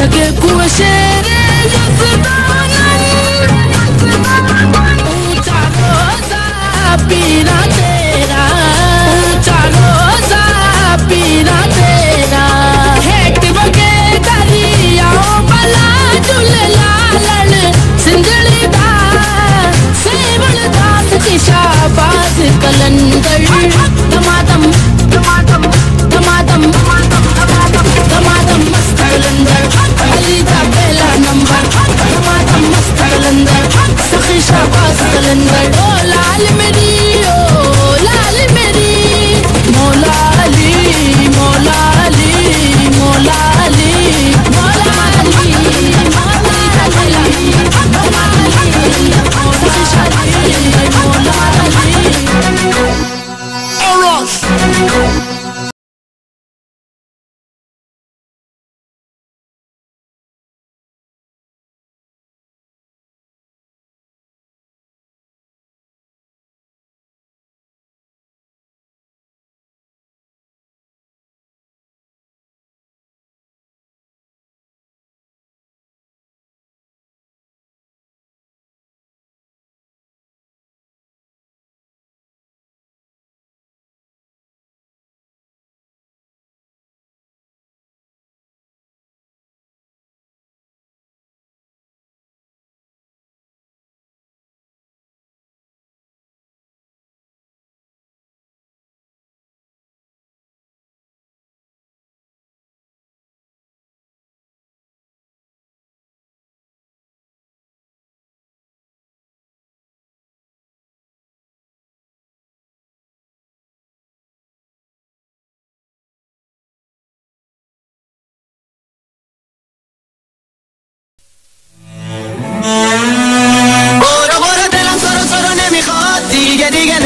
लगे कुएं शेरे ऊंचा रोजा पीना तेरा, ऊंचा रोजा पीना तेरा। हेट वगे दरियाओं बला झूले लालड़ सिंधड़ी दा सेवल दास की शाबाज कलंदर। दमादम दमादम दमादम दमादम मस्त कलंदर अली का पहला नंबर। दमादम मस्त कलंदर सखी शाबाज कलंदर। ओ लाल मेरी, ओ लाल मेरी, मौला अली मौला अली मौला अली मौला अली मौला अली मौला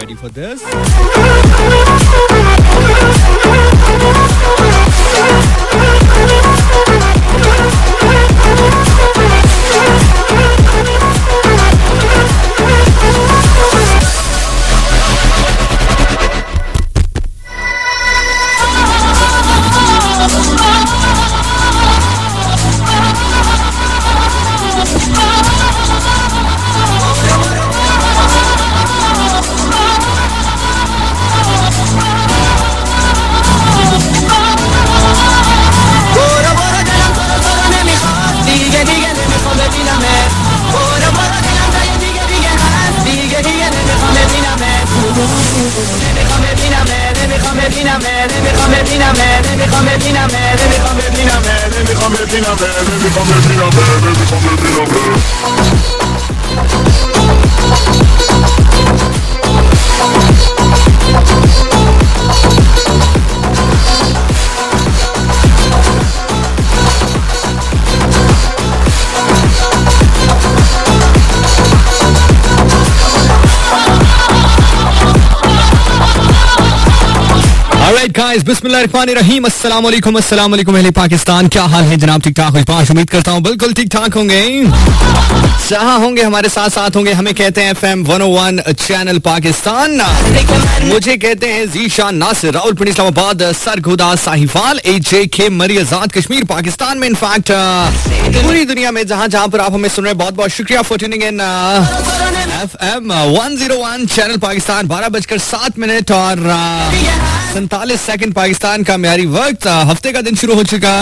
Ready for this? गाइस बिस्मिल्लाहिर्रहमानिर्रहीम अस्सलाम वालेकुम अहले पाकिस्तान, क्या हाल है जनाब? ठीक ठाक खुशबाश, उम्मीद करता हूँ बिल्कुल ठीक ठाक होंगे, जहाँ होंगे हमारे साथ साथ होंगे। हमें कहते हैं FM 101 चैनल पाकिस्तान, मुझे कहते हैं जीशान नासिर, रावलपिंडी इस्लामाबाद, सरगोदा साहिवाल, AJK मरियजाद कश्मीर पाकिस्तान में, इनफैक्ट पूरी दुनिया में जहाँ जहाँ पर आप हमें सुन रहे हैं, बहुत बहुत शुक्रिया for tuning in FM 101 channel Pakistan. 12:07 और 47 सेकंड पाकिस्तान का म्यारी वक्त। हफ्ते का दिन शुरू हो चुका,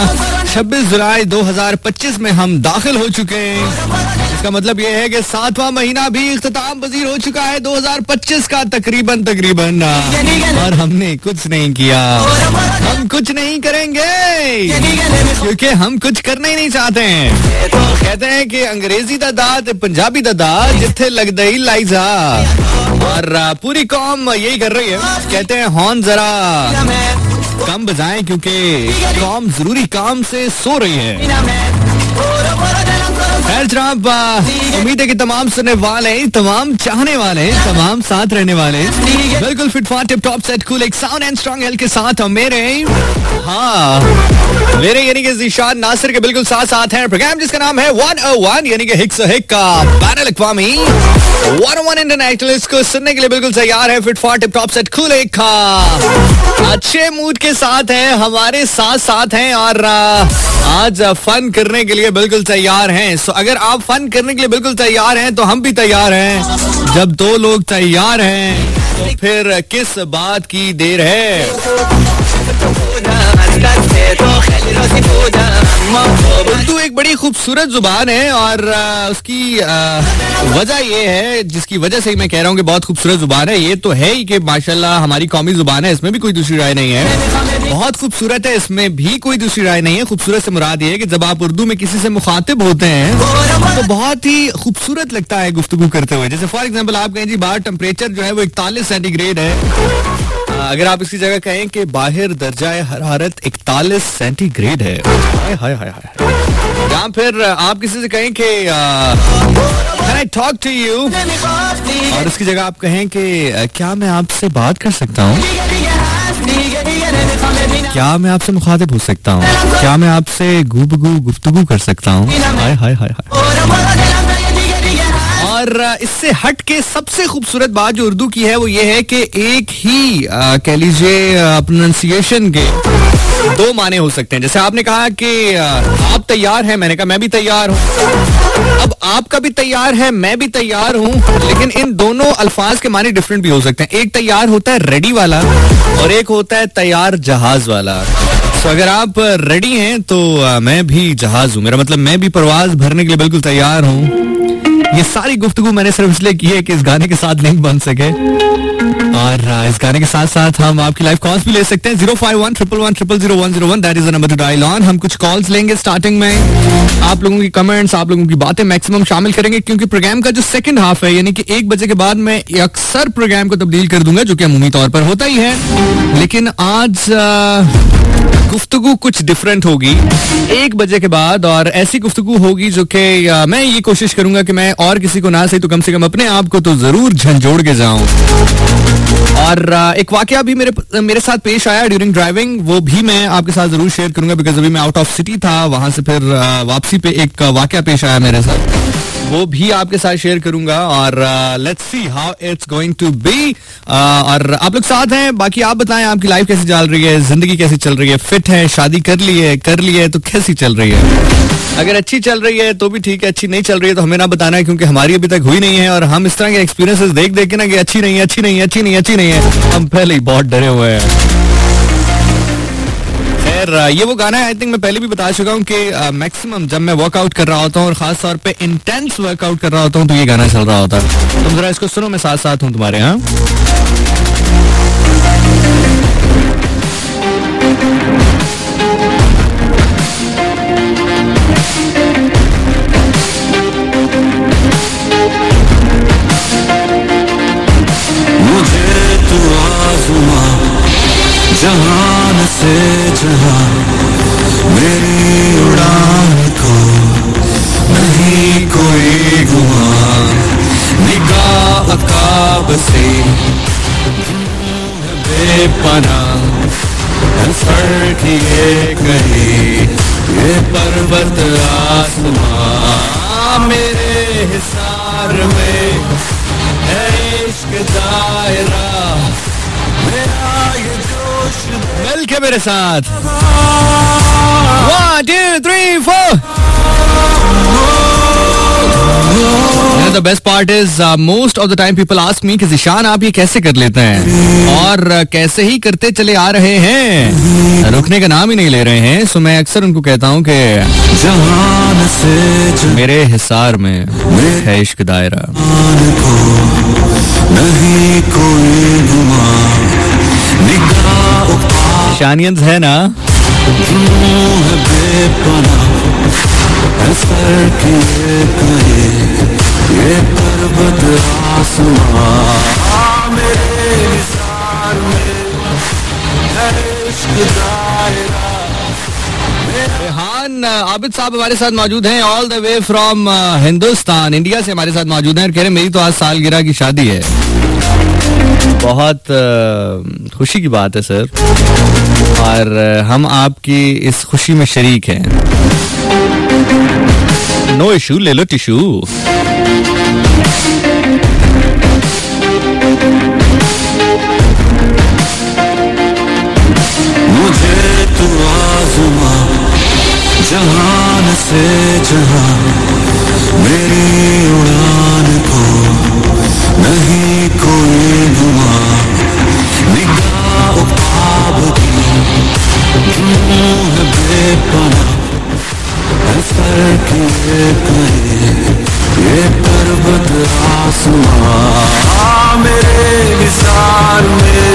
26 जुलाई 2025 में हम दाखिल हो चुके हैं। इसका मतलब ये है कि 7वां महीना भी इख्तिताम पजीर हो चुका है 2025 का तकरीबन और हमने कुछ नहीं किया, हम कुछ नहीं करेंगे क्योंकि हम कुछ करना ही नहीं चाहते हैं। तो कहते हैं कि अंग्रेजी दा दात पंजाबी दा दात जिथे लगदा ही लाइजा, और पूरी कौम यही कर रही है। कहते हैं हॉर्न जरा कम बजाएं क्योंकि कौम जरूरी काम से सो रही है। खैर जनाब, उम्मीद है कि तमाम सुनने वाले, तमाम चाहने वाले, तमाम साथ रहने वाले बिल्कुल फिट फाट टिप टॉप सेट कूल एक साउंड एंड स्ट्रॉन्ग हेल्थ के साथ मेरे यानी कि ज़ीशान नासिर के बिल्कुल साथ साथ हैं। प्रोग्राम जिसका नाम है 101 यानी कि हिक्स हिक का बैनुल अक़वामी 101 इंटरनेशनल, इसको सुनने के लिए बिल्कुल तैयार है। फिट फाट टिप टॉप सेट कूल एक का अच्छे मूड के साथ है, हमारे साथ साथ हैं और आज फन करने के लिए बिल्कुल तैयार हैं। सो अगर आप फन करने के लिए बिल्कुल तैयार हैं तो हम भी तैयार हैं। जब दो लोग तैयार हैं तो फिर किस बात की देर है। उर्दू एक बड़ी खूबसूरत जुबान है और उसकी वजह ये है, जिसकी वजह से ही मैं कह रहा हूँ कि बहुत खूबसूरत जुबान है। ये तो है ही कि माशाल्लाह हमारी कौमी जुबान है, इसमें भी कोई दूसरी राय नहीं है। बहुत खूबसूरत है, इसमें भी कोई दूसरी राय नहीं है। खूबसूरत से मुराद ये है कि जब आप उर्दू में किसी से मुखातिब होते हैं तो बहुत ही खूबसूरत लगता है गुफ्तगू करते हुए। जैसे फॉर एग्जाम्पल आप कहें जी बाहर टेम्परेचर जो है वो 41 सेंटीग्रेड है, अगर आप इसकी जगह कहें कि बाहर दर्जाए हरारत 41 सेंटीग्रेड है, हाय हाय हाय। या फिर आप किसी से कहें कि can I talk to you, और इसकी जगह आप कहें कि क्या मैं आपसे बात कर सकता हूँ, क्या मैं आपसे मुखातिब हो सकता हूँ, क्या मैं आपसे गुफ्तगू कर सकता हूँ, हाय हाय हाय हाय। और इससे हट के सबसे खूबसूरत बात जो उर्दू की है वो ये है कि एक ही कह लीजिए प्रोनाउंसिएशन के दो माने हो सकते हैं। जैसे आपने कहा कि आप तैयार हैं, मैंने कहा मैं भी तैयार हूँ। अब आपका भी तैयार है, मैं भी तैयार हूँ, लेकिन इन दोनों अल्फाज के माने डिफरेंट भी हो सकते हैं। एक तैयार होता है रेडी वाला और एक होता है तैयार जहाज वाला। तो अगर आप रेडी हैं तो मैं भी जहाज हूँ, मेरा मतलब मैं भी परवाज भरने के लिए बिल्कुल तैयार हूँ। ये सारी गुफ्तगू मैंने सिर्फ इसलिए की है कि इस गाने के साथ लिंक बन सके, और इस गाने के साथ साथ हम आपकी लाइव कॉल्स भी ले सकते हैं। 051-111-000-101 that is the number two dial on. हम कुछ कॉल्स लेंगे स्टार्टिंग में, आप लोगों की कमेंट्स, आप लोगों की बातें मैक्सिमम शामिल करेंगे, क्योंकि प्रोग्राम का जो सेकंड हाफ है यानी कि 1 बजे के बाद मैं अक्सर प्रोग्राम को तब्दील कर दूंगा, जो कि अमूमी तौर पर होता ही है, लेकिन आज गुफ्तगू कुछ डिफरेंट होगी 1 बजे के बाद, और ऐसी गुफ्तगू होगी जो कि मैं ये कोशिश करूंगा कि मैं और किसी को ना सही तो कम से कम अपने आप को तो जरूर झंझोड़ के जाऊं। और एक वाकया भी मेरे साथ पेश आया ड्यूरिंग ड्राइविंग, वो भी मैं आपके साथ जरूर शेयर करूंगा, बिकॉज अभी मैं आउट ऑफ सिटी था, वहां से फिर वापसी पे एक वाकया पेश आया मेरे साथ, वो भी आपके साथ शेयर करूंगा। और let's see how it's going to be. और आप लोग साथ हैं, बाकी आप बताएं आपकी लाइफ कैसी चल रही है, जिंदगी कैसी चल रही है, फिट है, शादी कर ली है तो कैसी चल रही है। अगर अच्छी चल रही है तो भी ठीक है, अच्छी नहीं चल रही है तो हमें ना बताना है, क्योंकि हमारी अभी तक हुई नहीं है, और हम इस तरह के एक्सपीरियंसेस देख के ना कि अच्छी नहीं है, हम पहले ही बहुत डरे हुए हैं। खैर ये वो गाना है, आई थिंक मैं पहले भी बता चुका हूँ कि मैक्सिमम जब मैं वर्कआउट कर रहा होता हूँ और खास तौर पे इंटेंस वर्कआउट कर रहा होता हूँ तो ये गाना चल रहा होता है। तुम जरा इसको सुनो, मैं साथ साथ हूँ तुम्हारे। यहाँ मुझे तू आज़मा जहान से जहां, मेरी उड़ान को नहीं कोई गुमान, निगाह अकाब से बेपनाह सर किए कहीं ये पर्वत आसमां, मेरे हिसार में है इश्क दायरा, मेरा ये जोश मिल के मेरे साथ 1 2 3 4 the best part is most of the time people ask me कि ज़िशान आप ये कैसे कर लेते हैं, और कैसे ही करते चले आ रहे हैं, रुकने का नाम ही नहीं ले रहे हैं. सो मैं अक्सर उनको कहता हूँ कि जहान से मेरे हिसार में है इश्क दायरा. नहीं कोई गुमा निगाह शानियंस है ना. है बेपना सर किए कहे ये पर्वत आसमां मेरे निसार में है इश्क दायरा. रेहान आबिद साहब हमारे साथ मौजूद हैं all the way from Hindustan, India से हमारे साथ मौजूद हैं और कह रहे मेरी तो आज सालगिरह की शादी है. बहुत खुशी की बात है सर, और हम आपकी इस खुशी में शरीक हैं. नो इशू, ले लो टिशू. मुझे तू आज़मा जहान से जहां मेरी उड़ान को नहीं कोई गुमा निगाह ख्वाब की है बेपना सर किए कहे ये पर्वत आसमां मेरे निसार में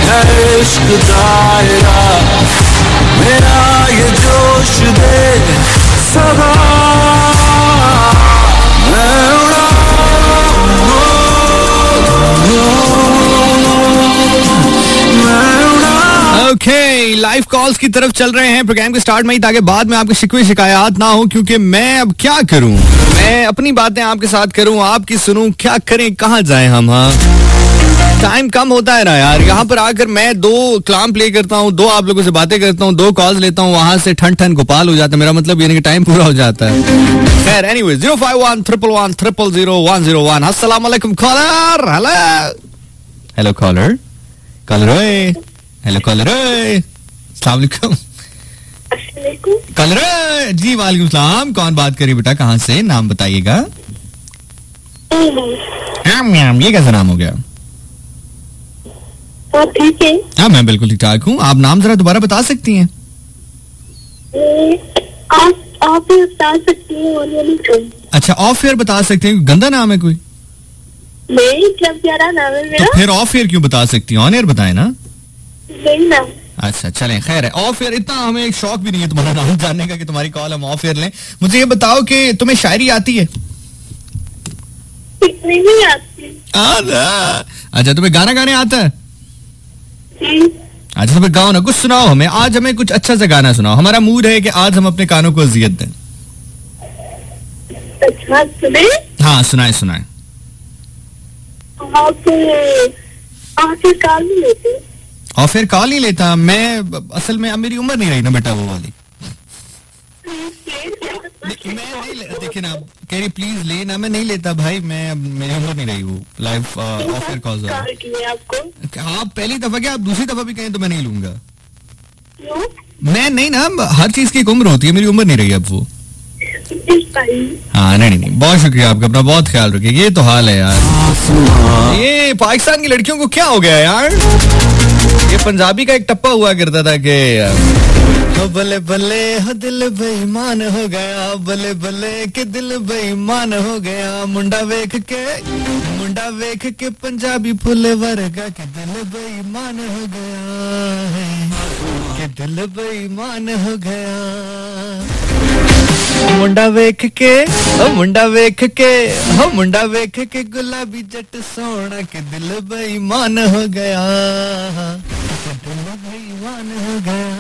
है इश्क दायरा. मेरा ये जोश दे सदा मैं उड़ा ओके, लाइव कॉल्स की तरफ चल रहे हैं प्रोग्राम के स्टार्ट में ही, ताकि बाद में आपके शिकवे शिकायत ना हो, क्योंकि मैं अब क्या करूं, मैं अपनी बातें आपके साथ करूं, आपकी सुनूं, क्या करें, कहां जाएं हम. हाँ, टाइम कम होता है ना यार. यहाँ पर आकर मैं 2 कलाम प्ले करता हूँ, 2 आप लोगों से बातें करता हूँ, 2 कॉल्स लेता हूँ, वहां से ठन ठन गोपाल हो जाता है. मेरा मतलब यानी कि टाइम पूरा हो जाता है. खैर एनीवेज 05111100101. अस्सलाम वालेकुम caller. Hello hello caller. Caller hello caller. अस्सलाम वालेकुम कॉलर. जी वालेकुम सलाम. कौन बात करिए बेटा, कहाँ से, नाम बताइएगा. ये कैसा नाम हो गया. ठीक है. हाँ मैं बिल्कुल ठीक ठाक हूँ. आप नाम जरा दोबारा बता सकती हैं. आप भी बता सकती हैं और नहीं कोई. अच्छा ऑफ एयर बता सकते हैं, गंदा नाम है कोई. नहीं, जब प्यारा नाम है मेरा. तो फिर ऑफ एयर क्यों बता सकती हैं, ऑन एयर बताए ना. नहीं नाम. अच्छा चलें, खैर है. ऑफ एयर इतना हमें एक शौक भी नहीं है तुम्हारा नाम जानने का कि तुम्हारी कॉल हम ऑफ एयर लें. मुझे ये बताओ कि तुम्हें शायरी आती है. नहीं आती. अच्छा तुम्हें गाना गाने आता है. अच्छा तो गाओ ना, कुछ सुनाओ हमें. आज हमें कुछ अच्छा सा गाना सुनाओ. हमारा मूड है कि आज हम अपने कानों को अजियत दें. अच्छा सुने. हाँ सुनाए सुनाए. आप कॉल नहीं लेते. और फिर कॉल नहीं लेता मैं. असल में अब मेरी उम्र नहीं रही ना बेटा वो वाली. मैं नहीं देखिए ना, कह रही प्लीज ले ना, मैं नहीं लेता भाई. मैं मेरी उम्र नहीं रही वो लाइव ऑफ एयर कॉल्स. आप पहली दफा क्या, आप दूसरी दफा भी कहें तो मैं नहीं लूंगा. मैं नहीं ना, हर चीज की एक उम्र होती है, मेरी उम्र नहीं रही अब वो. हाँ नहीं नहीं, बहुत शुक्रिया आपका, अपना बहुत ख्याल रखिए. ये तो हाल है यार. ये पाकिस्तान की लड़कियों को क्या हो गया यार. ये पंजाबी का एक टप्पा हुआ करता था कि बल्ले बल्ले हो दिल बेईमान हो गया, बल्ले बल्ले के दिल बेईमान हो गया. मुंडा वेख के पंजाबी फुल वर्गा के दिल बेईमान हो गया है, के दिल बेईमान हो गया. मुंडा वेख के मुंडा वेख के गुलाबी जट सोना के दिल बेईमान हो गया, दिल बेईमान हो गया.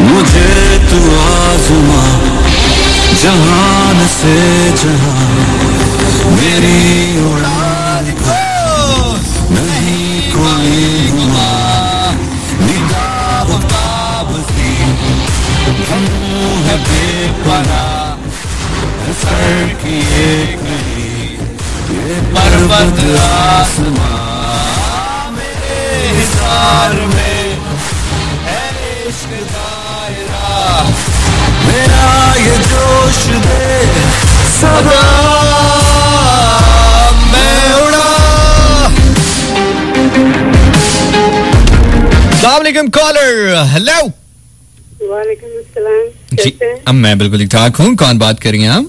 मुझे तू आज़मा जहान से जहां मेरी उड़ान को नहीं कोई गुमा निगाह ख्वाब सी है बेपना सर किए कहीं ये पर्वत आसमां मेरे हिसार में मेरा ये जोश दे सदा मैं उड़ा। अस्सलाम वालेकुम कॉलर, हेलो। वालेकुम अस्सलाम, जी कैसे हैं? अब मैं बिल्कुल ठीक ठाक हूँ। कौन बात कर रही हैं आप?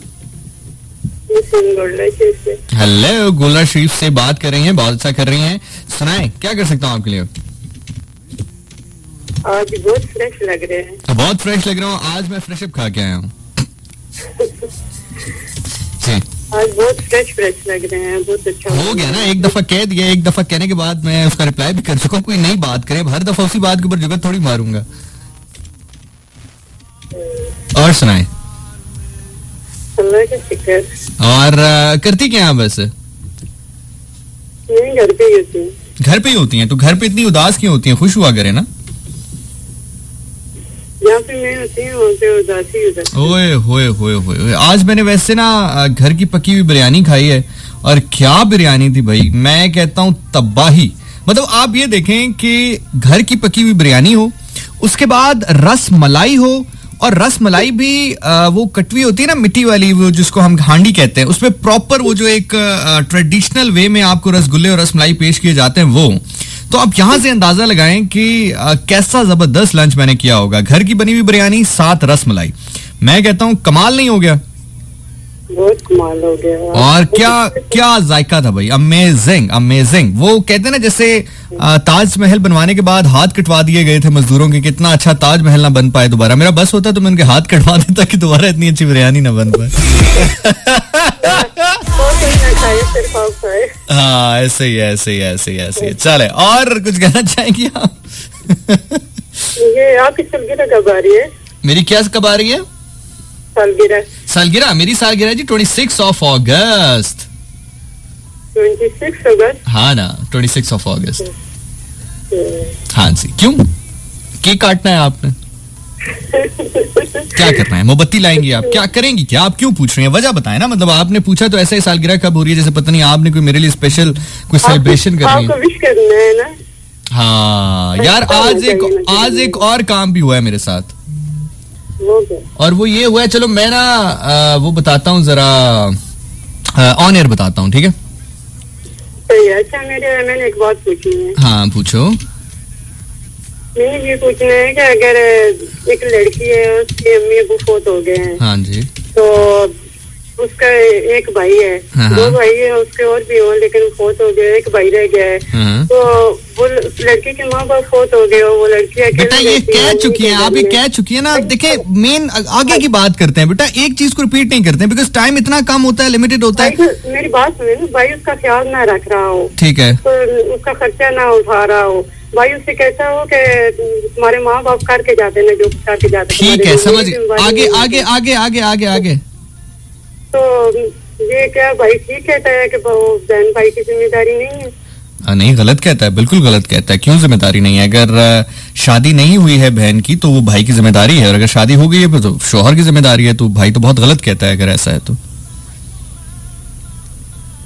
हेलो, गुलरा शरीफ से बात कर रही हैं, बहुत अच्छा कर रही हैं। सुनाएं, क्या कर सकता हूँ आपके लिए? आज बहुत फ्रेश लग रहे हैं। बहुत फ्रेश लग रहा हूँ। आज मैं फ्रेश अप खा के आया हूँ। जी, आज बहुत फ्रेश लग रहे हैं, बहुत अच्छा हो गया ना, एक दफा कह दिया, एक दफा कहने के बाद मैं उसका रिप्लाई भी कर चुका हूँ। कोई नई बात करे, हर दफा उसी बात के ऊपर जुगत थोड़ी मारूंगा। और सुनाएं। अल्लाह का शुक्र। और करती क्या हैं बस? नहीं, घर पे ही होती हूँ। घर पे ही होती हैं? तो घर पे इतनी उदास क्यों होती हैं? खुश हुआ करे ना। जहाँ पे मैं होती हूँ वहाँ पे उदासी हो जाती है। ओए होए होए होए, आज मैंने वैसे ना घर की पकी हुई बिरयानी खाई है, और क्या बिरयानी थी भाई। मैं कहता हूँ तबाही। मतलब आप ये देखें कि घर की पकी हुई बिरयानी हो, उसके बाद रस मलाई हो, और रस मलाई भी वो कटवी होती है ना, मिट्टी वाली, वो जिसको हम हांडी कहते हैं, उसमें प्रॉपर वो जो एक ट्रेडिशनल वे में आपको रसगुल्ले और रसमलाई पेश किए जाते हैं वो। तो आप यहां से अंदाजा लगाएं कि कैसा जबरदस्त लंच मैंने किया होगा। घर की बनी हुई बिरयानी, साथ रसमलाई। मैं कहता हूं कमाल नहीं हो गया? बहुत कमाल हो गया। और क्या जायका था भाई, अमेजिंग अमेजिंग। वो कहते हैं ना, जैसे ताजमहल बनवाने के बाद हाथ कटवा दिए गए थे मजदूरों के, कितना अच्छा ताजमहल ना बन पाए दोबारा। मेरा बस होता तो मैं उनके हाथ कटवा देता कि दोबारा इतनी अच्छी बिरयानी ना बन पाए। हाँ, ऐसे ही ऐसे ही ऐसे ही ऐसे ही। चले, और कुछ कहना चाहेंगी आप? ये आपकी सालगिरह कब आ रही है? मेरी क्या कब आ रही है? सालगिरह मेरी सालगिरह जी 26 अगस्त। 26 अगस्त? हाँ ना, 26 अगस्त। हाँ जी। क्यों, केक काटना है आपने? क्या करना है? मोमबत्ती लाएंगी आप? क्या करेंगी? क्या आप क्यों पूछ रही हैं? वजह बताएं ना। मतलब आपने पूछा तो ऐसे ही सालगिरह कब हो रही है, जैसे पता नहीं आपने कोई मेरे लिए स्पेशल कोई सेलिब्रेशन कर रही है। आपको विश करना है ना? हाँ यार, आज एक और काम भी हुआ है मेरे साथ, और वो ये हुआ है, चलो मैं ना वो बताता हूँ जरा, ऑन एयर बताता हूँ, ठीक है? अच्छा, मैंने एक बात पूछनी है। हाँ पूछो। नहीं, ये पूछना है कि अगर एक लड़की है, उसके अम्मी अबू फौत हो गए हैं, हाँ जी, तो उसका एक भाई है, हाँ, दो भाई है उसके और भी हो, लेकिन फौत हो गए, एक भाई रह गया है। हाँ। तो वो लड़की के माँ बाप फौत हो गए, वो लड़की बेटा ये कह चुकी है, आप ये कह चुकी है ना। देखिए, मेन आगे की बात करते हैं बेटा, एक चीज को रिपीट नहीं करते हैं, बिकॉज टाइम इतना कम होता है, लिमिटेड होता है। मेरी बात सुने ना, भाई उसका ख्याल ना रख रहा हो, ठीक है, तो उसका खर्चा ना उठा रहा हो, भाई उससे कहता हो कि तुम्हारे माँ बाप करके जाते ना जो करके जाते। ठीक है, समझ। आगे आगे आगे आगे आगे आगे। तो ये क्या भाई ठीक कहता है कि बहन भाई की जिम्मेदारी नहीं है? नहीं, गलत कहता है, बिल्कुल गलत कहता है। क्यों जिम्मेदारी नहीं है? अगर शादी नहीं हुई है बहन की तो वो भाई की जिम्मेदारी है, और अगर शादी हो गई है तो शोहर की जिम्मेदारी है। तो भाई तो बहुत गलत कहता है अगर ऐसा है तो।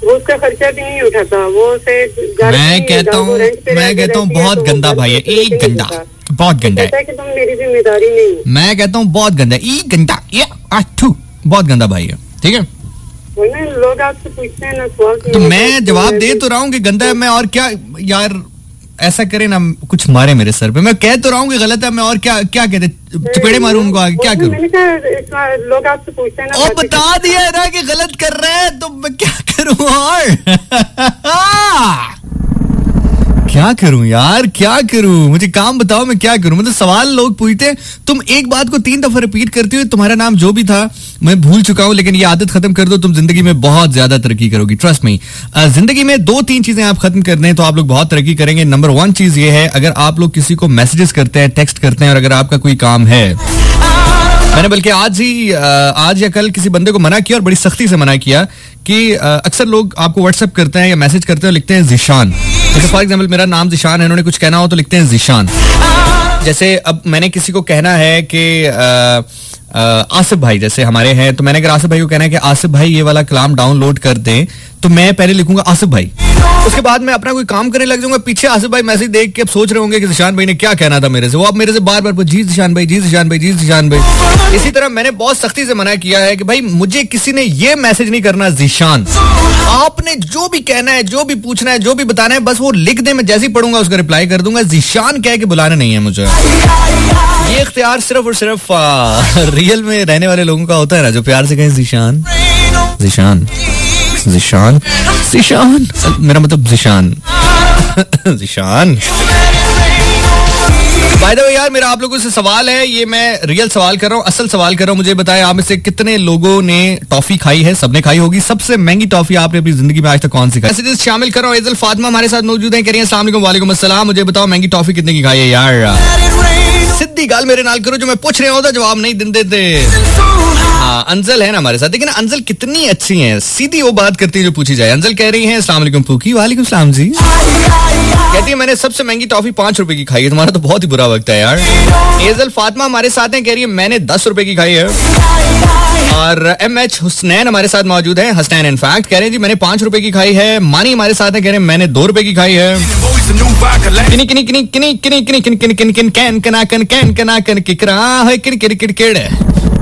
वो उसका खर्चा भी नहीं उठाता, वो मैं कहता हूँ बहुत गंदा भाई है, एक गंदा, बहुत गंदा है। कि तुम मेरी जिम्मेदारी नहीं। मैं कहता हूँ बहुत गंदा है, एक गंदा, बहुत गंदा भाई है, ठीक है? लोग आपसे पूछते हैं ना सवाल, तो मैं जवाब दे तो रहा हूँ कि गंदा है। मैं और क्या यार, ऐसा करे ना, कुछ मारे मेरे सर पे। मैं कह तो रहा हूँ कि गलत है, मैं और क्या क्या कहते, चपेड़े मारूं उनको आगे, क्या करूं? लोग आपसे पूछते हैं ना, और बता दिया है ना कि गलत कर रहे हैं, तो मैं क्या करूं? और क्या करूं यार, क्या करूं? मुझे काम बताओ, मैं क्या करूं? मतलब सवाल लोग पूछते हैं, तुम एक बात को 3 दफा रिपीट करती हो, तुम्हारा नाम जो भी था मैं भूल चुका हूं, लेकिन ये आदत खत्म कर दो, तुम जिंदगी में बहुत ज्यादा तरक्की करोगी, ट्रस्ट मी। जिंदगी में 2-3 चीजें आप खत्म कर दें तो आप लोग बहुत तरक्की करेंगे। नंबर 1 चीज ये है, अगर आप लोग किसी को मैसेजेस करते हैं, टेक्स्ट करते हैं, और अगर आपका कोई काम है, मैंने बल्कि आज या कल किसी बंदे को मना किया, और बड़ी सख्ती से मना किया कि अक्सर लोग आपको व्हाट्सएप करते हैं या मैसेज करते हैं और लिखते हैं जिशान। जैसे फॉर एग्जांपल मेरा नाम जिशान है, इन्होंने कुछ कहना हो तो लिखते हैं जिशान। जैसे अब मैंने किसी को कहना है कि आसिफ भाई जैसे हमारे हैं, तो मैंने अगर आसिफ भाई को कहना है कि आसिफ भाई ये वाला कलाम डाउनलोड कर दें, तो मैं पहले लिखूंगा आसिफ भाई। उसके बाद मैं अपना कोई काम करने लग जाऊंगा, पीछे आसिफ भाई मैसेज देख के अब सोच रहे होंगे कि जिशान भाई ने क्या कहना था मेरे से। वो अब मेरे से बार बार जी जिशान भाई, जी जिशान भाई, जी जिशान भाई। इसी तरह मैंने बहुत सख्ती से मना किया है कि भाई मुझे किसी ने ये मैसेज नहीं करना जिशान। आपने जो भी कहना है, जो भी पूछना है, जो भी बताना है, बस वो लिख दे, मैं जैसे ही पढ़ूंगा उसका रिप्लाई कर दूंगा। जिशान कह के बुलाना नहीं है मुझे। ये इख्तियार सिर्फ और सिर्फ रियल में रहने वाले लोगों का होता है ना, जो प्यार से कहें जिशान जिशान जिशान जिशान, मेरा मतलब Zeeshan Zeeshan. By the way यार, मेरा आप लोगों से सवाल है, ये मैं रियल सवाल कर रहा हूँ, असल सवाल कर रहा हूँ। मुझे बताएं आप में से कितने लोगों ने टॉफी खाई है? सबने खाई होगी। सबसे महंगी टॉफी आपने अपनी जिंदगी में आज तक कौन सी खाई? मैसेजेस शामिल कर रहा हूँ। एजल फातिमा हमारे साथ मौजूद है, कह रही है अस्सलाम वालेकुम। वालेकुम अस्सलाम। मुझे बताओ महंगी टॉफी कितने की खाई है यार? सीधी गाल मेरे नाल करो, जो मैं पूछ रहे होता जवाब नहीं देते। हाँ, अंजल है ना हमारे साथ, लेकिन अंजल कितनी अच्छी है, सीधी वो बात करती है जो पूछी जाए। अंजल कह रही है अस्सलाम वालेकुम फूकी। वालेकुम सलाम जी। कहती है मैंने सबसे महंगी टॉफी 5 रुपए की खाई है। तुम्हारा तो बहुत ही बुरा वक्त है यार। एजल फातिमा हमारे साथ है, कह रही है मैंने 10 रुपए की खाई है। और MH हुसनैन हमारे साथ मौजूद है, हसनैन इनफैक्ट, कह रहे हैं जी मैंने 5 रुपए की खाई है। मानी हमारे साथ है, कह रहे हैं मैंने 2 रुपए की खाई है। किनी किनी किनी किनी किनी किनी किनी किनी किनी किन कैन कना कन कैन कना कन किकरा है किड़ किड़ किड़ किड़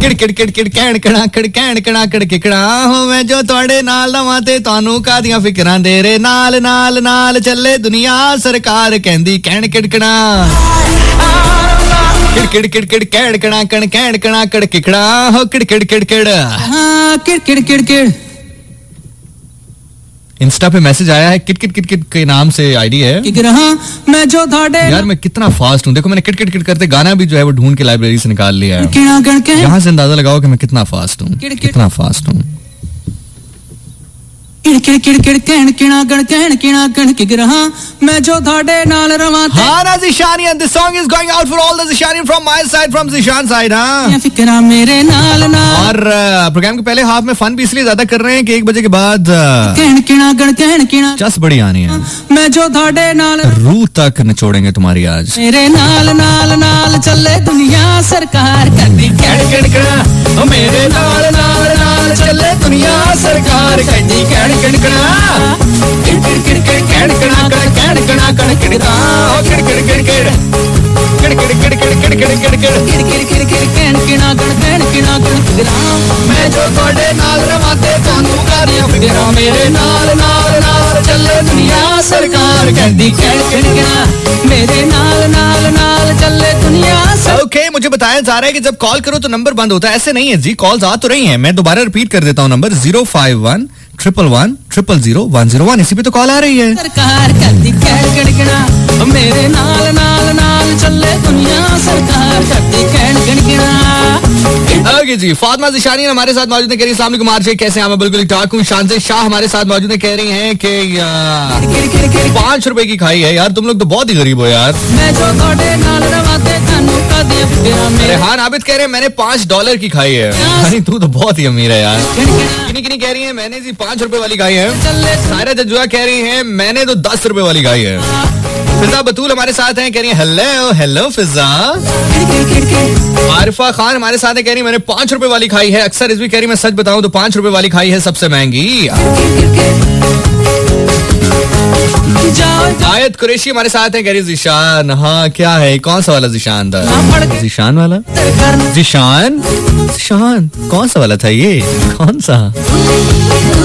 किड़ किड़ किड़ किड़ कैन कना कड़ कैन कना कड़ किकड़ा हो मैं जो ਤੁਹਾਡੇ ਨਾਲ ਰਵਾਂ ਤੇ ਤੁਹਾਨੂੰ ਕਾਦੀਆਂ ਫਿਕਰਾਂ ਦੇ ਰੇ ਨਾਲ ਨਾਲ ਨਾਲ ਚੱਲੇ ਦੁਨੀਆ ਸਰਕਾਰ ਕਹਿੰਦੀ ਕਹਿਣ ਕਿੜਕਣਾ किड़ किड़ किड़ किड़ कैड़ कणा कण कैड़ कणा कड़ किकड़ा हो किड़ किड़ किड़ किड़। हाँ, किड़ किड़ किड़ किड़। इंस्टा पे मैसेज आया है, किट किट किट किट के नाम से आईडी है। मैं जो यार मैं कितना फास्ट हूँ, देखो मैंने किट किट किट करते गाना भी जो है वो ढूंढ के लाइब्रेरी से निकाल लिया है। यहाँ से अंदाजा लगाओ कि मैं कितना फास्ट हूँ, कितना फास्ट हूँ। किड़ किड़ किड़ कहण किणा गण कहण किणा गण किगरहा मैं जो थाडे नाल रवां ते। हाँ ना ज़िशानी, and this song is going out for all the Zishani from my side, from Zishan side। हाँ, फिक्रा मेरे नाल नाल। और प्रोग्राम के पहले हाफ में फन भी इसलिए ज्यादा कर रहे हैं कि 1 बजे के बाद कहण किणा गण कहण किणा चस बड़ी आनी है। मैं जो थाडे नाल रूह तक निचोड़ेंगे तुम्हारी आज। मेरे नाल नाल नाल चले दुनिया सरकार कहती कहण कहण किणा, मेरे नाल नाल नाल चले दुनिया सरकार कहती कहण किड़कड़ा किड़ किड़ किड़ किड़ किड़ किड़ा कड़ कैड़ किड़ा कड़ किड़दा ओ किड़ किड़ किड़ किड़ किड़ किड़ किड़ किड़ किड़ किड़ किड़ किड़ किड़ किड़ किड़ किड़ कैड़ किड़ा कड़ कैड़ किड़ा कड़ किड़दा मैं जो ਤੁਹਾਡੇ ਨਾਲ ਰਵਾਂ ਤੇ ਤੁਹਾਨੂੰ ਕਾਦੀਆਂ ਫਿਕਰਾਂ मेरे नाल नाल नाल ਚੱਲੇ दुनिया सरकार कहती कैड़ किड़ किड़ा मेरे नाल नाल नाल ਚੱਲੇ दुनिया। ओके, मुझे बताया जा रहा है कि जब कॉल करो तो नंबर बंद होता है। ऐसे नहीं है जी, कॉल्स आ तो रही हैं। मैं दोबारा रिपीट कर देता हूँ नंबर 051 111 000 101। इसी पे तो कॉल आ रही है। सरकार कहती कैड़ किड़किड़ा मेरे नाल नाल नाल चले दुनिया सरकार कहती कैड़ किड़किड़ा। ओके जी, फातिमा ज़िशानी हमारे साथ मौजूद है, कह रही अस्सलाम वालेकुम आरजे, कैसे हैं आप? बिल्कुल ठीक हूँ। शांति शाह हमारे साथ मौजूद है, कह रही हैं कि 5 रुपए की खाई है। यार तुम लोग तो बहुत ही गरीब हो यार। रेहान आबिद कह रहे हैं मैंने $5 की खाई है। यानी तू तो बहुत ही अमीर है यार। किनी किनी कह रही है मैंने जी 5 रुपए वाली खाई है। सायरा जजुआ कह रही है मैंने तो 10 रुपए वाली खाई है। फिजा बतूल हमारे साथ हैं, कह रही है हेलो हेलो फिजा। आरिफा खान हमारे साथ है, कह रही है मैंने 5 रुपए वाली खाई है। अक्सर इस भी कह रही मैं सच बताऊं तो 5 रुपए वाली खाई है सबसे महंगी। आयत कुरैशी हमारे साथ है, कह रही ज़िशान। हाँ क्या है, कौन सा वाला ज़िशान था? ज़िशान वाला? ज़िशान ज़िशान कौन सा वाला था ये? कौन सा?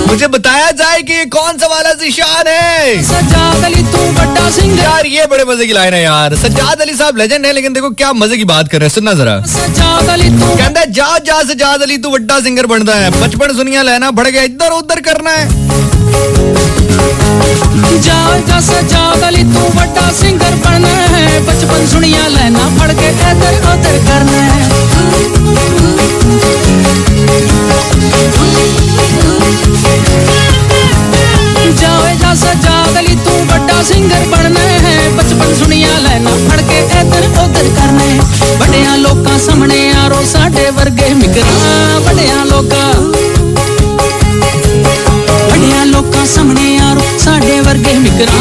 मुझे बताया जाए कि कौन सा वाला ज़िशान है। सज्जाद अली तू बड्डा सिंगर। यार ये बड़े मजे की लाइन है यार। सज्जाद अली साहब लेजेंड है, लेकिन देखो क्या मजे की बात कर रहे हैं, सुनना जरा। सज्जाद अली तू कहता है जा जा सज्जाद अली तू बड्डा सिंगर बनता है। बचपन सुनिया लेना बढ़ गया, इधर उधर करना है। जा जा सज्जाद अली तू बड्डा सिंगर बनना है। बचपन सुनिया लेना पढ़ के इधर उधर करना है। जाओ जा सज्जाद अली तू बड्डा सिंगर बनना है। बचपन सुनिया लेना पढ़ के इधर उधर करना है। बड़िया लोकां सामने यारो साडे वर्गे मिकरा। बड़िया लोकां सामने यारो साडे वर्गे मिकरा।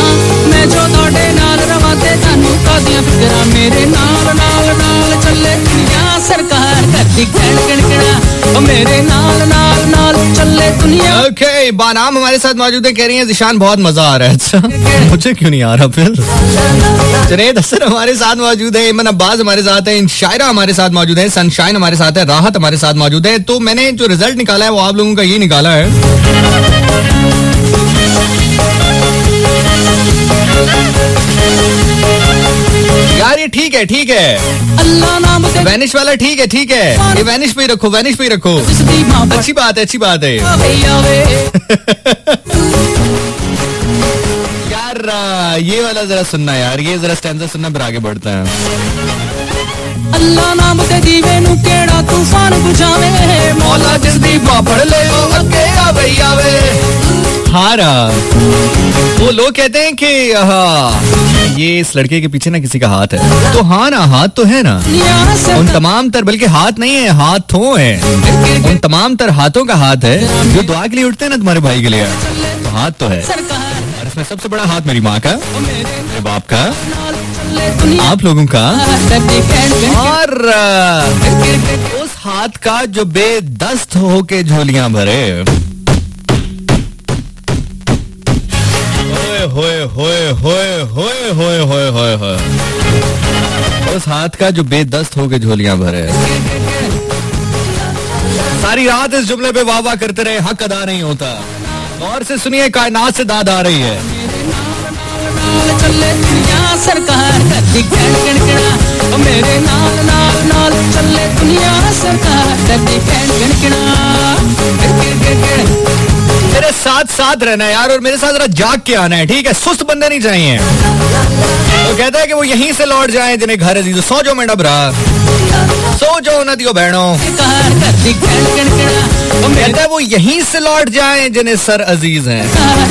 मैं जो थोड़े नाल रवां ते तानू कादियां फिकरा। मेरे नाल नाल नाल चले दुनिया सरकार करती कहण किड़किड़ा। मेरे नाल नाल नाल चले दुनिया। ओके, बानाम हमारे साथ मौजूद है, कह रही है जिशान बहुत मजा आ रहा है। अच्छा, मुझे क्यों नहीं आ रहा फिर? जुनैद हसन हमारे साथ मौजूद है, इमन अब्बास हमारे साथ है, शायरा हमारे साथ मौजूद है, सनशाइन हमारे साथ है, राहत हमारे साथ मौजूद है। तो मैंने जो रिजल्ट निकाला है वो आप लोगों का ये निकाला है। यार ये ठीक है, ठीक है, अल्लाह नाम से वैनिश वाला ठीक है, ठीक है, ये वैनिश पे ही रखो, वैनिश पे ही रखो। जिसदी मां अच्छी बात है, अच्छी बात है। आवे यार ये वाला जरा सुनना यार, ये जरा स्टैंजा सुनना, फिर आगे बढ़ते हैं। अल्लाह नाम ते दीवे नु केड़ा तूफान बुझावे मौला जिसदी पढ़ ले अगे आवे आवे। हारा वो लोग कहते हैं कि ये इस लड़के के पीछे ना किसी का हाथ है, तो हाँ ना, हाथ तो है ना उन तमाम तर, बल्कि हाथ नहीं है, हाथों है, उन तमाम तर हाथों का हाथ है जो दुआ के लिए उठते हैं ना तुम्हारे भाई के लिए, तो हाथ तो है। और इसमें सबसे बड़ा हाथ मेरी माँ का, मेरे बाप का, आप लोगों का, और उस हाथ का जो बेदस्त होके झोलियां भरे। होए होए होए होए होए होए होए होए, उस हाथ का जो बेदस्त होके झोलियां भरे। सारी रात इस जुमले पे वाह वाह करते रहे, हक अदा नहीं होता। और से सुनिए, कायनात से दाद आ रही है। चले दुनिया सरकार करती गणगणा मेरे नाल नाल नाल चले दुनिया सरकार करती गणगणा। मेरे साथ साथ रहना है यार, और मेरे साथ जरा जाग के आना है, ठीक है? सुस्त बंदे नहीं चाहिए। तो कहता है कि वो यहीं से लौट जाएं जिन्हें घर अजीज। सो जाओ मैडम भरा, सो जाओ नदियों बहनों। कहता है वो यहीं से लौट जाएं जिन्हें सर अजीज हैं,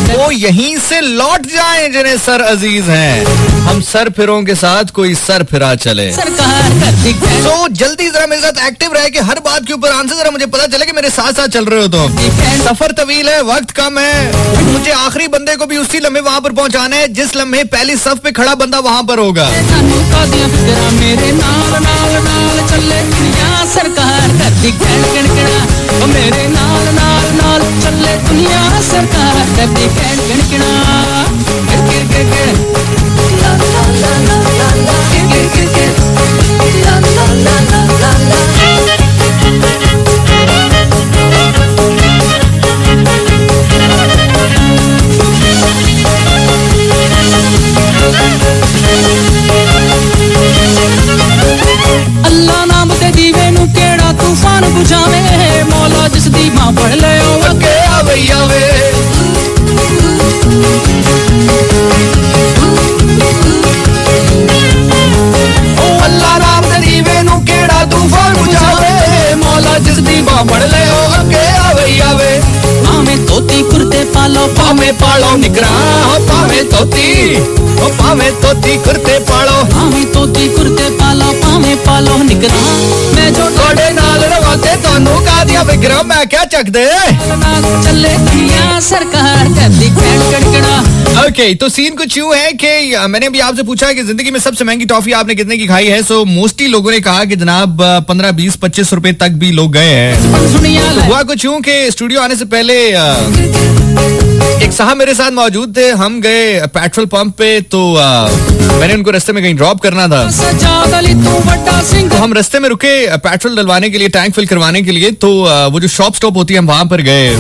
वो यहीं से लौट जाएं जिन्हें सर अजीज हैं। हम सर फिरों के साथ कोई सर फिरा चले। तो जल्दी जरा मेरे साथ एक्टिव रहे कि हर बात के ऊपर आंसर जरा मुझे पता चले कि मेरे साथ साथ चल रहे हो। तो सफर तवील है, वक्त कम है, मुझे आखिरी बंदे को भी उसी लम्हे वहां पर पहुंचाना है जिस लम्हे पहली सफ पे खड़ा बंदा वहां पर होगा। मेरे नाल नाल नाल चले दुनिया सरकार करती गणगणा मेरे नाल नाल नाल चले दुनिया सरकार करती गणगणा। अल्लाह नाम ते दीवे नु केड़ा तूफान बुझावे मौला जिसदी मां पढ़ ले अगे आवे आवे। अल्लाह नाम ते दीवे नु केड़ा तूफान बुझावे मौला जिसदी मां पढ़ ले अगे आवे आवे। पावे तोती कुर्ते पालो पावे पालो निकरा पावे तोती कुर्ते पालो पावे तोती कुर्ते पालो पावे पालो निकरा। मैं जो थोड़े नाल रवाते तानू का दिया बिगरा, मैं क्या चक दे चले दुनिया सरकार करती गणगणा। ओके, तो सीन कुछ यूं है कि मैंने अभी आपसे पूछा कि जिंदगी में सबसे महंगी टॉफी आपने कितने की खाई है। सो मोस्टली लोगों ने कहा कि जनाब 15, 20, 25 रुपए तक भी लोग गए हैं। तो हुआ कुछ यूं कि स्टूडियो आने से पहले एक साहब मेरे साथ मौजूद थे, हम गए पेट्रोल पंप पे, तो मैंने उनको रास्ते में कहीं ड्रॉप करना था। तो हम रास्ते में रुके पेट्रोल डलवाने के लिए, टैंक फिल करवाने के लिए। तो वो जो शॉप स्टॉप होती है हम वहां पर गए।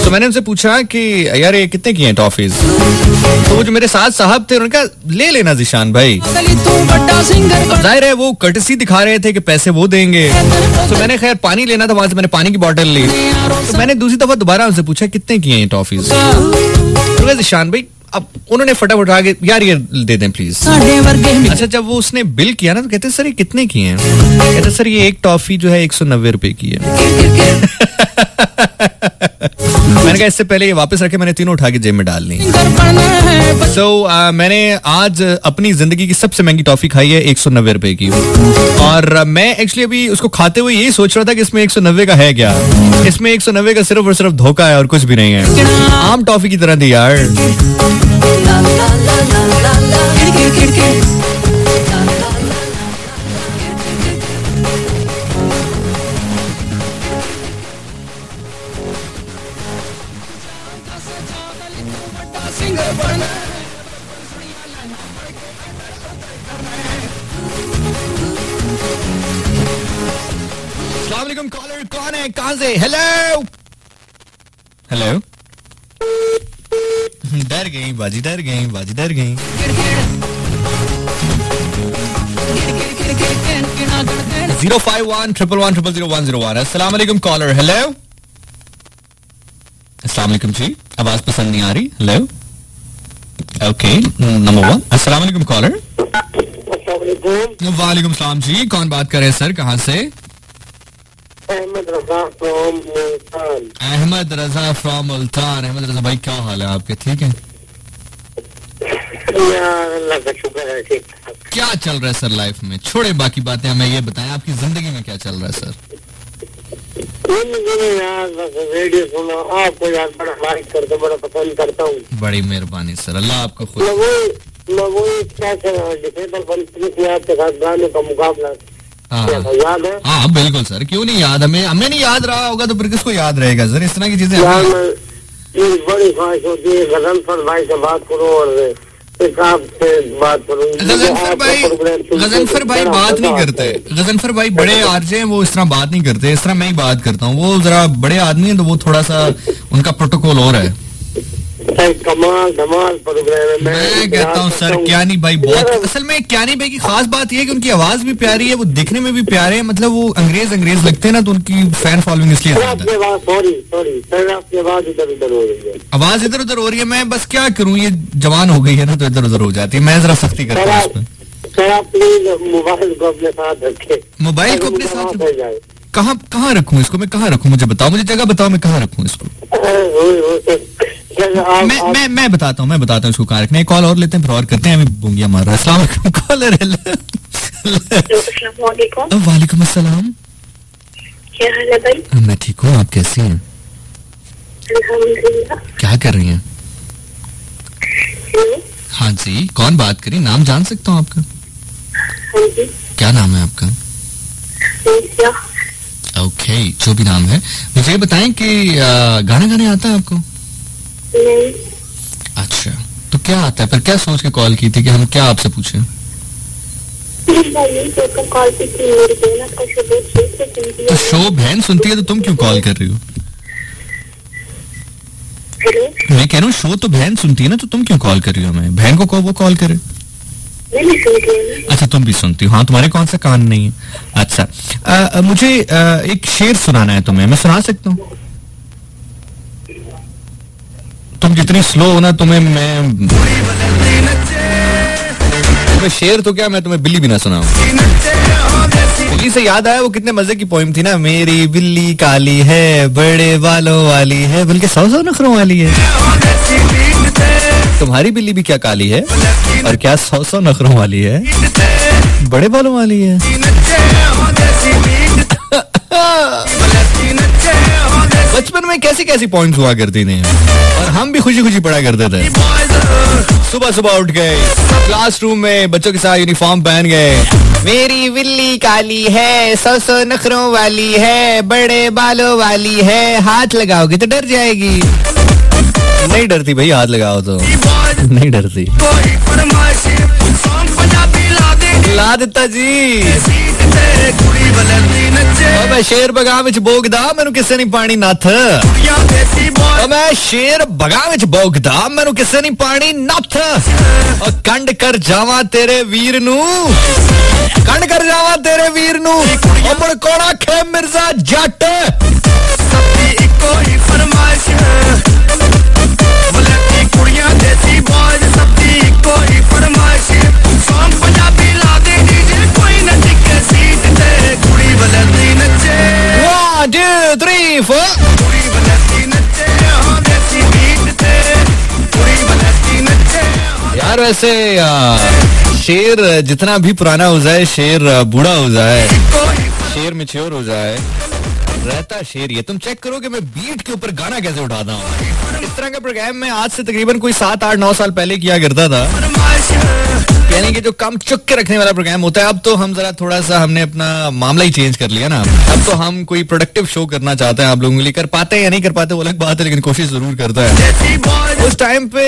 तो मैंने उनसे पूछा कि यार ये कितने की हैं टॉफीज। तो वो जो मेरे साथ साहब थे उन्होंने कहा ले लेना जिशान भाई। जाहिर है वो कर्टसी दिखा रहे थे कि पैसे वो देंगे। तो मैंने खैर पानी लेना था, वहां से मैंने पानी की बोतल ली। तो मैंने दूसरी दफा दोबारा उनसे पूछा कितने की हैं टॉफीज। तो जिशान भाई, अब उन्होंने फटाफट आगे यार ये दे दें प्लीज। अच्छा, जब वो उसने बिल किया ना तो कहते सर ये कितने की हैं? कहते सर ये एक टॉफी जो है 190 रुपए की है। मैंने कहा इससे पहले ये वापस रखे, मैंने तीनों उठा के जेब में डाल ली। मैंने आज अपनी जिंदगी की सबसे महंगी टॉफी खाई है 190 रुपए की। और मैं एक्चुअली अभी उसको खाते हुए यही सोच रहा था कि इसमें 190 का है क्या। इसमें 190 का सिर्फ और सिर्फ धोखा है और कुछ भी नहीं है। आम टॉफी की तरह थी यार। सिंगर बनना अस्सलाम वालेकुम कॉलर कौन है कहां से हेलो हेलो डर गई बाजी डर गई बाजी डर गई 05111001001 अस्सलाम वालेकुम कॉलर हेलो अस्सलाम वालेकुम जी आवाज पसंद नहीं आ रही हेलो ओके नंबर 1 अस्सलाम वालेकुम कॉलर वालेकुम सलाम जी कौन बात कर रहे हैं सर कहां से अहमद रजा फ्रॉम मुल्तान। अहमद रजा फ्रॉम मुल्तान अहमद रजा भाई क्या हाल है आपके ठीक है अल्लाह का शुक्र है ठीक ठाक। क्या चल रहा है सर लाइफ में छोड़े बाकी बातें हमें ये बताएं आपकी जिंदगी में क्या चल रहा है सर यार बस रेडियो सुना आपको यार बड़ा लाइक करता बड़ा पसंद करता हूँ। बड़ी मेहरबानी सर अल्लाह आपको खुश मैं वो क्या डिसेबल बंदी थी आपके साथ गाने का मुकाबला याद है हाँ बिल्कुल सर क्यों नहीं याद हमें नहीं याद रहा होगा तो फिर किसको याद रहेगा सर इस तरह की चीजें मेरी बड़ी ख्वाहिश होती है गजनफर भाई से बात करूँ और आपसे बात करूँ। गजनफर भाई बात नहीं करते गजनफर भाई बड़े आरजे हैं वो इस तरह बात नहीं करते इस तरह मैं ही बात करता हूँ वो जरा बड़े आदमी है तो वो थोड़ा सा उनका प्रोटोकॉल और है कमाल धमाल प्रोग्राम है। मैं कहता हूँ सर क्यानी भाई बहुत असल में क्यानी भाई की खास बात यह है कि उनकी आवाज भी प्यारी है वो दिखने में भी प्यारे हैं मतलब वो अंग्रेज लगते हैं ना तो उनकी फैन फॉलोइंग इसलिए सर आपकी आवाज इधर उधर हो रही है आवाज इधर उधर हो रही है मैं बस क्या करूँ ये जवान हो गई है ना तो इधर उधर हो जाती है मैं जरा सख्ती करता हूँ सर आप प्लीज मोबाइल को अपने साथ रखें मोबाइल को अपने साथ कहाँ रखूँ इसको मैं कहाँ रखूँ मुझे बताओ मुझे जगह बताओ मैं कहाँ रखूँ इसको मैं बताता हूँ इसको कहाँ रखना है कॉल और लेते हैं फिर और करते हैं हमें बोंगिया मार रहा है अस्सलाम वालेकुम कॉलर वालेकुम अस्सलाम क्या हाल है भाई मैं ठीक हूँ आप कैसी हैं क्या कर रही हैं हाँ जी कौन बात करी नाम जान सकता हूँ आपका क्या नाम है आपका ओके जो भी नाम है मुझे ये बताएं कि गाना गाने आता है आपको नहीं। अच्छा तो क्या आता है फिर क्या सोच के कॉल की थी कि हम क्या आपसे पूछें तो शो बहन सुनती है तो तुम क्यों कॉल कर रही हो मैं कह रहा हूँ शो तो बहन सुनती है ना तो तुम क्यों कॉल कर रही हो मैं बहन को वो कॉल करे अच्छा तुम भी सुनती हो हाँ तुम्हारे कौन सा कान नहीं है अच्छा मुझे एक शेर सुनाना है तुम्हें मैं सुना सकता हूँ तुम जितनी स्लो हो ना तुम्हें शेर तो क्या मैं तुम्हें बिल्ली भी ना सुनाऊं बिल्ली से याद आया वो कितने मजे की पोइम थी ना मेरी बिल्ली काली है बड़े बालों वाली है बल्कि 100 नखरों वाली है तुम्हारी बिल्ली भी क्या काली है और क्या 100 नखरों वाली है बड़े बालों वाली है बचपन में कैसी कैसी पॉइंट्स हुआ करती थी और हम भी खुशी खुशी पढ़ा करते थे सुबह सुबह उठ गए क्लासरूम में बच्चों के साथ यूनिफॉर्म पहन गए मेरी बिल्ली काली है 100 नखरों वाली है बड़े बालों वाली है हाथ लगाओगे तो डर जाएगी नहीं डरती भाई हाथ लगाओ तो नहीं डरती ला देता जी मैं शेर बगा विच बोगदा मैनू किसे नहीं पानी नथ मैं शेर बगा विच बोगदा मैनू किसे नहीं पानी नथ और कंड कर जावा तेरे वीर नू कंड कर जावा तेरे वीर नू और मुड़ कोड़ा खे मिर्जा जट सबकी इको ही फरमाइश मलकी कुड़ियां देसी बाज सबकी इको ही फरमाइश सॉन्ग पंजाबी ला दे डीजे कोई न टिके सीट ते कुड़ी बलती नचे 1 2 3 4 कुड़ी बलती नचे हां देसी बीट ते कुड़ी बलती नचे यार वैसे शेर जितना भी पुराना हो जाए शेर बूढ़ा हो जाए शेर मैच्योर हो जाए रहता शेर ये तुम चेक करो कि मैं बीट के ऊपर गाना कैसे उठाता हूँ इस तरह का प्रोग्राम मैं आज से तकरीबन कोई 7 8 9 साल पहले किया करता था यानी कि जो काम चुक के रखने वाला प्रोग्राम होता है, अब तो हम जरा थोड़ा सा हमने अपना मामला ही चेंज कर लिया ना। अब तो हम कोई प्रोडक्टिव शो करना चाहते हैं आप लोगों के लिए। कर पाते हैं या नहीं कर पाते वो अलग बात है, लेकिन कोशिश जरूर करता है। उस टाइम पे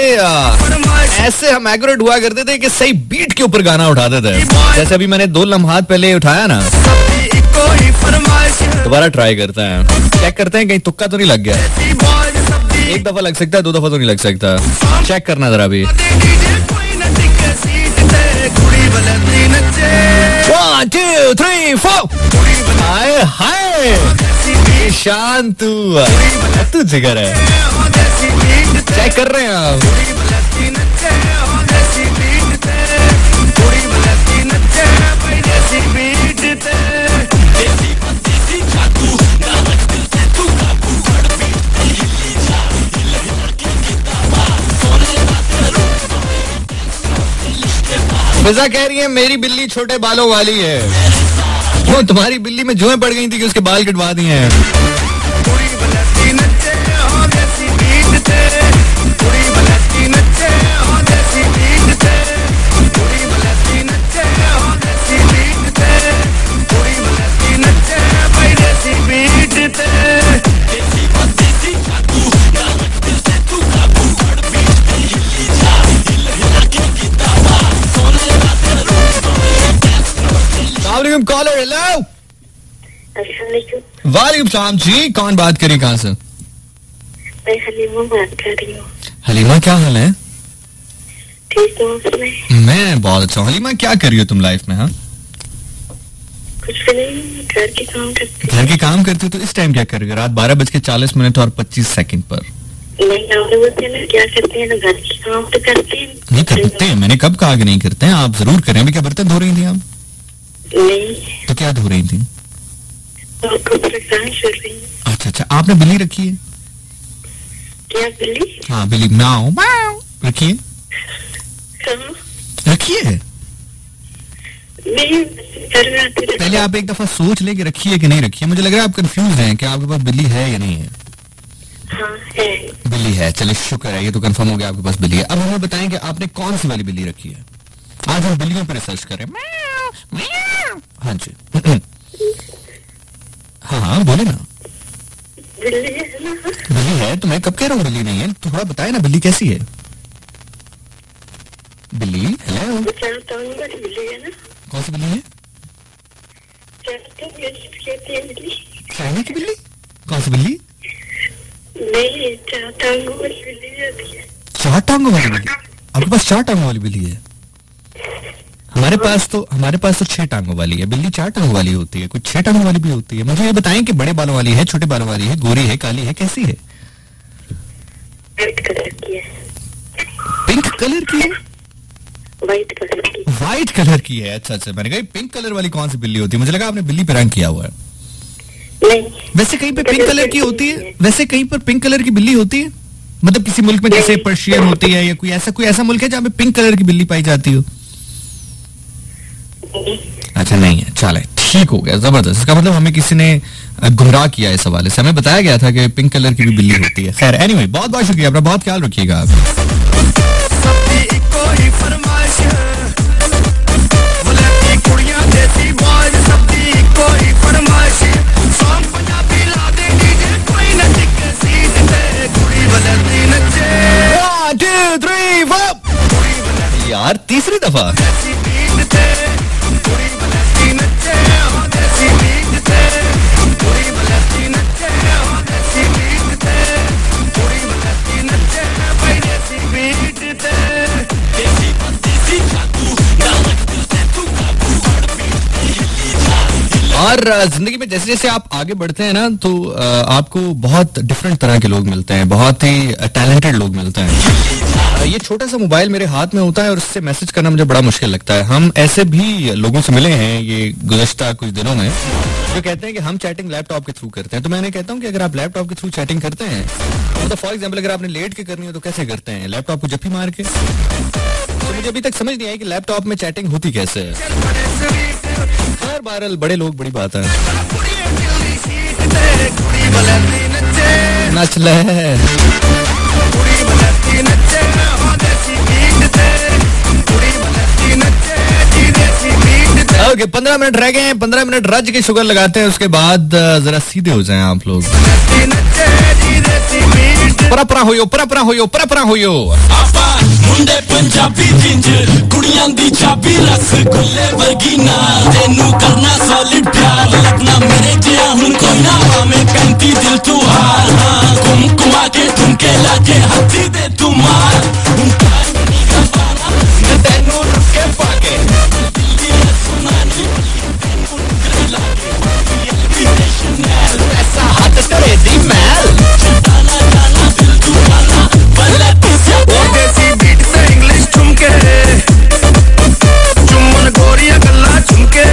ऐसे हम एक्यूरेट हुआ करते थे कि सही बीट के ऊपर गाना उठाते थे। जैसे अभी मैंने 2 लम्हात पहले उठाया ना, दोबारा ट्राई करते हैं, चेक करते हैं कहीं तुक्का तो नहीं लग गया। एक दफा लग सकता है, 2 दफा तो नहीं लग सकता। चेक करना जरा भी। 1 2 3 4 हाय हाय शांत तू जिगर है। चेक कर रहे हैं आप। फिजा कह रही है मेरी बिल्ली छोटे बालों वाली है। क्यों तुम्हारी बिल्ली में जुएं पड़ गई थी कि उसके बाल कटवा दिए हैं? Caller hello. वालेकुम सलाम जी, कौन बात करी, कहाँ से? मैं हलीमा बात कर रही हूँ। हलीमा क्या हाल है? ठीक हूँ। मैं बहुत अच्छा हूँ। हलीमा क्या कर रही हो तुम लाइफ में? हाँ कुछ भी नहीं, घर के काम करती हूँ। घर के काम करती हो तो इस टाइम क्या कर रही हो? रात 12:40 और 25 सेकंड पर। नहीं आपने बोलते ना क्या करते हैं, घर के काम तो करते हैं। नहीं करते हैं, मैंने कब कहा कि नहीं करते हैं? आप जरूर करें। अभी क्या बर्तन धो रही थी आप? नहीं। तो क्या धो रही थी? अच्छा अच्छा, आपने बिल्ली रखी है? क्या बिल्ली? हाँ बिल्ली, म्याऊ म्याऊ रखी है? रखी है? नहीं, पहले आप एक दफा सोच ले कि रखी है कि नहीं रखी है। मुझे लग रहा है आप कंफ्यूज हैं कि आपके पास बिल्ली है या नहीं है। हाँ है, बिल्ली है। चलिए शुक्र है, ये तो कंफर्म हो गया आपके पास बिल्ली है। अब हमें बताएं कि आपने कौन सी वाली बिल्ली रखी है। आज हम बिल्लियों पर रिसर्च करें। हाँ जी हाँ हाँ बोले ना। बिल्ली है ना? बिल्ली है तो मैं कब कह रहा हूँ बिल्ली नहीं है? थोड़ा बताए ना बिल्ली कैसी है? बिल्ली हेलो, बिल्ली है ना? कौन सी बिल्ली है? चाइना की बिल्ली? कौन सी बिल्ली? नहीं, 4 टांगों वाली बिल्ली आती है। 4 टांगों वाली बिल्ली? आपके पास 4 टांगों वाली बिल्ली है? हमारे पास तो 6 टांगों वाली है। बिल्ली 4 टांगों वाली होती है, कुछ 6 टांगों वाली भी होती है। मुझे ये बताएं कि बड़े बालों वाली है, छोटे बालों वाली है, गोरी है, काली है, कैसी है? व्हाइट कलर की है। पिंक कलर की है? व्हाइट कलर की। व्हाइट कलर की है? अच्छा अच्छा, मैंने कहा पिंक कलर वाली कौन सी बिल्ली होती है? मुझे लगा आपने बिल्ली पे रंग किया हुआ है। नहीं, वैसे कहीं पे पिंक कलर की होती है? वैसे कहीं पर पिंक कलर की बिल्ली होती है? मतलब किसी मुल्क में जैसे पर्शियन होती है या कोई ऐसा मुल्क है जहाँ पे पिंक कलर की बिल्ली पाई जाती हो? अच्छा नहीं है, चले ठीक हो गया, जबरदस्त। इसका मतलब हमें किसी ने गुमराह किया इस हवाले से। हमें बताया गया था कि पिंक कलर की भी बिल्ली होती है। खैर एनीवे, बहुत बहुत शुक्रिया, अपना बहुत ख्याल रखिएगा आप। यार तीसरी दफा और जिंदगी में जैसे जैसे आप आगे बढ़ते हैं ना तो आपको बहुत डिफरेंट तरह के लोग मिलते हैं, बहुत ही टैलेंटेड लोग मिलते हैं। ये छोटा सा मोबाइल मेरे हाथ में होता है और उससे मैसेज करना मुझे बड़ा मुश्किल लगता है। हम ऐसे भी लोगों से मिले हैं ये गुज़श्ता कुछ दिनों में जो कहते हैं कि हम चैटिंग लैपटॉप के थ्रू करते हैं। तो मैंने कहता हूँ कि अगर आप लैपटॉप के थ्रू चैटिंग करते हैं तो फॉर एग्जाम्पल अगर आपने लेट के करनी हो तो कैसे करते हैं? लैपटॉप को जप्पी मार के? तो मुझे अभी तक समझ नहीं आई कि लैपटॉप में चैटिंग होती कैसे है। हर बार बड़े लोग बड़ी बात है। नच ले ओके 15 मिनट रह गए हैं, 15 मिनट रज के शुगर लगाते हैं, उसके बाद जरा सीधे हो जाएं आप लोग। परपरा होयो आपा मुंडे पंजाबी जिंजर कुड़ियां दी चाबी रसगुल्ले वर्गी ना तेनू करना सॉलिड प्यार लगना मेरे जिया हुन कोई ना में 35 दिल तू हार हाँ घुमा के ठुमके लाके हथी दे तू मार तेनू रुके पाके ऐसा हाथ करे दी मैल देसी बीट से इंग्लिश चुमके चुम्मन गोरिया गल्ला चुमके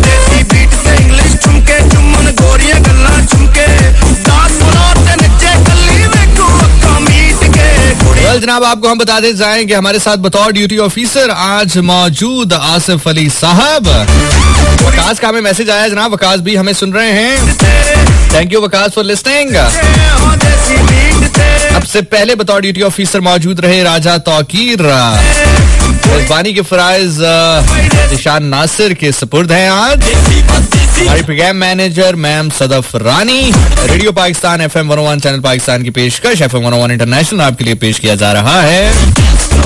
देसी बीट से इंग्लिश चुमके चुम्मन गोरिया गल्ला चुमके दास बनाते नचे गली में को अक्का मीट के वेल जनाब, आपको हम बताते जाएं कि हमारे साथ बतौर ड्यूटी ऑफिसर आज मौजूद आसिफ अली साहब। वकास का हमें मैसेज आया जनाब, वकास भी हमें सुन रहे हैं, thank you Waqas for listening. अब से पहले बतौर ड्यूटी ऑफिसर मौजूद रहे राजा तौकीर, मेजबानी के फराइज निशान नासिर के सपुर्द हैं आज। हमारी programme manager ma'am Sadaf Rani. Radio Pakistan FM 101 channel Pakistan की पेशकश FM 101 इंटरनेशनल आपके लिए पेश किया जा रहा है।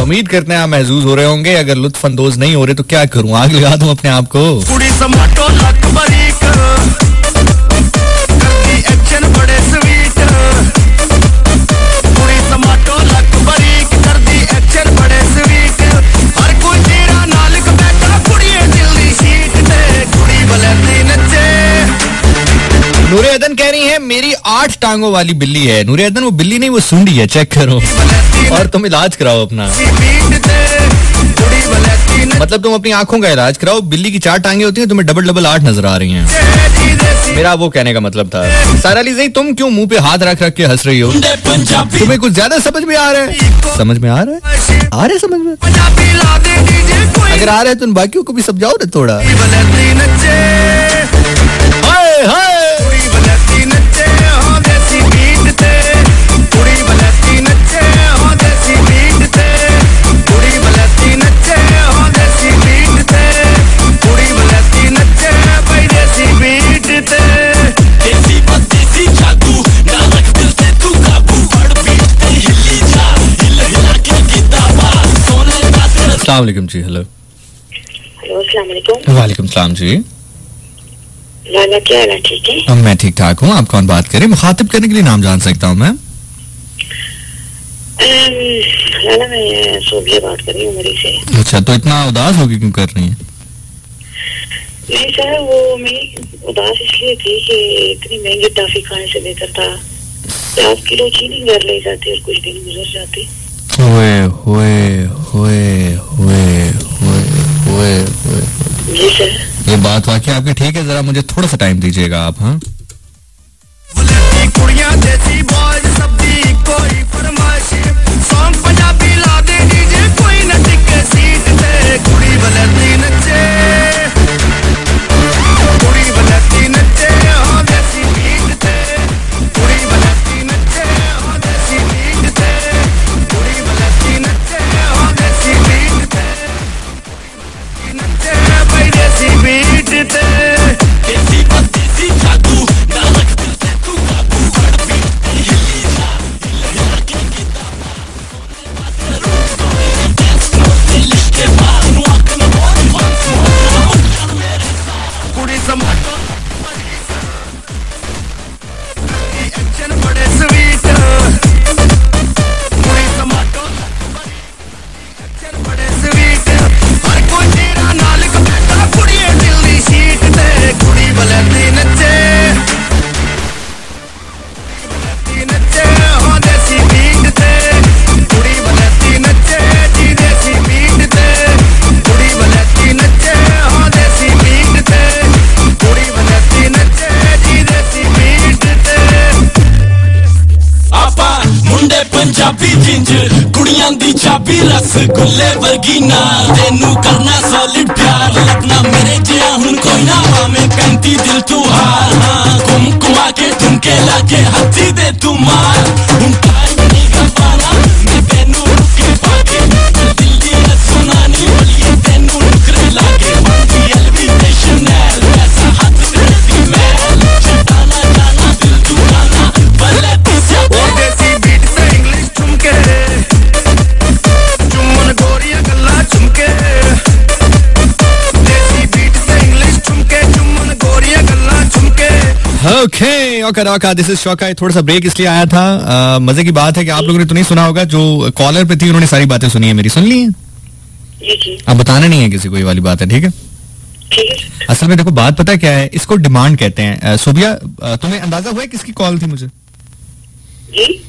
उम्मीद करते हैं आप महजूज हो रहे होंगे, अगर लुत्फ अंदोज नहीं हो रहे तो क्या करूं, आग लगा दूं अपने आप को। बड़े स्वीट टमाटो लक बरीक कर दी एक्शन बड़े स्वीट हर कोई तेरा नालक बैठा कुड़िए दिल्ली सीट ते कुड़ी बलती नचे। नूरे अदन कह रही है मेरी 8 टांगों वाली बिल्ली है। नूरे अदन वो बिल्ली नहीं वो सुंडी है, चेक करो और तुम इलाज कराओ अपना, मतलब तुम अपनी आंखों का इलाज कराओ। बिल्ली की 4 टांगे होती हैं, तुम्हें डबल डबल 8 नजर आ रही हैं। मेरा वो कहने का मतलब था। सारा अली तुम क्यों मुंह पे हाथ रख रख के हंस रही हो? तुम्हें कुछ ज्यादा समझ में आ रहा है? समझ में आ रहा है? आ रहा है समझ में? अगर आ रहा है तो उन बाकियों को भी समझाओ ना थोड़ा। हाय हाय अस्सलाम वालेकुम जी। हेलो अस्सलाम वालेकुम। वालेकुम सलाम जी। लाला क्या हाल है, ठीक है? मैं ठीक ठाक हूँ, आप कौन बात करें? मुखातिब करने के लिए नाम जान सकता हूँ मैं? लाला मैं सोबिया बात कर रही हूँ उमरी से। अच्छा, तो इतना उदास होके क्यों कर रही हैं? नहीं सर, वो मैं उदास इसलिए थी कि इतनी महंगी टॉफी खाने से बेहतर था 5 किलो चीनी घर ले जाते और कुछ दिन गुजर जाते। होए होए होए होए होए होए होए। जी सर। ये बात वाकई आपकी ठीक है, जरा मुझे थोड़ा सा टाइम दीजिएगा आप। हाँ कुड़ियां देसी बॉयज सबदी कोई फरमाइश सॉन्ग पंजाबी ला दे डीजे कोई न टिके सीट ते कुड़ी बलती नचे कुड़ी बलती नचे हाँ देसी बीट ते कुड़ी बलती नचे हाँ देसी बीट ते कुड़ी बलती नचे हाँ देसी बीट ते नचे भाई देसी बीट ते देसी देसी जादू ना रख दिल से तू काबू हट बीट ते हिली जा हिल के किताबा डांस करो दिल के बाहर नु आंख में वंस कुड़ी समाटो एक्शन बड़े स्वीट कुड़ी समाटो एक्शन बड़े स्वीट हर कोई तेरा नालक बैठा कुड़िए दिल्ली सीट ते कुड़ी बलती नचे नचे हाँ देसी बीट ते कुड़ी बलती नचे जी देसी बीट ते कुड़ी बलती नचे हाँ देसी बीट ते कुड़ी बलती नचे जी देसी बीट ते आपा मुंडे पंजाबी जिंजर कुड़ियां दी चाबी रसगुल्ले वर्गी ना तेनू करना सॉलिड प्यार लगना मेरे जिया हुन कोई ना में 35 दिल तू हार हाँ घुमा के ठुमके लाके हथी दे तू मार हुन टाइम नहीं का पाना मैं तेनू रुके पाके दिल दी सुनानी बोलिए तेनू नुकरे लाके okay okay this is Shauka. थोड़ा सा ब्रेक इसलिए आया था. मजे की बात है कि आप लोगों ने तो नहीं सुना होगा, जो कॉलर पे थी उन्होंने सारी बातें सुनी है मेरी. सुन ली है? जी जी अब बताना नहीं है किसी को, ये वाली बात है. ठीक है. ठीक है. असल में देखो बात पता क्या है, इसको डिमांड कहते हैं. सुबिया, तुम्हें अंदाजा हुआ है किसकी कॉल थी मुझे? जी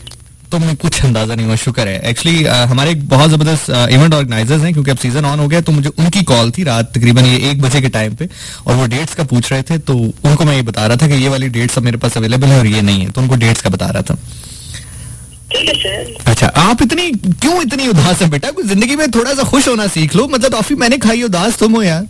तुम्हें कुछ अंदाजा नहीं हुआ? शुक्र है. एक्चुअली हमारे एक बहुत जबरदस्त इवेंट ऑर्गेनाइजर्स हैं, क्योंकि अब सीजन ऑन हो गया, तो मुझे उनकी कॉल थी रात तकरीबन ये 1 बजे के टाइम पे, और वो डेट्स का पूछ रहे थे. तो उनको मैं ये बता रहा था कि ये वाली डेट्स अब मेरे पास अवेलेबल है और ये नहीं है, तो उनको डेट्स का बता रहा था. ठीक है सर. अच्छा, आप क्यों इतनी उदास है बेटा? कुछ जिंदगी में थोड़ा सा खुश होना सीख लो. मतलब टॉफी मैंने खाई, उदास तुम हो यार.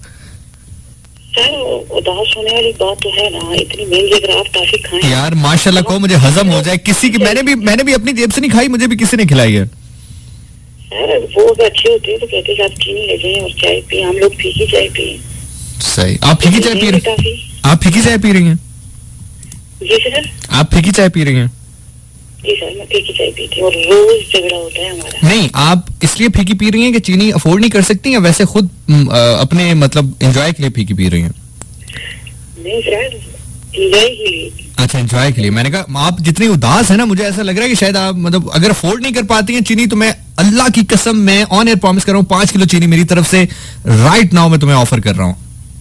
सर उदास होने वाली बात तो है ना, इतनी महंगी अगर आप टॉफी खाएं यार माशाल्लाह को मुझे हजम हो जाए. किसी की मैंने भी अपनी जेब से नहीं खाई, मुझे भी किसी ने खिलाई है. सर वो अगर अच्छे होते हैं तो कहते हैं कि आप चीनी ले जाएं और चाय पिए. हम लोग फीकी चाय पिए. सही. आप फीकी चाय पी रही टॉफी. आप फीकी चाय पी रही हैं? जी सर. आप फीकी चाय पी रही हैं? जी सर, मैं फीकी चाय पीती हूँ और रोज झगड़ा होता है हमारा. नहीं, आप इसलिए फीकी पी रही हैं कि चीनी अफोर्ड नहीं कर सकती, या वैसे खुद अपने मतलब एंजॉय के लिए फीकी पी रही हैं? नहीं सर, एंजॉय के लिए. अच्छा, एंजॉय के लिए. मैंने कहा आप जितनी उदास है ना, मुझे ऐसा लग रहा है कि शायद आप मतलब अगर अफोर्ड नहीं कर पाती हैं चीनी, तो मैं अल्लाह की कसम मैं ऑन एयर प्रॉमिस कर रहा हूँ 5 किलो चीनी मेरी तरफ से राइट नाउ मैं तुम्हें ऑफर कर रहा हूँ.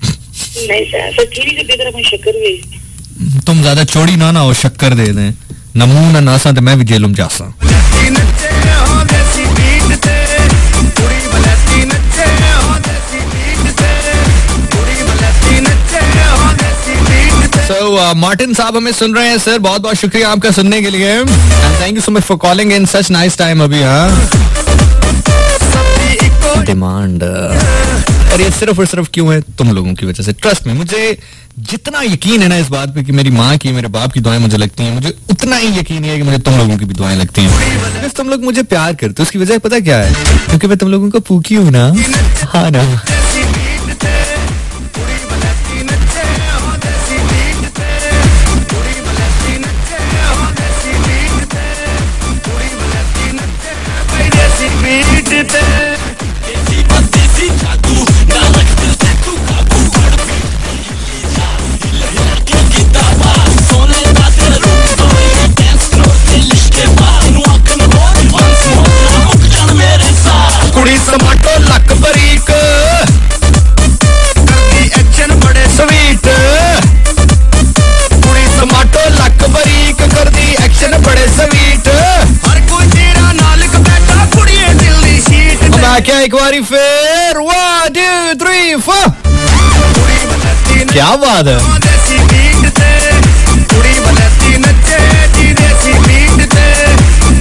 नहीं सर, चीनी से बेहतर अपन शक्कर भी. तुम ज्यादा चौड़ी ना हो, शक्कर दे दें. नमू ना नासा तो मैं भी जेलुम जासा. बलैती नच्चे हो देसी बीट ते कुड़ी बलैती नच्चे हो देसी बीट ते कुड़ी बलैती नच्चे हो देसी बीट ते. So मार्टिन साहब हमें सुन रहे हैं सर, बहुत बहुत शुक्रिया आपका सुनने के लिए. Thank you so much for calling in such nice time. अभी डिमांड और ये सिर्फ और सिर्फ क्यों है? तुम लोगों की वजह से. ट्रस्ट में, मुझे जितना यकीन है ना इस बात पे कि मेरी माँ की मेरे बाप की दुआएं मुझे लगती हैं, मुझे उतना ही यकीन है कि मुझे तुम लोगों की भी दुआएं लगती हैं. बस तुम लोग मुझे प्यार करते हो, उसकी वजह पता क्या है? क्योंकि मैं तुम लोगों को पूकी हूँ ना. हाँ ना. देसी बीट ते कुड़ी बलैती नच्चे हो देसी बीट ते कुड़ी बलैती नच्चे हो देसी बीट ते कुड़ी बलैती नच्चे भाई देसी बीट ते. देसी बदेसी जादू ना रख दिल से तू काबू कर की दावा सोने का दिल रूप तो ये डांस फ्लोर पे लिश्के बार नु अकन हो वंस मोर ना मुक जान मेरे साथ. कुड़ी टमाटो लक बरीक करती एक्शन बड़े स्वीट. कुड़ी टमाटो लक बरीक कर दी एक्शन बड़े स्वीट. हर कोई तेरा नालक बैठा कुड़िए दिल दी शीट ते. मैं क्या एक बारी फिर 1 2 3 4. कुड़ी बलैती क्या बात है? हो देसी बीट ते कुड़ी बलैती नच्चे जी देसी बीट ते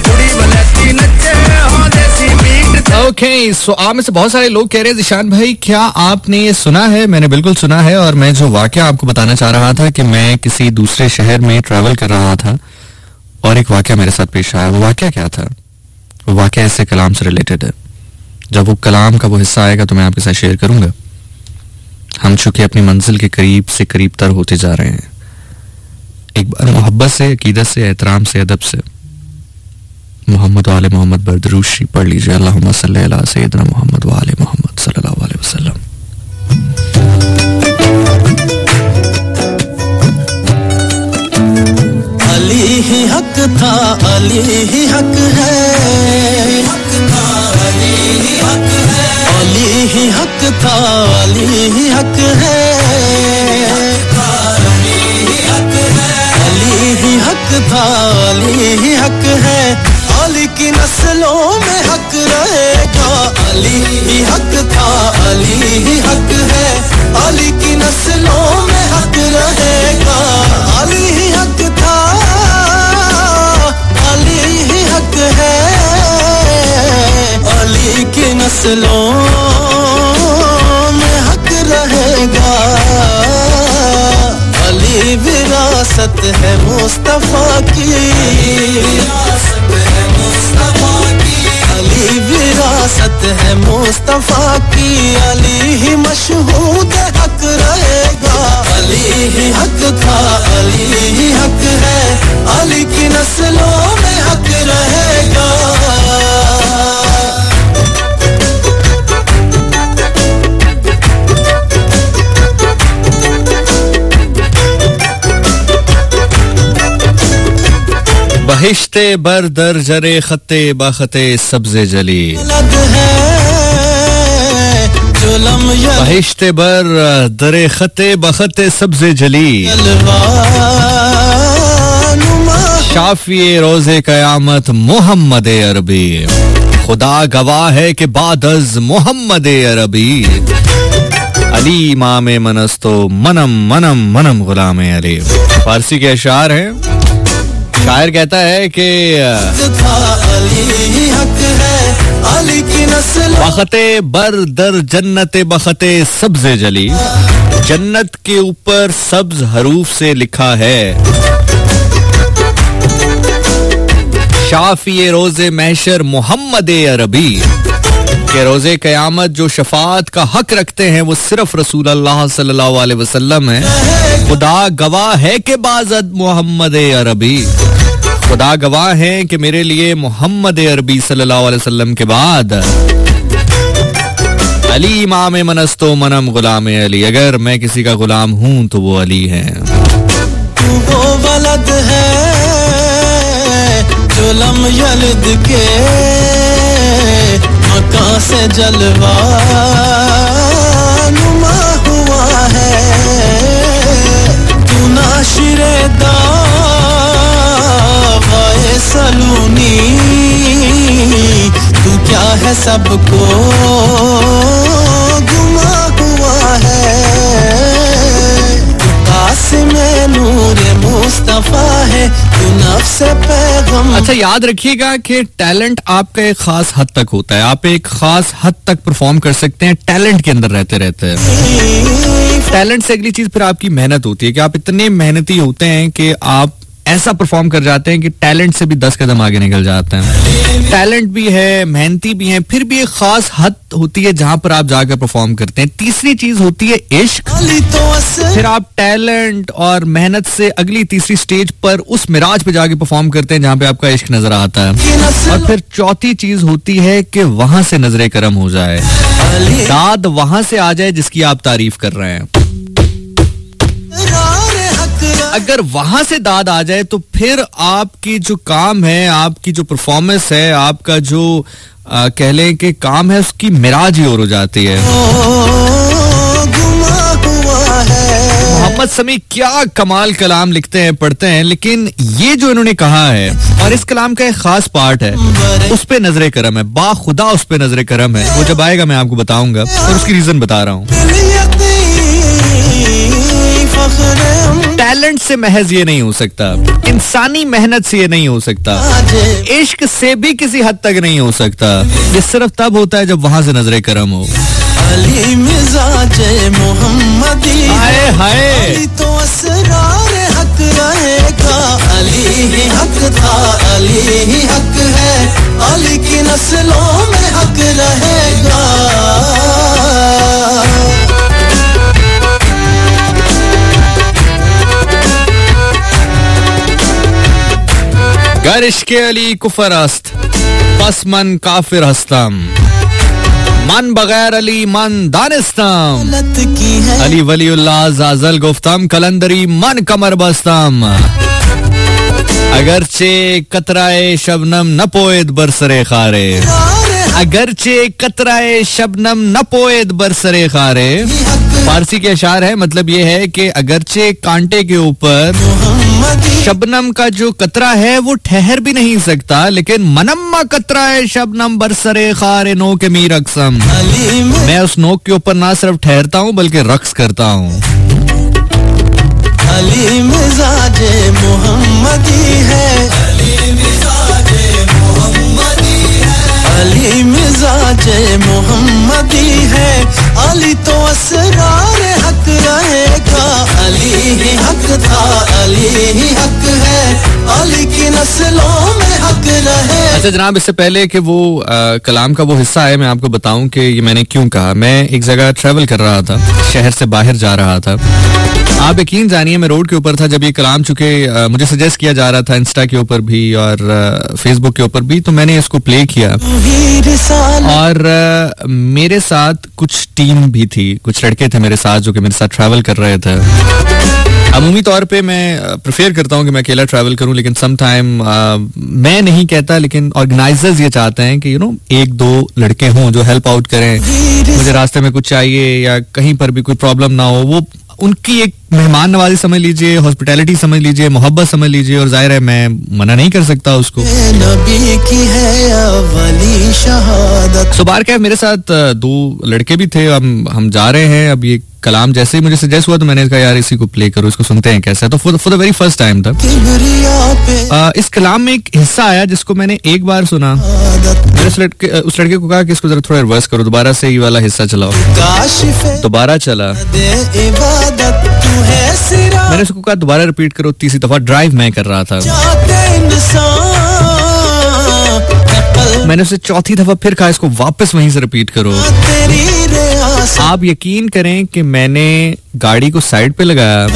कुड़ी बलैती नच्चे हो देसी बीट ते. ओके, सो आप में से बहुत सारे लोग कह रहे हैं जिशान भाई क्या आपने ये सुना है? मैंने बिल्कुल सुना है, और मैं जो वाकया आपको बताना चाह रहा था कि मैं किसी दूसरे शहर में ट्रैवल कर रहा था और एक वाकया मेरे साथ पेश आया. वो वाकया क्या था? वो वाकया इससे कलाम से रिलेटेड है. जब वो कलाम का वो हिस्सा आएगा तो मैं आपके साथ शेयर करूंगा. हम चूंकि अपनी मंजिल के करीब से करीब तर होते जा रहे हैं. एक बार मोहब्बत से, अकीदत से, एहतराम से, अदब से मोहम्मद वाले मोहम्मद पर दुरूद शरीफ पढ़ लीजिए. अल्लाहुम्मा सल्ली अला सय्यिदना मोहम्मद वाले मोहम्मद सल्लल्लाहु अलैहि वसल्लम. अली ही हक था, अली ही हक है. अली ही हक था, अली ही हक है. अली ही हक है. अली ही हक है. अली की नस्लों में हक रहेगा. अली ही हक था, अली ही हक है. अली की नस्लों में हक रहेगा. अली ही हक था, अली ही हक है. अली की नस्लों में हक रहेगा. अली विरासत है मुस्तफा की. अली विरासत है मुस्तफा की. अली ही मशहूद हक रहेगा. अली ही हक था, अली ही हक है. अली की नस्लों में हक रहेगा. बहिश्ते बर दर जरे खत्ते बखते सब्जे जली बहिश्ते बर दरे खत्ते बखते सब्जे जली शाफिए रोजे कयामत मोहम्मद अरबी खुदा गवाह है कि बादज मोहम्मद अरबी अली इमाम मनस्तो मनम मनम मनम गुलाम अली। फारसी के अशार हैं। शायर कहता है कि बखते बर दर जन्नते बखते सब्जे जली जन्नत के ऊपर सब्ज हरूफ से लिखा है शाफिए रोजे महशर मोहम्मद अरबी के रोजे कयामत जो शफाअत का हक रखते हैं वो सिर्फ रसूल अल्लाह सल्लल्लाहु अलैहि वसल्लम है। खुदा गवाह है कि बाज़द मोहम्मद अरबी खुदा गवाह है कि मेरे लिए मोहम्मद अरबी सल्लल्लाहु अलैहि वसल्लम के बाद अली इमाम मनस्तो मनम गुलाम अली अगर मैं किसी का गुलाम हूं तो वो अली है। वो वलद है जो लम यलिद के मकां से जलवा नुमा हुआ है तू नाशिरे दावाए सलूनी तू क्या है सबको गुमा हुआ है कासिमे नूरे मुस्तफा है तू नफ्से पैगम। अच्छा याद रखिएगा कि टैलेंट आपका एक खास हद तक होता है। आप एक खास हद तक परफॉर्म कर सकते हैं टैलेंट के अंदर रहते रहते। टैलेंट से अगली चीज फिर आपकी मेहनत होती है कि आप इतने मेहनती होते हैं कि आप ऐसा परफॉर्म कर जाते हैं कि टैलेंट से भी 10 कदम आगे निकल जाते हैं। टैलेंट भी है मेहनती भी है फिर भी एक खास हद होती है जहां पर आप जाकर परफॉर्म करते हैं। तीसरी चीज होती है इश्क। फिर आप टैलेंट और मेहनत से अगली तीसरी स्टेज पर उस मिराज पे जाके परफॉर्म करते हैं जहां पे आपका इश्क नजर आता है। और फिर चौथी चीज होती है कि वहां से नजरे करम हो जाए दाद वहां से आ जाए जिसकी आप तारीफ कर रहे हैं। अगर वहां से दाद आ जाए तो फिर आपकी जो काम है आपकी जो परफॉर्मेंस है आपका जो कह लें कि काम है उसकी मिराज ही और हो जाती है। मोहम्मद समी क्या कमाल कलाम लिखते हैं पढ़ते हैं लेकिन ये जो इन्होंने कहा है और इस कलाम का एक खास पार्ट है उस पे नजरे करम है बाखुदा उस पे नजरे करम है। वो जब आएगा मैं आपको बताऊंगा और उसकी रीजन बता रहा हूँ। टैलेंट से महज ये नहीं हो सकता इंसानी मेहनत से ये नहीं हो सकता इश्क से भी किसी हद तक नहीं हो सकता। ये सिर्फ तब होता है जब वहां से नजरे करम हो। अली मिजाजे मोहम्मदी हाय हाय तो असरार हक रहेगा अली ही हक था अली ही हक है अली की नस्लों में हक रहेगा। गर इश्क़े अली कुफर अस्त पस मन काफिर हस्तम मन बगैर अली मन दानिस्तम अली वलीउल्लाह जाजल गुफ्तम कलंदरी मन कमर बस्तम अगरचे कतराए शबनम न पोएद बरसरे खारे अगरचे कतराए शबनम न पोएद बरसरे खारे। फारसी के अशार है मतलब ये है कि अगरचे कांटे के ऊपर शबनम का जो कतरा है वो ठहर भी नहीं सकता लेकिन मनम्मा कतरा है शबनम बरसरे खारे नो के मीर अक्सम मैं उस नोक के ऊपर ना सिर्फ ठहरता हूँ बल्कि रक्स करता हूँ। अली मिजाजे मोहम्मदी है अली मिजाजे मोहम्मदी है अली मिजाजे मोहम्मदी है अली तो असरार हक रहेगा अली ही हक था अली ही हक है अली की नस्लों में हक रहेगा। अच्छा जनाब, इससे पहले कि वो कलाम का वो हिस्सा है, मैं आपको बताऊं कि ये मैंने क्यों कहा। मैं एक जगह ट्रैवल कर रहा था, शहर से बाहर जा रहा था। आप यकीन जानिए मैं रोड के ऊपर था जब ये कलाम, चूंकि मुझे सजेस्ट किया जा रहा था इंस्टा के ऊपर भी और फेसबुक के ऊपर भी, तो मैंने इसको प्ले किया। और मेरे साथ कुछ टीम भी थी, कुछ लड़के थे मेरे साथ जो कि मेरे साथ ट्रैवल कर रहे थे। अमूमी तौर पे मैं प्रेफर करता हूँ कि मैं अकेला ट्रैवल करूँ, लेकिन सम टाइम मैं नहीं कहता, लेकिन ऑर्गेनाइजर्स ये चाहते हैं कि एक दो लड़के हों जो हेल्प आउट करें। मुझे रास्ते में कुछ चाहिए या कहीं पर भी कोई प्रॉब्लम ना हो, वो उनकी एक मेहमान नवाजी समझ लीजिए, हॉस्पिटैलिटी समझ लीजिए, मोहब्बत समझ लीजिए। और जाहिर है मैं मना नहीं कर सकता उसको। सो बार क्या मेरे साथ दो लड़के भी थे, हम जा रहे हैं। अब ये कलाम जैसे ही मुझे सजेस्ट हुआ तो मैंने कहा यार इसी को प्ले करो, इसको सुनते हैं कैसा है। तो for the very first time था इस कलाम में एक हिस्सा आया जिसको मैंने एक बार सुना। मैंने उस लड़के को कहा कि इसको जरा थोड़ा रिवर्स करो, दोबारा से ये वाला हिस्सा चलाओ। दोबारा चला, मैंने उसको कहा दोबारा रिपीट करो। तीसरी दफा ड्राइव मैं कर रहा था, मैंने उसे चौथी दफा फिर कहा इसको वापस वहीं से रिपीट करो। आप यकीन करें कि मैंने गाड़ी को साइड पे लगाया,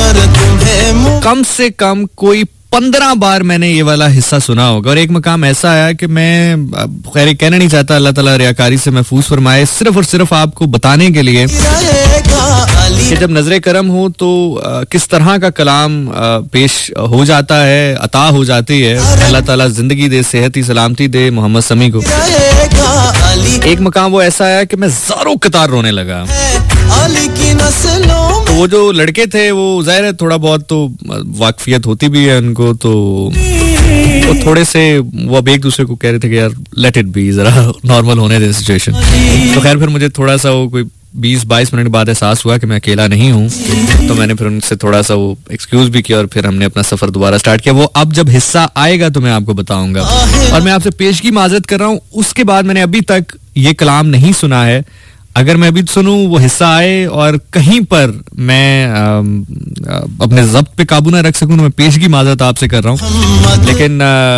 कम से कम कोई 15 बार मैंने ये वाला हिस्सा सुना होगा। और एक मकाम ऐसा आया कि मैं खैर कहना नहीं चाहता, अल्लाह ताला रियाकारी से महफूज फरमाए, सिर्फ और सिर्फ आपको बताने के लिए कि जब नजरे करम हो तो किस तरह का कलाम पेश हो जाता है, अता हो जाती है। अल्लाह ताला जिंदगी दे, सेहत ही सलामती दे मोहम्मद समी को। एक मकाम वो ऐसा आया कि मैं ज़ारों कतार रोने लगा। तो वो जो लड़के थे वो जाहिर है थोड़ा बहुत तो वाकफियत होती भी है उनको, तो थोड़े से वो अब एक दूसरे को कह रहे थे कि यार लेट इट बी, जरा नॉर्मल होने दे सिचुएशन। तो खैर फिर मुझे थोड़ा सा वो कोई 20-22 मिनट बाद एहसास हुआ कि मैं अकेला नहीं हूँ। तो मैंने फिर उनसे थोड़ा सा वो एक्सक्यूज भी किया और फिर हमने अपना सफर दोबारा स्टार्ट किया। वो अब जब हिस्सा आएगा तो मैं आपको बताऊंगा। और मैं आपसे पेशगी माजरत कर रहा हूँ, उसके बाद मैंने अभी तक ये कलाम नहीं सुना है। अगर मैं अभी सुनूं, वो हिस्सा आए और कहीं पर मैं अपने ज़ब्त पे काबू ना रख सकूं तो मैं पेशगी माजरत आपसे कर रहा हूं, लेकिन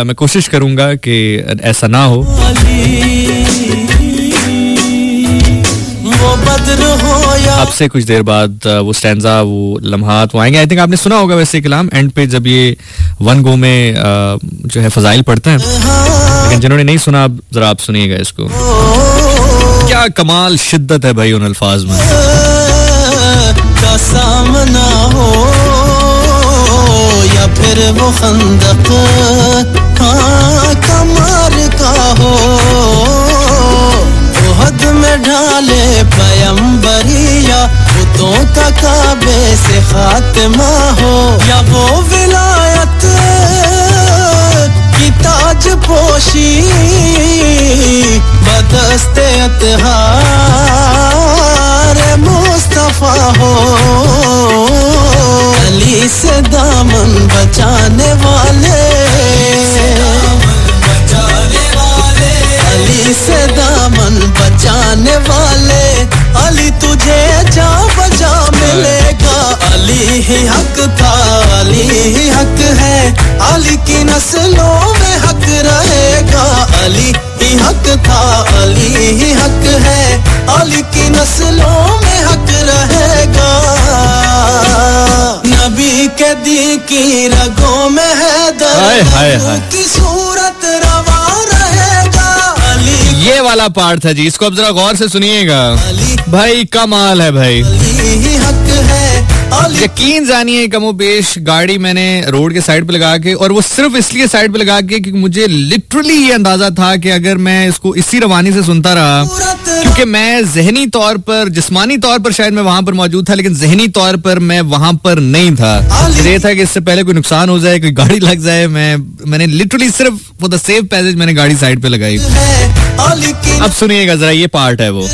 मैं कोशिश करूंगा कि ऐसा ना हो। अब से कुछ देर बाद वो स्टैंजा, वो लम्हात वो आएंगे। आई थिंक आपने सुना होगा वैसे कलाम एंड पे जब ये वन गो में जो है फजाइल पढ़ते हैं, लेकिन जिन्होंने नहीं सुना जरा आप सुनिएगा इसको। क्या कमाल शिद्दत है भाई उन अल्फाज में। का सामना हो या फिर वो खंदक कमर का हो, उहद में ढाले पैगंबरिया बुतों का काबे से खात्मा हो, या वो विलायत की ताज पोशी बदस्ते अतहार मुस्तफा हो, अली से दामन बचाने वाले, अली से दामन बचाने वाले, अली तुझे जा बजा मिलेगा। अली ही हक था, अली ही हक है, अली की नस्लों में हक रहेगा। अली ही हक था, अली ही हक है, अली की नस्लों में हक रहेगा। नबी के दी की रगों में है दर्द की सूरत रवा रहेगा। अली ये वाला पार्ट था जी, इसको अब जरा गौर से सुनिएगा भाई, कमाल है भाई। अली ही हक है, यकीन जानिए कमोबेश गाड़ी मैंने रोड के साइड पे लगा के, और वो सिर्फ इसलिए साइड पे लगा के क्योंकि मुझे लिटरली ये अंदाजा था कि अगर मैं इसको इसी रवानी से सुनता रहा, क्योंकि मैं जहनी तौर पर, जिस्मानी तौर पर शायद मैं वहां पर मौजूद था, लेकिन जहनी तौर पर मैं वहां पर नहीं था। ये था कि इससे पहले कोई नुकसान हो जाए, कोई गाड़ी लग जाए, मैंने लिटरली सिर्फ फॉर द सेफ पैसेज मैंने गाड़ी साइड पे लगाई। अब सुनिएगा जरा, ये पार्ट है वो।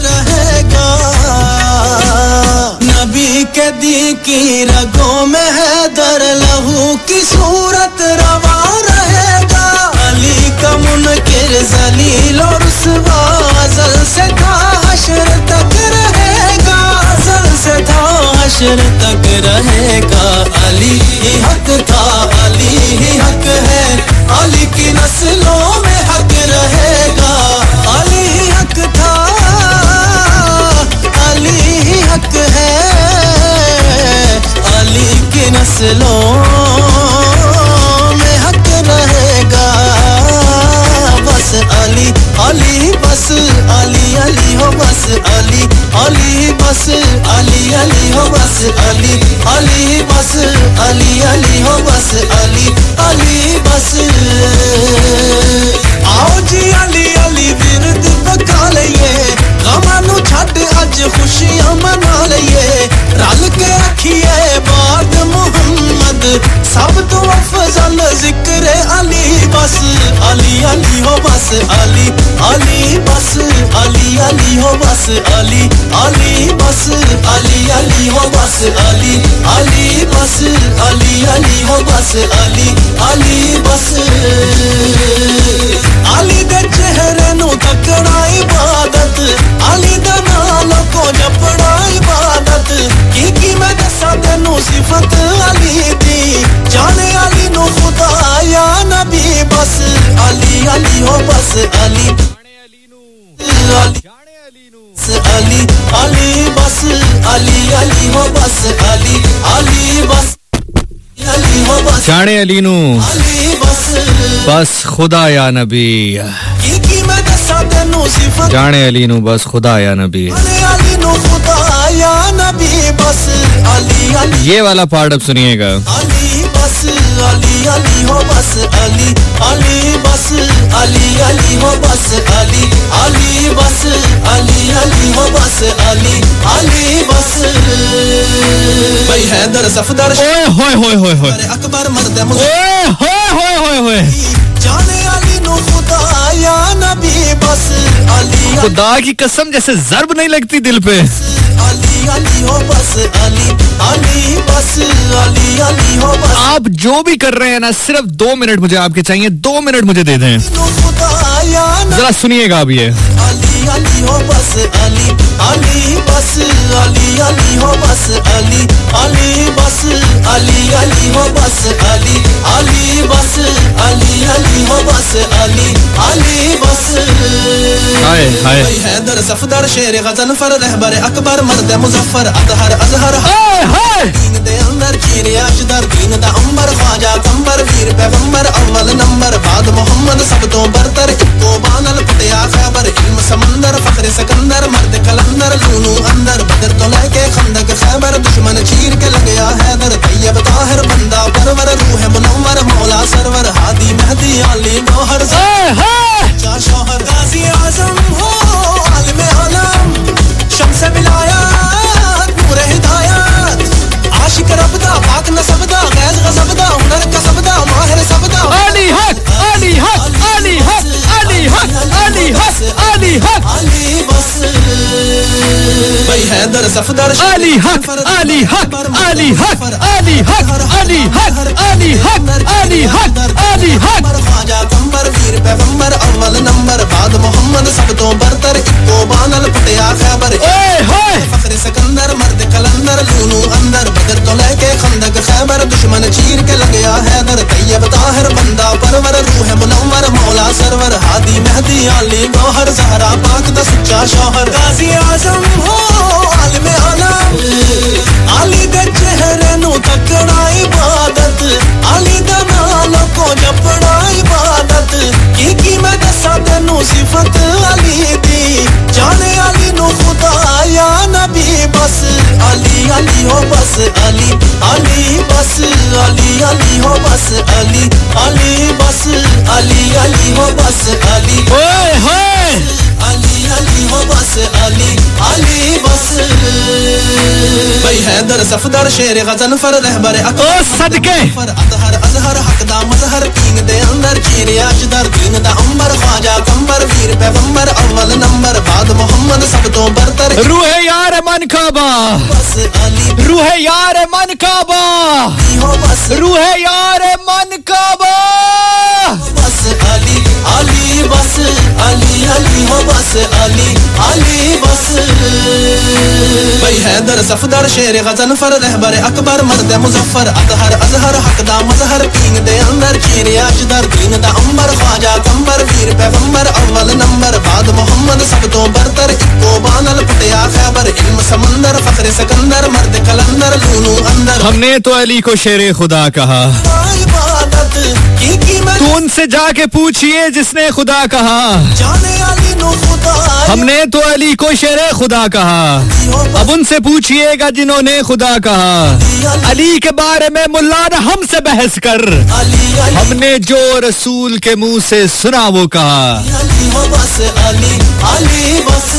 नबी के दी की रगों में है दर लहू की सूरत रवा रहेगा। अली का मुनकिर जलील और रुसवा अज़ल से था हश्र तक रहेगा, अज़ल से था हश्र तक रहेगा। अली ही हक था, अली ही हक है, अली की नस्लों में हक रहेगा। फैसलों में हक रहेगा बस अली अली बस अली अली हो बस अली अली बस अली अली हो बस अली अली बस अली अली हो बस अली अली बस आओ जी अली अली विरद पका लइए गमां नू छड्ड अज खुशियां मना लइए रल के रखिए बाद मुहम्मद सब तो अफजल जिक्र अली बस अली अली हो बस अली अली बस अली अली हो बस अली अली बस अली अली हो बस अली अली बस अली अली हो बस अली अली बस अली दे चेहरे नू तकना इबादत अली दा नाम को जपना इबादत की मैं दसा तेनू सिफत अली दी जाने अली नू खुदा या नबी बस अली अली हो बस अली अली अली बस अली अली हो बस अली अली बस अली हो बस जाने अली नू अली बस बस खुदा या नबी की मैं दसा तेनू सिफत जाने अली नू बस खुदा या नबी अली नू खुदा या नबी बस अली अली ये वाला पार्ट अब सुनिएगा अली बस अली अली हो बस अली अली बस अली अली हो बस अली अली बस अली अली हो बस अली अली बस भाई हैदर सफदर ओए होए होए होए होए अकबर मर्द ओए होए होए होए होए जाने अली नु खुदा या नबी बस अली खुदा की कसम जैसे जर्ब नहीं लगती दिल पे अली अली हो बस अली अली बस अली अली हो बस आप जो भी कर रहे हैं ना सिर्फ 2 मिनट मुझे आपके चाहिए 2 मिनट मुझे दे दें नु खुदा या जरा सुनिएगा अब ये अली अली हो बस अली अली बस अली अली हो बस अली अली बस अली अली हो बस अली अली बस अली अली हो बस अली अली बस हाय हाय हैदर सफदर शेर गजनफर रहबर अकबर मर्द मुजफ्फर अतहर अजहर हाय हाय दीन दे अंदर चीर अजदर दीन दा अंबर ख्वाजा कंबर वीर पैगंबर अव्वल नंबर बाद मोहम्मद सब तो बरतर इक्को बानल फतेहा खैबर इल्म समंदर फखर सिकंदर मर्द कलंदर लूनू अंदर बदर तो लेके खंदक खैबर दुश्मन चीर के लगया हैदर तैयब ताहिर बंदा परवर रूह मुनव्वर मौला सरवर हादी मेहदी अली गौहर चा शौहर गाजी आजम हो आलिम आलम शम्स विलायत नूर हिदायत आशिक रबदा पाक नसबदा गैज गजबदा हुनर कसबदा माहिर सबदा अली हक अली हक अली हक अली हक अली हक अली हक अली बस भाई हैदर सफदर अली हक अली हक अली हक अली हक अली हक अली हक अली हक अली हक ख्वाजा कंबर वीर पैगंबर अव्वल नंबर बाद मोहम्मद सब तो बरतर इक्को बानल फतेहा खैबर ओए होए फखर सिकंदर मर्द कलंदर लूनू अंदर बदर तो लेके खंदक खैबर दुश्मन चीर के लगया हैदर तैयब ताहिर बंदा परवर रूह मुनव्वर मौला सरवर हादी मेहदी अली गौहर ज़हरा पाक दा सच्चा शौहर गाजी आजम हो आलिम आलम अली दे चेहरे नू तकना इबादत अली दा नाम को जपना इबादत की मैं दसा तेनू सिफत अली दी जाने अली नू खुदा या नबी बस अली अली हो बस अली अली बस अली अली हो बस अली अली बस अली अली हो बस अली ओए होए अली अली हो बस अली अली बस भाई हैदर सफदर शेर गजनफर रहबर ओ सदके अतहर अजहर हकदा मजहर तीन दे अंदर चीर अजदर दीन दा अंबर ख्वाजा कंबर वीर पैगंबर अव्वल नंबर बाद मोहम्मद सब तो बरतर रूह यार मन काबा बस अली रूह यार मन काबा हो बस रूह यार मन काबा बस अली अली बस अली अली हो बस अली अली बस भाई हैदर सफदर शेर गजनफर रहबर अकबर मर्द मुजफ्फर अतहर अजहर हकदा मजहर तीन दे अंदर चीर अजदर दीन दा अंबर ख्वाजा कंबर वीर पैगंबर अव्वल नंबर बाद मोहम्मद सब तो बरतर इक्को बानल फतेहा खैबर इल्म इल्म समंदर फख्र सिकंदर मर्द कलंदर लूनू अंदर हमने तो अली को शेरे खुदा कहा, इबादत की मैं तो उनसे जाके पूछिए जिसने खुदा कहा। जाने अली नो खुदा हमने तो अली को शेरे खुदा कहा, अब उनसे पूछिएगा जिन्होंने खुदा कहा। अली के बारे में मुल्ला ने हमसे बहस कर, अली अली हमने जो रसूल के मुंह से सुना वो कहा। अली हो बस अली अली बस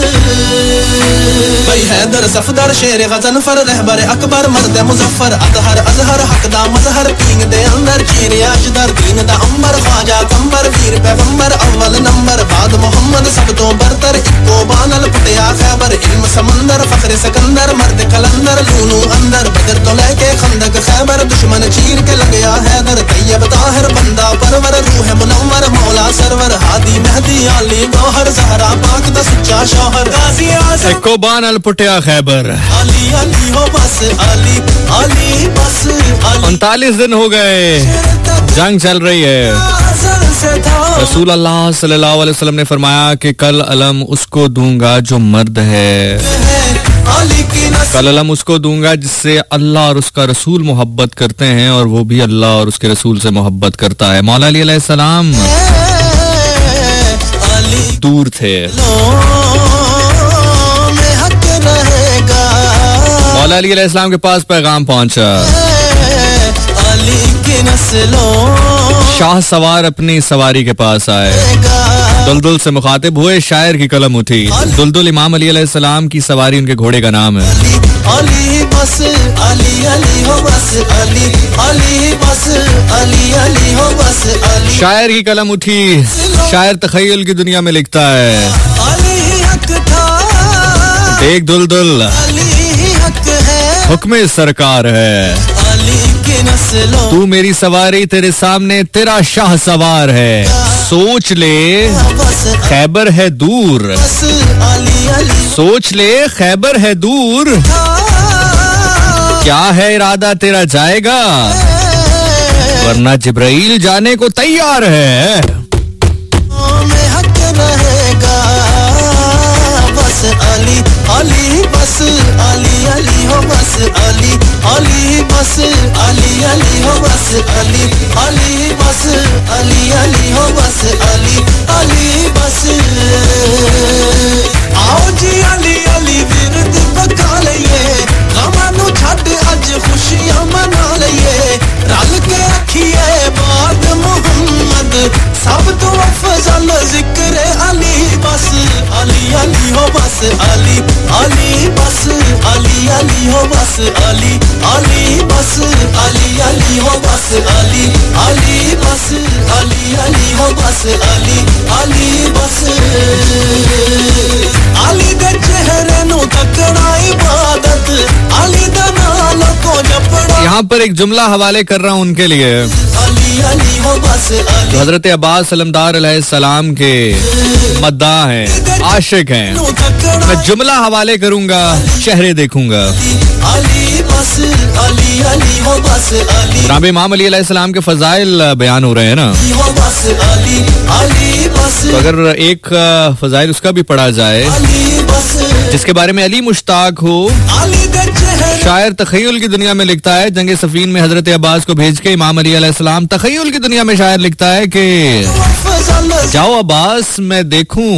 भाई हैदर सफदर शेर गजनफर रहबर अकबर मर्द मुजफ्फर अजहर अजहर हकदा मजहर पींग दे अंदर चीर याशदर दीन दा अंबर ख्वाजा कंबर वीर पैगंबर अव्वल नंबर बाद मोहम्मद सब तो बरतर इको बानल पटिया खैबर इल्म समंदर फख्र सिकंदर मर्द कलंदर लूनू अंदर बदर तो लेके खंदक खैबर दुश्मन चीर के लग गया हैदर तैयब ताहिर बंदा परवर रूह मुनव्वर मौला सरवर हादी मेहदी अली गौहर ज़हरा पाक दा सच्चा शौहर गाजी आज़म एको बानल पुटिया खैबर। अली अली हो बस अली अली बस अली 39 दिन हो गए, जंग चल रही है। अज़ल से था रसूल अल्लाह सल्लल्लाहु अलैहि वसल्लम ने फरमाया कि कल अलम उसको दूंगा जो मर्द है, अली की नस्ल कल अलम उसको दूंगा जिससे अल्लाह और उसका रसूल मोहब्बत करते हैं और वो भी अल्लाह और उसके रसूल से मोहब्बत करता है। मौला अली अलैहिस्सलाम अली दूर थे, में हक रहेगा मौला अली अलैहिस्सलाम के पास पैगाम पहुंचा। अली की नस्लों शाह सवार अपनी सवारी के पास आए, दुलदुल से मुखातिब हुए, शायर की कलम उठी। दुलदुल इमाम अली अलैहिस्सलाम की सवारी उनके घोड़े का नाम है। अली बस अली अली हो बस अली अली बस अली अली हो बस अली शायर की कलम उठी, शायर तखय्युल की दुनिया में लिखता है। अली ही हक था देख दुलदुल अली ही हक है हुक्म सरकार है, अली की नस्लों तू मेरी सवारी, तेरे सामने तेरा शाह सवार है। सोच ले बस खैबर है दूर, बस अली अली सोच ले खैबर है दूर, क्या है इरादा तेरा जाएगा, वरना जिब्राइल जाने को तैयार है। में हक रहेगा बस अली अली बस अली अली हो बस अली अली बस अली अली हो बस अली अली बस अली अली हो बस अली अली बस आओ जी अली अली विरद पका लइए गमां नू छड्ड अज खुशियां मना लइए रल के आखिए बाद मुहम्मद सब तो अफजल जिक्र अली बस अली अली हो बस अली अली बस अली अली हो बस अली अली बस अली अली हो बस अली अली बस अली अली हो बस अली अली बस अली दे चेहरे नू तकना इबादत अली दा नाम को जपड़ा। यहाँ पर एक जुमला हवाले कर रहा हूँ उनके लिए अली अली हो बस अली जो हजरत अब्बास सलामदार अलैहिस्सलाम के मद्दाह हैं, आशिक हैं। नू तकना मैं जुमला हवाले करूंगा, चेहरे देखूंगा। अली बस अली अली हो बस अली जनाब इमाम अली अलैहिस्सलाम के फजाइल बयान हो रहे हैं ना, हो बस अली अली बस तो अगर एक फजाइल उसका भी पढ़ा जाए अली बस जिसके बारे में अली मुश्ताक हो। अली दे चेहरे शायर तखय्युल की दुनिया में लिखता है, जंग सफीन में हजरत अब्बास को भेज के इमाम अली अलैहिस्सलाम तखय्युल की दुनिया में शायर लिखता है कि अफजल जाओ अब्बास मैं देखूं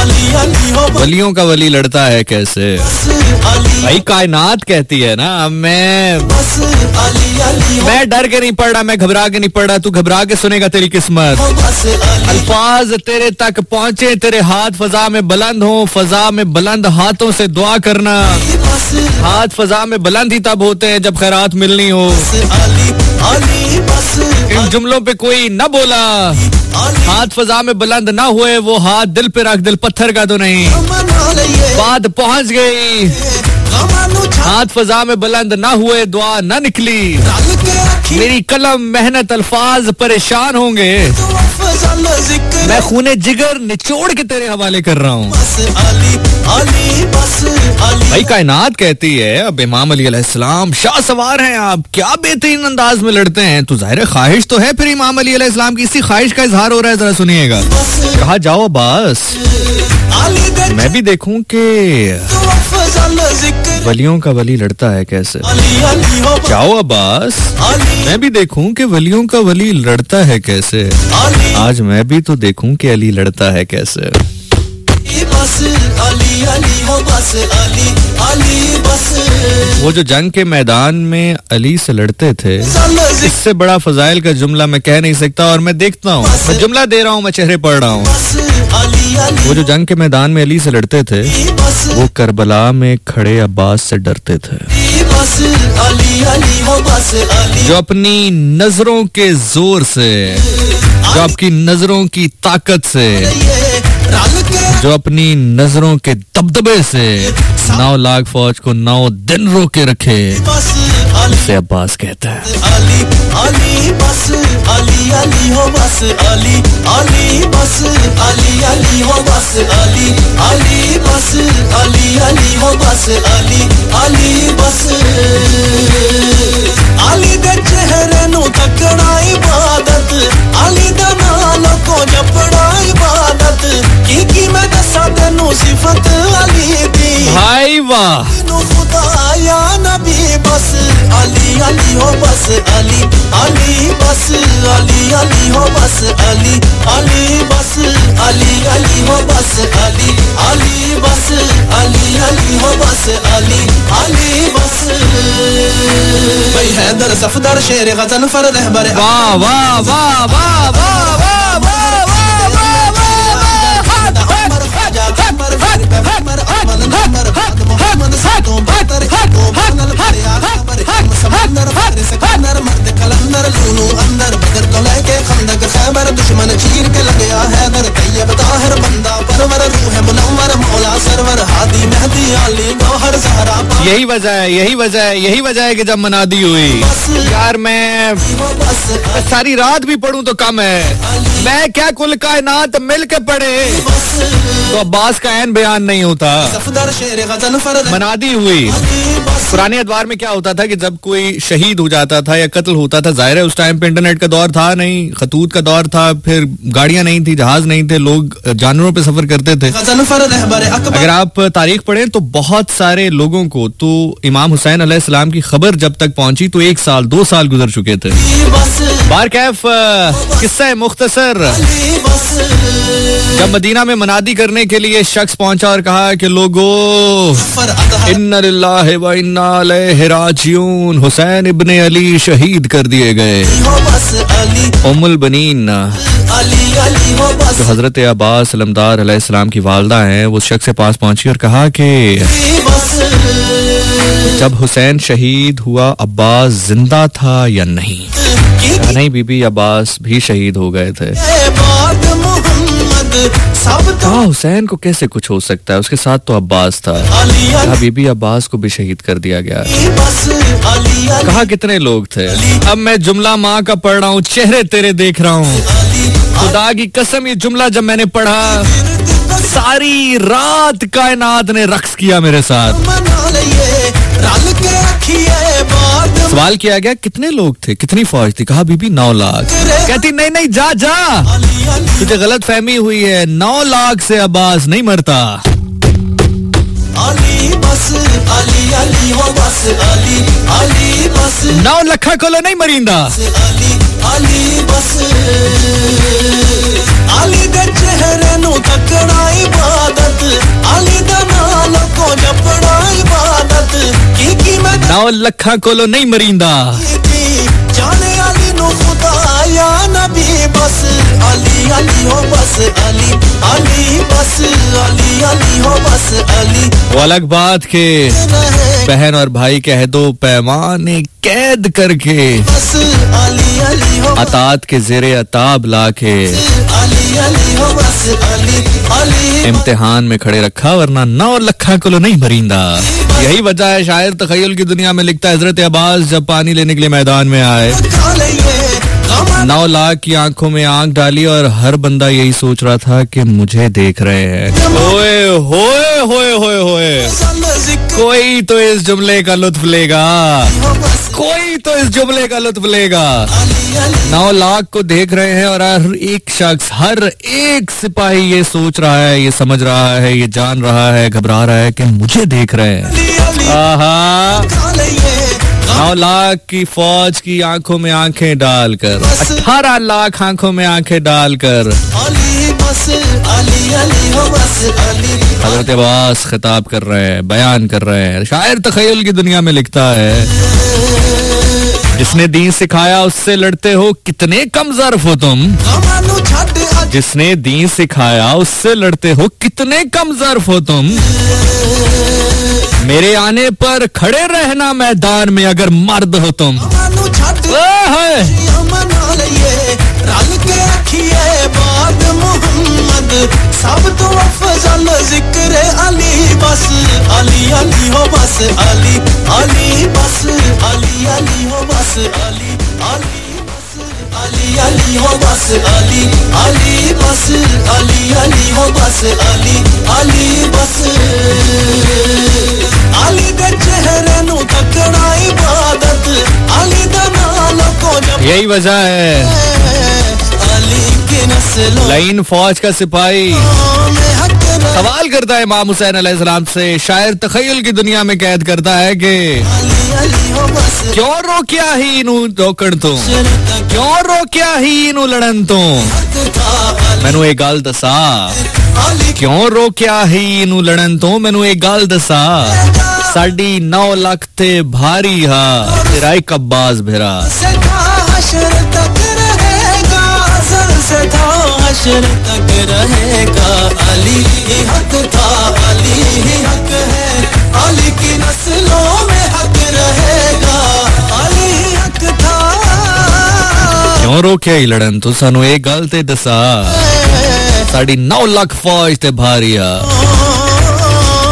अली अली हो बस वलियों का वली लड़ता है कैसे। अली भाई कायनात कहती है ना, बस अली अली हो मैं डर के नहीं पढ़ रहा, मैं घबरा के नहीं पढ़ रहा, तू घबरा के सुनेगा तेरी किस्मत। बस अली अल्फाज तेरे तक पहुंचे, तेरे हाथ फजा में बुलंद हो, फजा में बुलंद हाथों से दुआ करना। बस हाथ फजा में बुलंद ही तब होते हैं जब खैरात मिलनी हो। अली अली बस इन जुमलों पे कोई न बोला, अली हाथ फजा में बुलंद ना हुए, वो हाथ दिल पे रख, दिल पत्थर का तो नहीं। मना लइए बात पहुंच गई, गमां नू छड्ड हाथ फजा में बुलंद ना हुए, दुआ ना निकली, रल के आखिए मेरी कलम मेहनत अल्फाज परेशान होंगे। तो अफजल जिक्र मैं खूने जिगर निचोड़ के तेरे हवाले कर रहा हूँ। बस अली अली बस अली भाई कायनात कहती है, अब इमाम अली अलैहिस्सलाम शाह सवार हैं, आप क्या बेहतरीन अंदाज में लड़ते हैं, तो जाहिर है ख्वाहिश तो है, फिर इमाम अली अलैहिस्सलाम की इसी ख्वाहिश का इजहार हो रहा है, जरा सुनिएगा। कहा जाओ अब्बास अली दे मैं भी देखूं कि तो अफजल वलियों का वली लड़ता है कैसे? अली अली हो जाओ अब्बास, अली मैं भी देखूं कि वलियों का वली लड़ता है कैसे। अली आज मैं भी तो देखूं कि अली लड़ता है कैसे। बस अली अली हो बस अली अली बस वो जो जंग के मैदान में अली से लड़ते थे, इससे बड़ा फजाइल का जुमला मैं कह नहीं सकता। और मैं देखता हूँ, मैं जुमला दे रहा हूँ, मैं चेहरे पढ़ रहा हूँ। अली अली वो जो जंग के मैदान में अली से लड़ते थे, बस वो करबला में खड़े अब्बास से डरते थे। बस अली अली हो बस अली जो अपनी नजरों के जोर से, जो आपकी नजरों की ताकत से, रल के जो अपनी नजरों के दबदबे से 9 लाख फौज को 9 दिन रोके रखे, बस अली उसे अब्बास कहता है। अली अली बस अली अली हो बस अली अली बस अली अली हो बस अली अली बस अली अली हो बस अली अली बस अली दे चेहरे नु तकड़ा इबादत अली दा नाल को जपड़ा इबादत की मैं दसा तेनू सिफत अली दी भाई वाह, नु खुदा या नबी बस अली अली हो बस अली अली बस अली अली हो बस अली अली बस अली अली हो बस अली अली बस अली अली हो बस अली अली बस भाई हैदर सफदर शेर गजल फर रहबर वाह वाह वाह वाह वाह वाह वाह यही वजह है, यही वजह है, यही वजह है कि जब मनादी हुई यार, मैं सारी रात भी पढ़ूं तो कम है। मैं क्या कुल कायनात मिल के पढ़े तो अब्बास का ऐन बयान नहीं होता। मनादी हुई। पुराने अखबार में क्या होता था कि जब कोई शहीद हो जाता था या कत्ल होता था, जाहिर है उस टाइम पे इंटरनेट का दौर था नहीं, खतूत का दौर था, फिर गाड़ियां नहीं थी, जहाज नहीं थे, लोग जानवरों पे सफर करते थे। अगर आप तारीख पढ़ें तो बहुत सारे लोगों को तो इमाम हुसैन अलैहिस्सलाम की खबर जब तक पहुंची तो 1 साल 2 साल गुजर चुके थे। बार कैफ किस्सा है मुख्तसर, जब मदीना में मनादी करने के लिए शख्स पहुंचा और कहा कि लोगों, इन्ना लिल्लाहि व इन्ना इलैहि राजिऊन, हुसैन इब्ने अली शहीद कर दिए गए। उम्मुल बनीन जो हजरत अब्बास अलमदार अलैहिस्सलाम की वालदा हैं, वो शख्स के पास पहुंची और कहा कि जब हुसैन शहीद हुआ अब्बास जिंदा था या नहीं? नहीं बीबी, अब्बास भी शहीद हो गए थे। हाँ, हुसैन को कैसे कुछ हो सकता है, उसके साथ तो अब्बास था। कहा बीबी, अब्बास को भी शहीद कर दिया गया। कहा कितने लोग थे? अब मैं जुमला माँ का पढ़ रहा हूँ, चेहरे तेरे देख रहा हूँ। खुदा की कसम, ये जुमला जब मैंने पढ़ा सारी रात कायनात ने रक्स किया मेरे साथ। सवाल किया गया कितने लोग थे, कितनी फौज थी? कहा बीबी 9 लाख। कहती नहीं नहीं, जा जा, तुझे गलत फहमी हुई है, 9 लाख से अब्बास नहीं मरता। अली बस अली अली हो बस अली अली बस 9 लखा कोलो नहीं मरींदा। अली अली बस अली दे चेहरे नु तकड़ा इबादत अली दा नाल को जपड़ा इबादत की मैं 9 लखा कोलो नहीं मरींदा। जाने अली नु खुदा या नबी बस अली अली हो बस अली अली बस अली अली हो बस अली। वो अलग बात के बहन और भाई कह दो पैमाने कैद करके बस अली अली हो अतात के जेरे अताब लाके अली अली हो बस अली अली इम्तिहान में खड़े रखा, वरना 9 लखा कोलो नहीं मरींदा। यही वजह है शायर तखय्युल की दुनिया में लिखता है, हजरत अब्बास जब पानी लेने के लिए मैदान में आए, 9 लाख की आंखों में आंख डाली और हर बंदा यही सोच रहा था कि मुझे देख रहे हैं। ओए होए होए होए होए, कोई तो इस जुमले का लुत्फ लेगा, कोई तो इस जुमले का लुत्फ लेगा। 9 लाख को देख रहे हैं और हर एक शख्स, हर एक सिपाही ये सोच रहा है, ये समझ रहा है, ये जान रहा है, घबरा रहा है कि मुझे देख रहे हैं। आहा, 9 लाख की फौज की आंखों में आंखें डालकर, 18 लाख आंखों में आंखें डालकर हज़रत अब्बास खिताब कर रहे हैं, बयान कर रहे हैं। शायर तख़य्युल की दुनिया में लिखता है, जिसने दीन सिखाया उससे लड़ते हो, कितने कम ज़र्फ़ हो तुम। जिसने दीन सिखाया उससे लड़ते हो, कितने कम ज़र्फ़ हो तुम। मेरे आने पर खड़े रहना मैदान में अगर मर्द हो तुम। सब तो अफजल जिक्र अली, बस अली अली हो बस अली, अली बस अली अली हो बस अली, अली बस अली अली हो बस अली, अली बस अली अली हो बस अली, अली बस अली दे चेहरे नु तकना इबादत, अली दा नाम को जप, यही वजह है लाइन फौज का सिपाही सवाल करता है इमाम हुसैन अलैहिस्सलाम से, शायर तख़य्युल की दुनिया में कैद करता है कि क्यों रोकिया ही नू रोकण तो, क्यों रोकिया ही नू लड़न तो। मैनू एक गल दसा, क्यों रोकिया ही नू लड़न तो, मैनू एक गल दसा। साडी 9 लाख ते भारी हा, तेरा एक अब्बास भिरा। हशर तक रहेगा, अली ही हक था, अली ही हक है, अली की नस्लों में हक रहेगा, अली ही हक था। क्यों रोके ही लड़न तू, सानू एक गल ते दसा। साडी 9 लाख फौज ते भारी आ,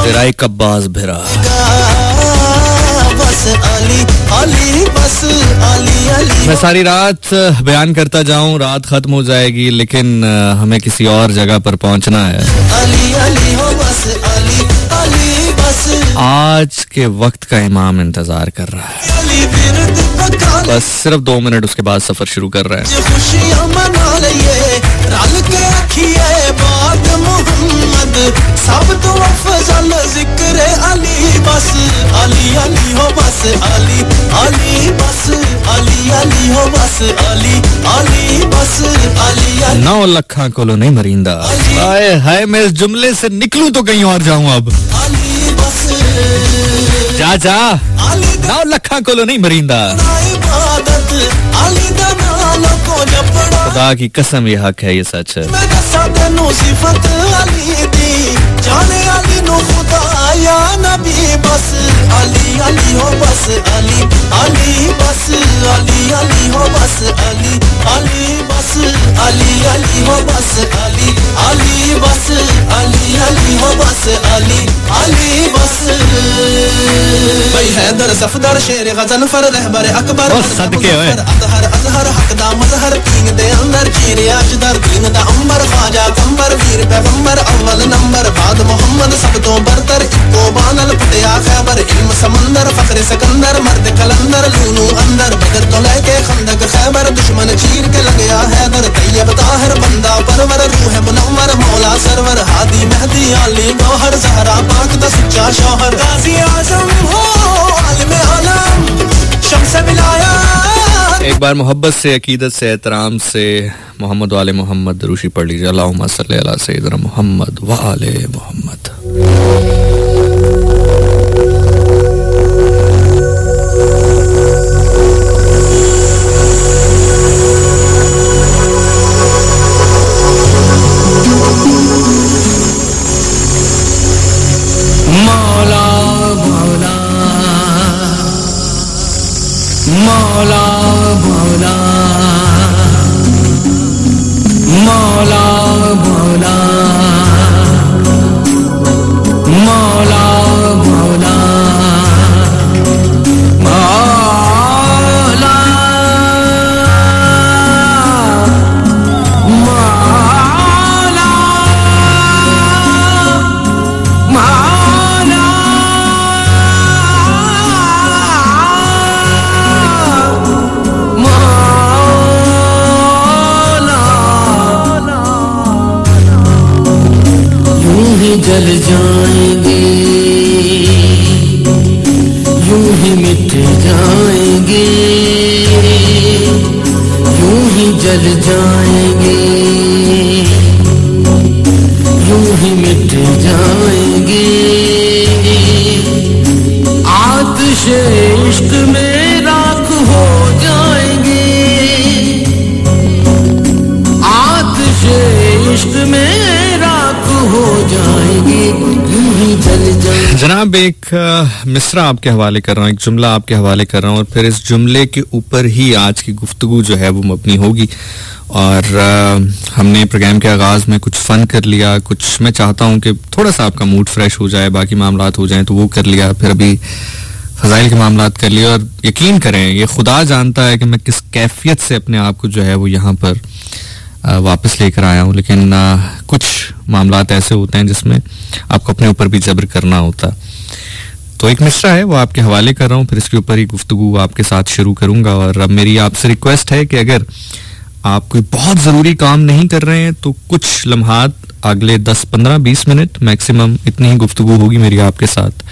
तेरा एक अब्बास भिरा। मैं सारी रात बयान करता जाऊं, रात खत्म हो जाएगी, लेकिन हमें किसी और जगह पर पहुंचना है। आज के वक्त का इमाम इंतजार कर रहा है, बस सिर्फ 2 मिनट, उसके बाद सफर शुरू कर रहे हैं। सब तो अफजल जिक्र अली, बस अली अली हो बस अली, अली बस अली अली हो बस अली, अली बस अली। 9 लाख को लो नहीं मरिंदा, हाय हाय, मैं इस जुमले से निकलूं तो कहीं और जाऊं अब। जा जा, 9 लाख को लो नहीं मरिंदा। खुदा की कसम, ये हक है, ये सच है। जाने अली नो खुदा या नबी, बस अली अली हो बस अली, अली बस अली अली हो बस अली, अली बस अली अली हो बस अली, अली बस अली अली हो बस अली, अली बस। भाई हैदर सफदर शेर गजल फर रहबर अकबर, सदके होए अजहर अजहर हकदा मजहर, तीन दे अंदर चीर अजदर, तीन दा अंबर ख्वाजा कंबर, वीर पैगंबर अव्वल नंबर, बाद मोहम्मद सब तो बरतर, इको बानल फटिया खैबर, इल्म समंदर फखरे सिकंदर, मर्द कलंदर लूनू अंदर, बदर तो लेके खंदक खैबर, दुश्मन चीर के लग गया हैदर, तैयब ताहिर बंदा परवर, रूह मुनव्वर मौला सरवर, हादी मेहदी अली गौहर, ज़हरा पाक दा सच्चा शौहर, गाज़ी आज़म हो आलिम आलम शम्स विलायत। एक बार मोहब्बत से, अकीदत से, एहतराम से मोहम्मद वाले मोहम्मद दरूशी पढ़ लीजिए। अल्लाहुम्मा सल्ली अला सय्यिदना मोहम्मद व आले मोहम्मद। मौला मौला मौला मौला मौला मौला जनाब एक मिसरा आपके हवाले कर रहा हूँ, एक जुमला आपके हवाले कर रहा हूँ और फिर इस जुमले के ऊपर ही आज की गुफ्तगू जो है वो मबनी होगी। और हमने प्रोग्राम के आगाज में कुछ फन कर लिया, कुछ मैं चाहता हूँ कि थोड़ा सा आपका मूड फ्रेश हो जाए, बाकी मामलात हो जाएं तो वो कर लिया, फिर अभी फजाइल के मामलात कर लिए। और यकीन करें ये खुदा जानता है कि मैं किस कैफियत से अपने आप को जो है वो यहाँ पर वापस लेकर आया हूँ, लेकिन कुछ मामलात ऐसे होते हैं जिसमें आपको अपने ऊपर भी जबर करना होता। तो एक मिसरा है वो आपके हवाले कर रहा हूँ, फिर इसके ऊपर ही गुफ्तगू आपके साथ शुरू करूंगा। और अब मेरी आपसे रिक्वेस्ट है कि अगर आप कोई बहुत ज़रूरी काम नहीं कर रहे हैं तो कुछ लम्हात, अगले 10, 15, 20 मिनट मैक्सिमम इतनी ही गुफ्तगू होगी मेरी आपके साथ।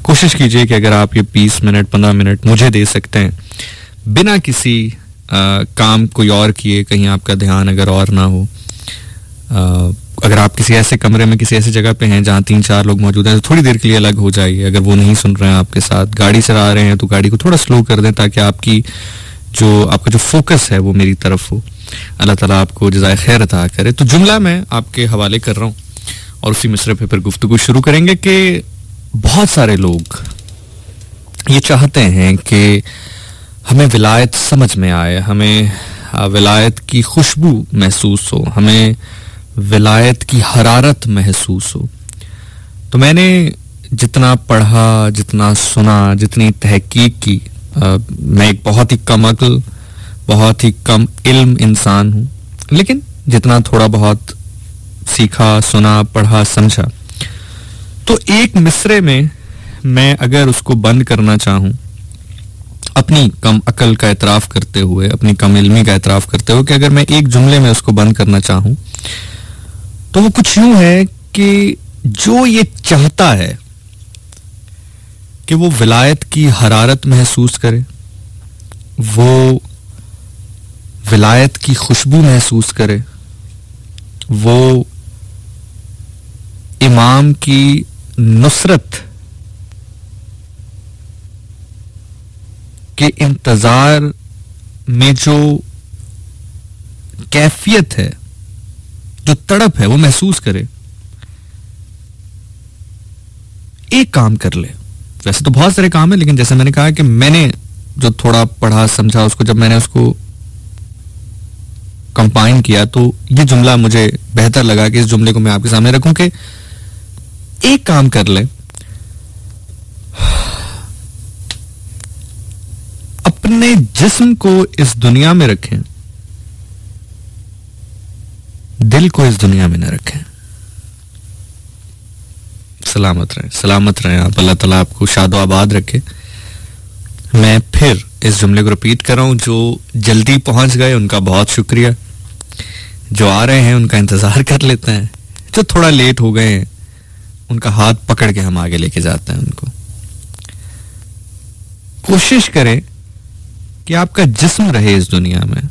कोशिश कीजिए कि अगर आप ये 20 मिनट 15 मिनट मुझे दे सकते हैं बिना किसी काम कोई और किए, कहीं आपका ध्यान अगर और ना हो, अगर आप किसी ऐसे कमरे में किसी ऐसी जगह पे हैं जहां 3-4 लोग मौजूद हैं तो थोड़ी देर के लिए अलग हो जाइए। अगर वो नहीं सुन रहे हैं आपके साथ, गाड़ी चला रहे हैं तो गाड़ी को थोड़ा स्लो कर दें ताकि आपका जो फोकस है वो मेरी तरफ हो। अल्लाह ताला आपको जज़ाए खैर अता करे। तो जुमला मैं आपके हवाले कर रहा हूँ और उसी मिसरे पे फिर गुफ्तगू शुरू करेंगे कि बहुत सारे लोग ये चाहते हैं कि हमें विलायत समझ में आए, हमें विलायत की खुशबू महसूस हो, हमें विलायत की हरारत महसूस हो। तो मैंने जितना पढ़ा, जितना सुना, जितनी तहकीक की, मैं एक बहुत ही कम अक्ल, बहुत ही कम इल्म इंसान हूँ, लेकिन जितना थोड़ा बहुत सीखा, सुना, पढ़ा, समझा, तो एक मिसरे में मैं अगर उसको बंद करना चाहूँ अपनी कम अकल का एतराफ़ करते हुए, अपनी कम इल्मी का एतराफ़ करते हुए, कि अगर मैं एक जुमले में उसको बंद करना चाहूँ तो वो कुछ यूं है कि जो ये चाहता है कि वो विलायत की हरारत महसूस करे, वो विलायत की खुशबू महसूस करे, वो इमाम की नुसरत के इंतजार में जो कैफियत है, जो तड़प है, वो महसूस करे, एक काम कर ले। वैसे तो बहुत सारे काम है, लेकिन जैसे मैंने कहा कि मैंने जो थोड़ा पढ़ा समझा, उसको जब मैंने उसको कंपाइन किया तो ये जुमला मुझे बेहतर लगा कि इस जुमले को मैं आपके सामने रखूं कि एक काम कर ले, अपने जिस्म को इस दुनिया में रखें, दिल को इस दुनिया में न रखें। सलामत रहें आप, अल्लाह ताला आपको शादो आबाद रखे। मैं फिर इस जुमले को रिपीट कर रहा हूं, जो जल्दी पहुंच गए उनका बहुत शुक्रिया, जो आ रहे हैं उनका इंतजार कर लेते हैं, जो थोड़ा लेट हो गए हैं उनका हाथ पकड़ के हम आगे लेके जाते हैं उनको। कोशिश करें कि आपका जिस्म रहे इस दुनिया में,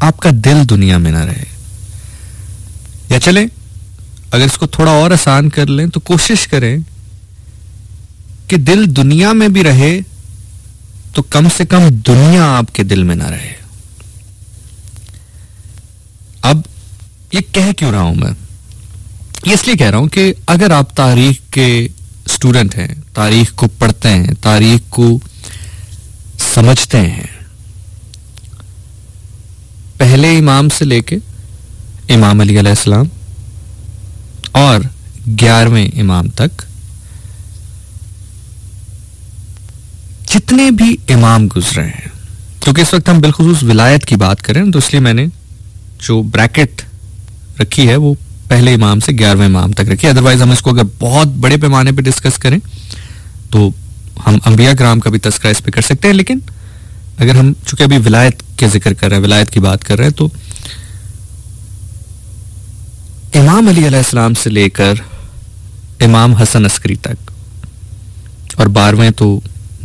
आपका दिल दुनिया में ना रहे। या चले अगर इसको थोड़ा और आसान कर लें तो कोशिश करें कि दिल दुनिया में भी रहे तो कम से कम दुनिया आपके दिल में ना रहे। अब ये कह क्यों रहा हूं मैं? ये इसलिए कह रहा हूं कि अगर आप तारीख के स्टूडेंट हैं, तारीख को पढ़ते हैं, तारीख को समझते हैं, पहले इमाम से लेके इमाम अली अलैहिस्सलाम और 11वें इमाम तक जितने भी इमाम गुजरे हैं, क्योंकि इस वक्त हम बिलखुसूस विलायत की बात करें तो इसलिए मैंने जो ब्रैकेट रखी है वो पहले इमाम से 11वें इमाम तक रखी है। अदरवाइज हम इसको अगर बहुत बड़े पैमाने पे डिस्कस करें तो हम अंबिया किराम का भी तस्करा इस पे कर सकते हैं, लेकिन अगर हम चूंकि अभी विलायत के जिक्र कर रहे हैं, विलायत की बात कर रहे हैं, तो इमाम अली अलैहिस्सलाम से लेकर इमाम हसन अस्करी तक और 12वें तो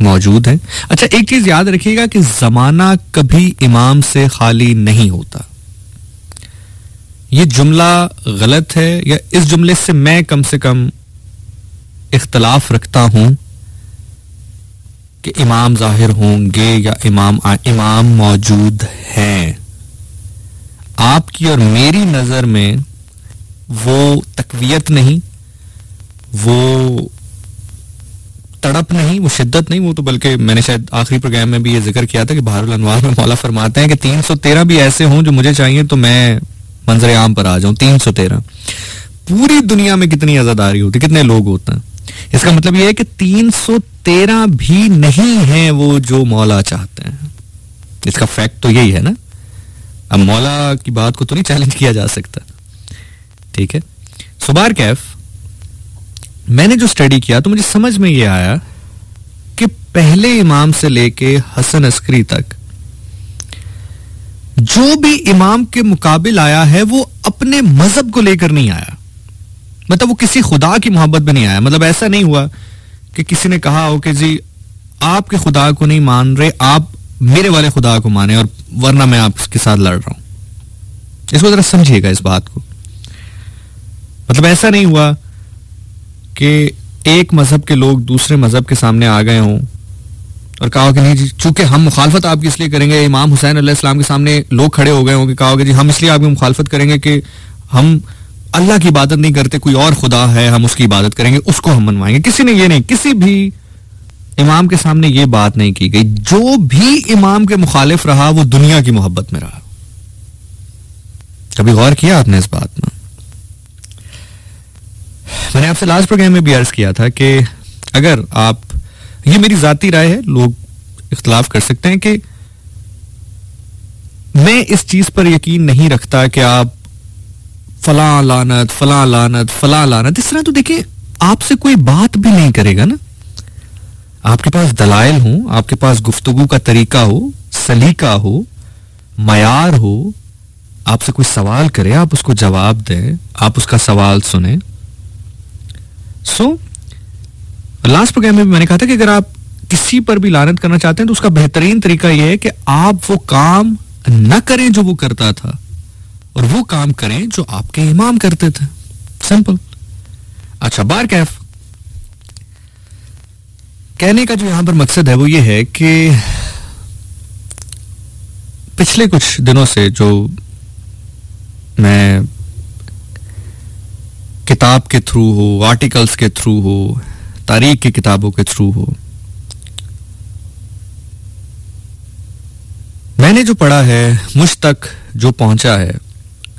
मौजूद हैं। अच्छा, एक चीज याद रखिएगा कि जमाना कभी इमाम से खाली नहीं होता। ये जुमला गलत है, या इस जुमले से मैं कम से कम इख्तलाफ रखता हूं कि इमाम जाहिर होंगे या इमाम मौजूद हैं। आपकी और मेरी नजर में वो तकवीयत नहीं, वो तड़प नहीं, वो शिद्दत नहीं, वो तो बल्कि मैंने शायद आखिरी प्रोग्राम में भी ये जिक्र किया था कि बहरुल अनवार में मौला फरमाते हैं कि 313 भी ऐसे हों जो मुझे चाहिए तो मैं मंजर आम पर आ जाऊं। 313 पूरी दुनिया में कितनी आजादारी होती, कितने लोग होते हैं। इसका मतलब यह है कि 313 भी नहीं है वो जो मौला चाहते हैं। इसका फैक्ट तो यही है ना। अब मौला की बात को तो नहीं चैलेंज किया जा सकता, ठीक है। सुबार कैफ मैंने जो स्टडी किया तो मुझे समझ में ये आया कि पहले इमाम से लेके हसन अस्करी तक जो भी इमाम के मुकाबिल आया है वो अपने मजहब को लेकर नहीं आया, मतलब वो किसी खुदा की मोहब्बत में नहीं आया। मतलब ऐसा नहीं हुआ कि किसी ने कहा हो कि जी आपके खुदा को नहीं मान रहे, आप मेरे वाले खुदा को माने और वरना मैं आपके साथ लड़ रहा हूं। इसको जरा समझिएगा इस बात को। मतलब ऐसा नहीं हुआ कि एक मजहब के लोग दूसरे मजहब के सामने आ गए हों और कहा कि नहीं जी चूंकि हम मुखालफत आपकी इसलिए करेंगे, इमाम हुसैन अलैहिस्सलाम के सामने लोग खड़े हो गए होंगे, कहा कि जी हम इसलिए आपकी मुखालफत करेंगे कि हम अल्लाह की इबादत नहीं करते, कोई और खुदा है हम उसकी इबादत करेंगे, उसको हम मनवाएंगे। किसी ने ये नहीं, किसी भी इमाम के सामने ये बात नहीं की गई। जो भी इमाम के मुखालिफ रहा वो दुनिया की मोहब्बत में रहा। कभी गौर किया आपने इस बात में? मैंने आपसे लास्ट प्रोग्राम में भी अर्ज किया था कि अगर आप, ये मेरी जाती राय है, लोग इख्तलाफ कर सकते हैं, कि मैं इस चीज पर यकीन नहीं रखता कि आप फला लानत फला लानत फला लानत इस तरह तो देखिए आपसे कोई बात भी नहीं करेगा ना। आपके पास दलाइल हो, आपके पास गुफ्तगू का तरीका हो, सलीका हो, मयार हो, आपसे कोई सवाल करे आप उसको जवाब दें, आप उसका सवाल सुने। लास्ट प्रोग्राम में भी मैंने कहा था कि अगर आप किसी पर भी लानत करना चाहते हैं तो उसका बेहतरीन तरीका यह है कि आप वो काम न करें जो वो करता था और वो काम करें जो आपके इमाम करते थे। सिंपल। अच्छा, बार कैफ कहने का जो यहां पर मकसद है वो ये है कि पिछले कुछ दिनों से जो मैं किताब के थ्रू हो, आर्टिकल्स के थ्रू हो, तारीख की किताबों के थ्रू हो, मैंने जो पढ़ा है, मुझ तक जो पहुंचा है,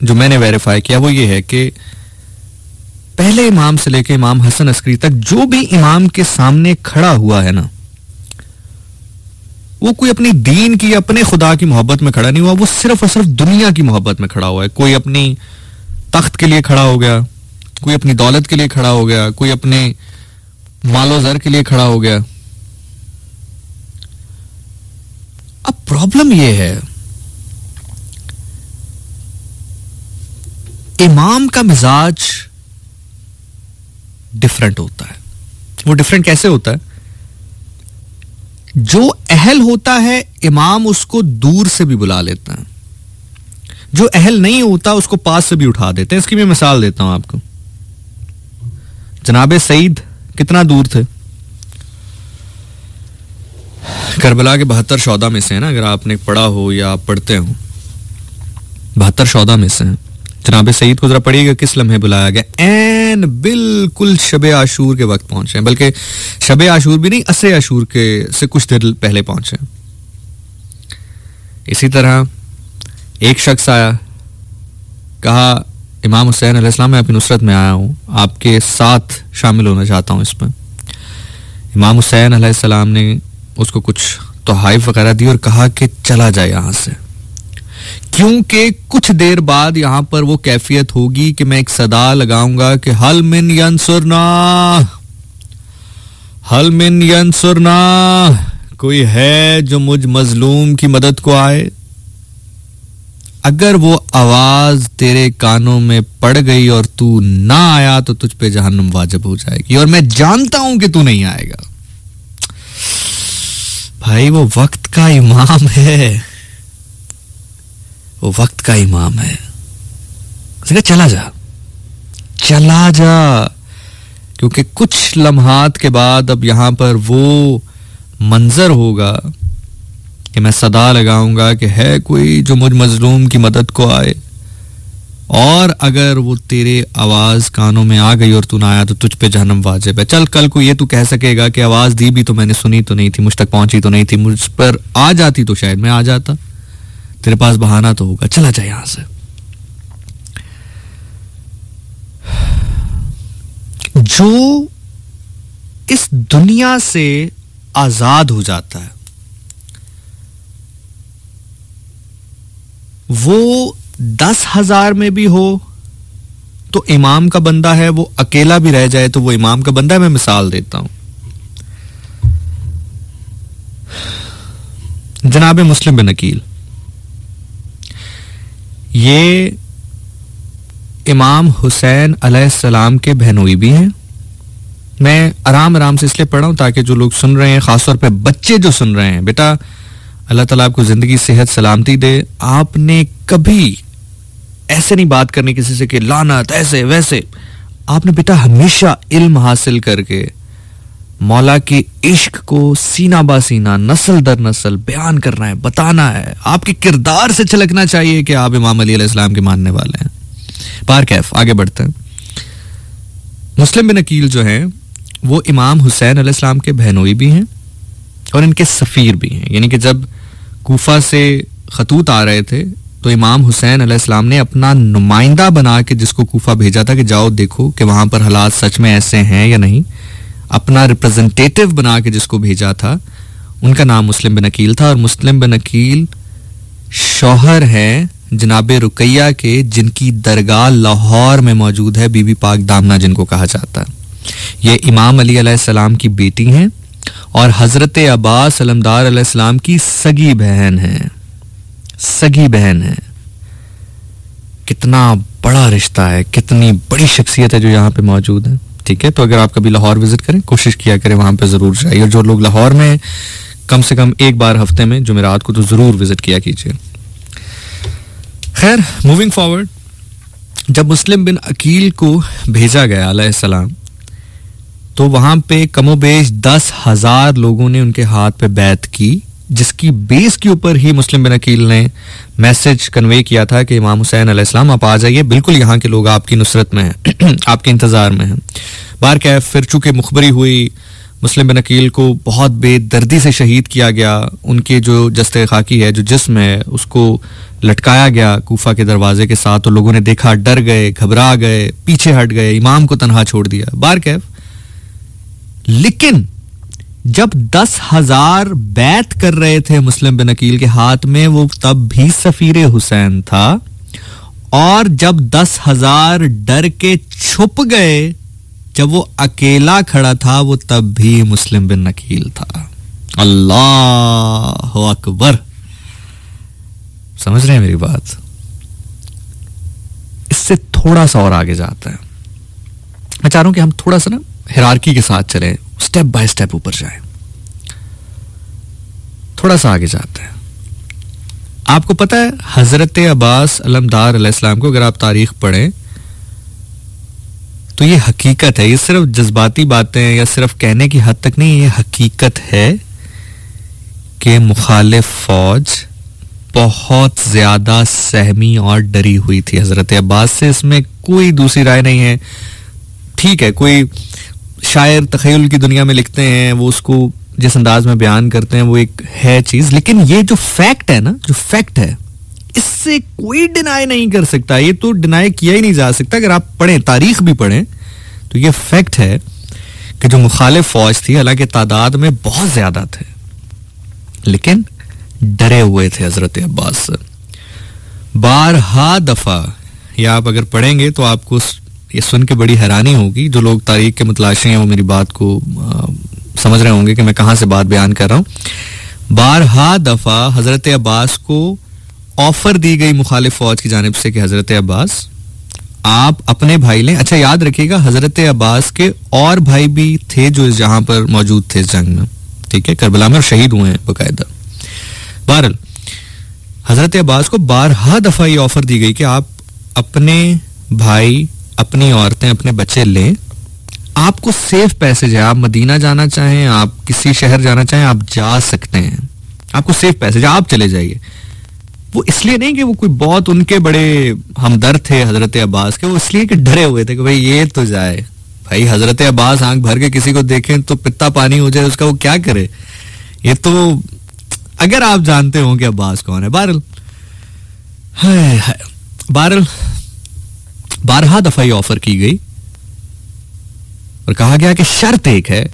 जो मैंने वेरीफाई किया वो ये है कि पहले इमाम से लेकर इमाम हसन अस्करी तक जो भी इमाम के सामने खड़ा हुआ है ना, वो कोई अपनी दीन की, अपने खुदा की मोहब्बत में खड़ा नहीं हुआ, वो सिर्फ और सिर्फ दुनिया की मोहब्बत में खड़ा हुआ है। कोई अपनी तख्त के लिए खड़ा हो गया, कोई अपनी दौलत के लिए खड़ा हो गया, कोई अपने मालो ज़र के लिए खड़ा हो गया। अब प्रॉब्लम यह है, इमाम का मिजाज डिफरेंट होता है। वो डिफरेंट कैसे होता है? जो अहल होता है इमाम उसको दूर से भी बुला लेता है, जो अहल नहीं होता उसको पास से भी उठा देते हैं। इसकी मैं मिसाल देता हूं आपको। जनाबे सईद कितना दूर थे? करबला के 72 शौदा में से है ना, अगर आपने पढ़ा हो या आप पढ़ते हो, 72 शौदा में से हैं। जनाबे सईद को जरा पढ़िएगा किस लम्हे बुलाया गया। एन बिल्कुल शबे आशूर के वक्त पहुंचे, बल्कि शबे आशूर भी नहीं, असरे आशूर के से कुछ देर पहले पहुंचे। इसी तरह एक शख्स आया, कहा इमाम हुसैन अलैहिस्सलाम मैं आपकी नुसरत में आया हूं, आपके साथ शामिल होना चाहता हूं इसमें। इमाम हुसैन अलैहिस्सलाम ने उसको कुछ तोहाइफ वगैरह दी और कहा कि चला जाए यहां से, क्योंकि कुछ देर बाद यहां पर वो कैफियत होगी कि मैं एक सदा लगाऊंगा कि हल मिन यंसुरना, हल मिन यंसुरना, कोई है जो मुझ मजलूम की मदद को आए। अगर वो आवाज तेरे कानों में पड़ गई और तू ना आया तो तुझ पे जहन्नम वाजिब हो जाएगी, और मैं जानता हूं कि तू नहीं आएगा। भाई वो वक्त का इमाम है, वो वक्त का इमाम है। उसने कहा चला जा, चला जा, क्योंकि कुछ लम्हात के बाद अब यहां पर वो मंजर होगा कि मैं सदा लगाऊंगा कि है कोई जो मुझ मजलूम की मदद को आए। और अगर वो तेरे आवाज कानों में आ गई और तू ना आया तो तुझ पे जहन्नम वाजिब है। चल कल को ये तू कह सकेगा कि आवाज दी भी तो मैंने सुनी तो नहीं थी, मुझ तक पहुंची तो नहीं थी, मुझ पर आ जाती तो शायद मैं आ जाता, तेरे पास बहाना तो होगा, चला जाए यहां से। जो इस दुनिया से आजाद हो जाता है वो 10,000 में भी हो तो इमाम का बंदा है, वो अकेला भी रह जाए तो वो इमाम का बंदा है। मैं मिसाल देता हूं, जनाब मुस्लिम बिन अकील, ये इमाम हुसैन अलैहिस्सलाम के बहनोई भी हैं। मैं आराम आराम से इसलिए पढ़ रहा हूं ताकि जो लोग सुन रहे हैं, खासतौर पे बच्चे जो सुन रहे हैं, बेटा अल्लाह ताला आपको जिंदगी सेहत सलामती दे। आपने कभी ऐसे नहीं बात करनी किसी से कि लानत ऐसे वैसे। आपने बेटा हमेशा इल्म हासिल करके मौला के इश्क को सीना बा सीना, नस्ल दर नस्ल बयान करना है, बताना है। आपके किरदार से झलकना चाहिए कि आप इमाम अली अलैहिस्सलाम के मानने वाले हैं। बार कैफ आगे बढ़ते हैं। मुस्लिम बिन अकील जो हैं वो इमाम हुसैन अलैहिस्सलाम के बहनोई भी हैं और इनके सफीर भी हैं। यानी कि जब कूफा से खतूत आ रहे थे तो इमाम हुसैन अलैहिस्सलाम ने अपना नुमाइंदा बना के जिसको कूफा भेजा था कि जाओ देखो कि वहां पर हालात सच में ऐसे हैं या नहीं, अपना रिप्रेजेंटेटिव बना के जिसको भेजा था, उनका नाम मुस्लिम बिन अकील था। और मुस्लिम बिन अकील शौहर हैं जनाबे रुकैया के, जिनकी दरगाह लाहौर में मौजूद है, बीबी पाक दामना जिनको कहा जाता है। ये इमाम अली अलैहिस्सलाम की बेटी हैं और हजरत अब्बास अलमदार अलैहिस्सलाम की सगी बहन है। सगी बहन है। कितना बड़ा रिश्ता है, कितनी बड़ी शख्सियत है जो यहाँ पे मौजूद है। ठीक है, तो अगर आप कभी लाहौर विजिट करें, कोशिश किया करें वहां पे जरूर जाइए। और जो लोग लाहौर में कम से कम एक बार हफ्ते में जुमेरात को तो जरूर विजिट किया कीजिए। खैर, मूविंग फॉरवर्ड, जब मुस्लिम बिन अकील को भेजा गया अलैहिस्सलाम तो वहां पे कमोबेश 10,000 लोगों ने उनके हाथ पे बैत की, जिसकी बेस के ऊपर ही मुस्लिम बिन अकील ने मैसेज कन्वे किया था कि इमाम हुसैन अलैहिस्सलाम आप आ जाइए, बिल्कुल यहाँ के लोग आपकी नुसरत में हैं, आपके इंतजार में हैं। बार कैफ फिर चूंकि मुखबरी हुई, मुस्लिम बिन अकील को बहुत बेदर्दी से शहीद किया गया। उनके जो जस्ते खाकी है, जो जिस्म है, उसको लटकाया गया कूफा के दरवाजे के साथ। तो लोगों ने देखा, डर गए, घबरा गए, पीछे हट गए, इमाम को तनहा छोड़ दिया। बार कैफ, लेकिन जब 10,000 बैत कर रहे थे मुस्लिम बिन अकील के हाथ में, वो तब भी सफीर हुसैन था। और जब 10,000 डर के छुप गए, जब वो अकेला खड़ा था, वो तब भी मुस्लिम बिन अकील था। अल्लाह अकबर। समझ रहे हैं मेरी बात? इससे थोड़ा सा और आगे जाता है। मैं चाह रहा हूं कि हम थोड़ा सा ना हिरार्की के साथ चलें, स्टेप बाय स्टेप ऊपर जाएं। थोड़ा सा आगे जाते हैं। आपको पता है हजरत अब्बास अलमदार अलैहिस्सलाम को अगर आप तारीख पढ़ें तो ये हकीकत है, ये सिर्फ जज्बाती बातें या सिर्फ कहने की हद तक नहीं, ये हकीकत है कि मुखालिफ फौज बहुत ज्यादा सहमी और डरी हुई थी हजरत अब्बास से। इसमें कोई दूसरी राय नहीं है। ठीक है, कोई शायर तखय्युल की दुनिया में लिखते हैं, वो उसको जिस अंदाज में बयान करते हैं वो एक है चीज, लेकिन ये जो फैक्ट है ना, जो फैक्ट है, इससे कोई डिनाई नहीं कर सकता। ये तो डिनाई किया ही नहीं जा सकता। अगर आप पढ़ें, तारीख भी पढ़ें, तो ये फैक्ट है कि जो मुखालिफ फौज थी, हालांकि तादाद में बहुत ज्यादा थे, लेकिन डरे हुए थे हजरत अब्बास से। बारहा दफा, या आप अगर पढ़ेंगे तो आपको ये सुन के बड़ी हैरानी होगी। जो लोग तारीख के मुतलाशी हैं वो मेरी बात को समझ रहे होंगे कि मैं कहां से बात बयान कर रहा हूं। बारहा दफा हजरत अब्बास को ऑफर दी गई मुखालिफ फौज की जानिब से कि हजरत अब्बास आप अपने भाई लें। अच्छा याद रखिएगा, हजरत अब्बास के और भाई भी थे जो जहां पर मौजूद थे इस जंग में, ठीक है, करबला में, शहीद हुए हैं बाकायदा। बहरहाल हजरत अब्बास को बारहा दफा ये ऑफर दी गई कि आप अपने भाई, अपनी औरतें, अपने बच्चे लें, आपको सेफ पैसेज है। आप मदीना जाना चाहें, आप किसी शहर जाना चाहें, आप जा सकते हैं, आपको सेफ पैसेज, आप चले जाइए। वो इसलिए नहीं कि वो कोई बहुत उनके बड़े हमदर्द थे हजरत अब्बास के, वो इसलिए कि डरे हुए थे कि भाई ये तो जाए, भाई हजरत अब्बास आंख भर के किसी को देखें तो पित्ता पानी हो जाए उसका, वो क्या करे। ये तो अगर आप जानते हो कि अब्बास कौन है। बहरहाल बारहा दफा ये ऑफर की गई और कहा गया कि शर्त एक है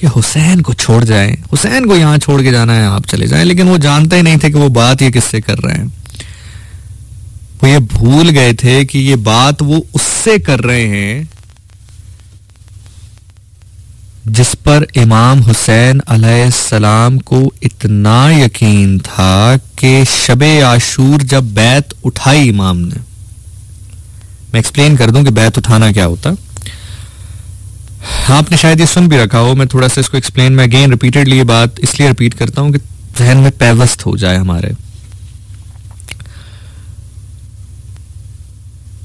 कि हुसैन को छोड़ जाएं, हुसैन को यहां छोड़ के जाना है, आप चले जाएं। लेकिन वो जानते ही नहीं थे कि वो बात ये किससे कर रहे हैं। वो ये भूल गए थे कि ये बात वो उससे कर रहे हैं जिस पर इमाम हुसैन अलैहिस्सलाम को इतना यकीन था कि शबे आशूर जब बैत उठाई इमाम ने। मैं एक्सप्लेन कर दूं कि बैत उठाना क्या होता। आपने शायद ये सुन भी रखा हो, मैं थोड़ा सा इसको एक्सप्लेन, मैं अगेन रिपीटेडली ये बात इसलिए रिपीट करता हूं कि जहन में पैवस्त हो जाए हमारे।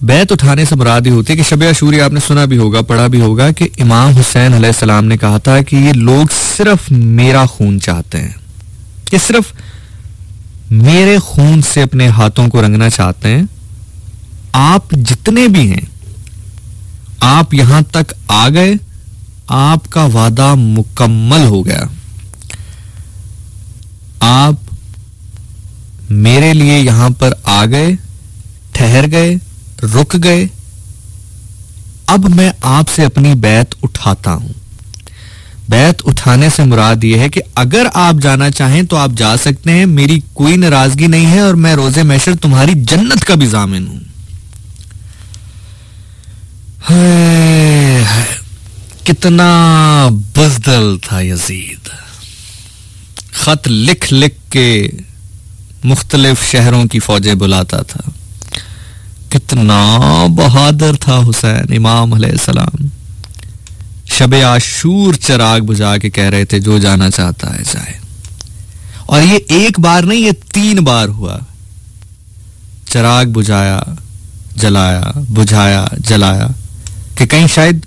बैत उठाने से मुराद ये होती है कि शब आशूर आपने सुना भी होगा, पढ़ा भी होगा कि इमाम हुसैन अलैहिस्सलाम ने कहा था कि ये लोग सिर्फ मेरा खून चाहते हैं, ये सिर्फ मेरे खून से अपने हाथों को रंगना चाहते हैं। आप जितने भी हैं, आप यहां तक आ गए, आपका वादा मुकम्मल हो गया, आप मेरे लिए यहां पर आ गए, ठहर गए, रुक गए, अब मैं आपसे अपनी बैत उठाता हूं। बैत उठाने से मुराद यह है कि अगर आप जाना चाहें तो आप जा सकते हैं, मेरी कोई नाराजगी नहीं है और मैं रोजे महशर तुम्हारी जन्नत का भी जामिन हूं। कितना बज़दल था यजीद, खत लिख लिख के मुख्तलिफ शहरों की फौजें बुलाता था। कितना बहादुर था हुसैन इमाम अलैहिस्सलाम। शबे आशूर चिराग बुझा के कह रहे थे जो जाना चाहता है जाए। और ये एक बार नहीं, ये 3 बार हुआ। चिराग बुझाया, जलाया, बुझाया, जलाया, कि कहीं शायद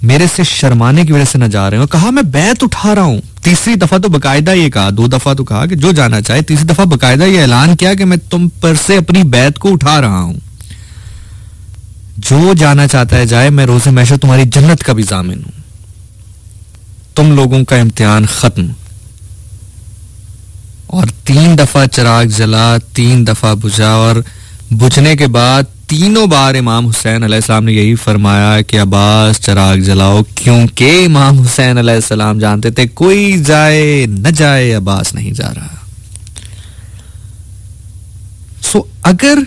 मेरे से शर्माने की वजह से न जा रहे हो। कहा मैं बैत उठा रहा हूं। तीसरी दफा तो बकायदा ये कहा, 2 दफा तो कहा कि जो जाना चाहे, तीसरी दफा बकायदा ये ऐलान किया कि मैं तुम पर से अपनी बैत को उठा रहा हूं। जो जाना चाहता है जाए, मैं रोज़े महशर तुम्हारी जन्नत का भी जामिन हूं। तुम लोगों का इम्तिहान खत्म। और 3 दफा चिराग जला, 3 दफा बुझा, और बुझने के बाद तीनों बार इमाम हुसैन अलैहिस्सलाम ने यही फरमाया कि अब्बास चिराग जलाओ, क्योंकि इमाम हुसैन अलैहिस्सलाम जानते थे कोई जाए न जाए, अब्बास नहीं जा रहा। सो अगर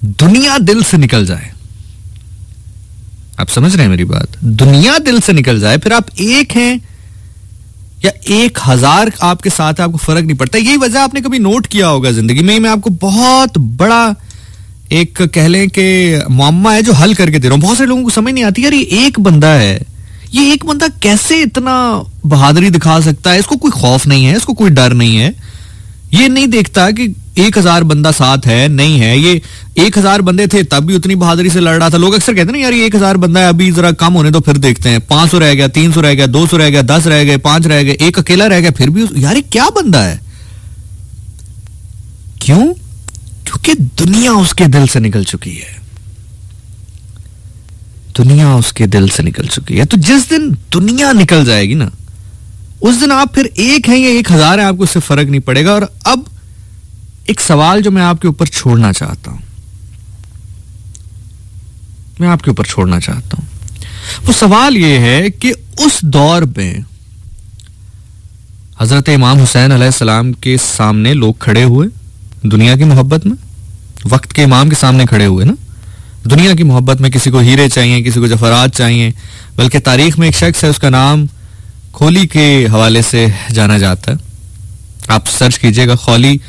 दुनिया दिल से निकल जाए, आप समझ रहे हैं मेरी बात, दुनिया दिल से निकल जाए, फिर आप एक हैं या 1000 आपके साथ है, आपको फर्क नहीं पड़ता। यही वजह आपने कभी नोट किया होगा जिंदगी में। मैं आपको बहुत बड़ा एक कह लें कि मुअम्मा है जो हल करके दे रहा हूं। बहुत सारे लोगों को समझ नहीं आती यार, ये एक बंदा है, ये एक बंदा कैसे इतना बहादुरी दिखा सकता है। इसको कोई खौफ नहीं है, इसको कोई डर नहीं है। ये नहीं देखता कि 1000 बंदा साथ है, नहीं है। ये 1000 बंदे थे तब भी उतनी बहादुरी से लड़ रहा था। लोग अक्सर कहते हैं ना यार ये 1000 बंदा है, अभी जरा कम होने तो फिर देखते हैं। 500 रह गया, 300 रह गया, 200 रह गया, 10 रह गए, 5 रह गए, एक अकेला रह गया, फिर भी यार ये क्या बंदा है। क्यों? क्योंकि दुनिया उसके दिल से निकल चुकी है। दुनिया उसके दिल से निकल चुकी है। तो जिस दिन दुनिया निकल जाएगी ना, उस दिन आप फिर एक हैं या 1000 है, आपको उससे फर्क नहीं पड़ेगा। और अब एक सवाल जो मैं आपके ऊपर छोड़ना चाहता हूं, मैं आपके ऊपर छोड़ना चाहता हूं, वो सवाल ये है कि उस दौर में हजरत इमाम हुसैन अलैहिस्सलाम के सामने लोग खड़े हुए दुनिया की मोहब्बत में, वक्त के इमाम के सामने खड़े हुए ना दुनिया की मोहब्बत में। किसी को हीरे चाहिए, किसी को जफरात चाहिए, बल्कि तारीख में एक शख्स है, उसका नाम खोली के हवाले से जाना जाता है। आप सर्च कीजिएगा खोली।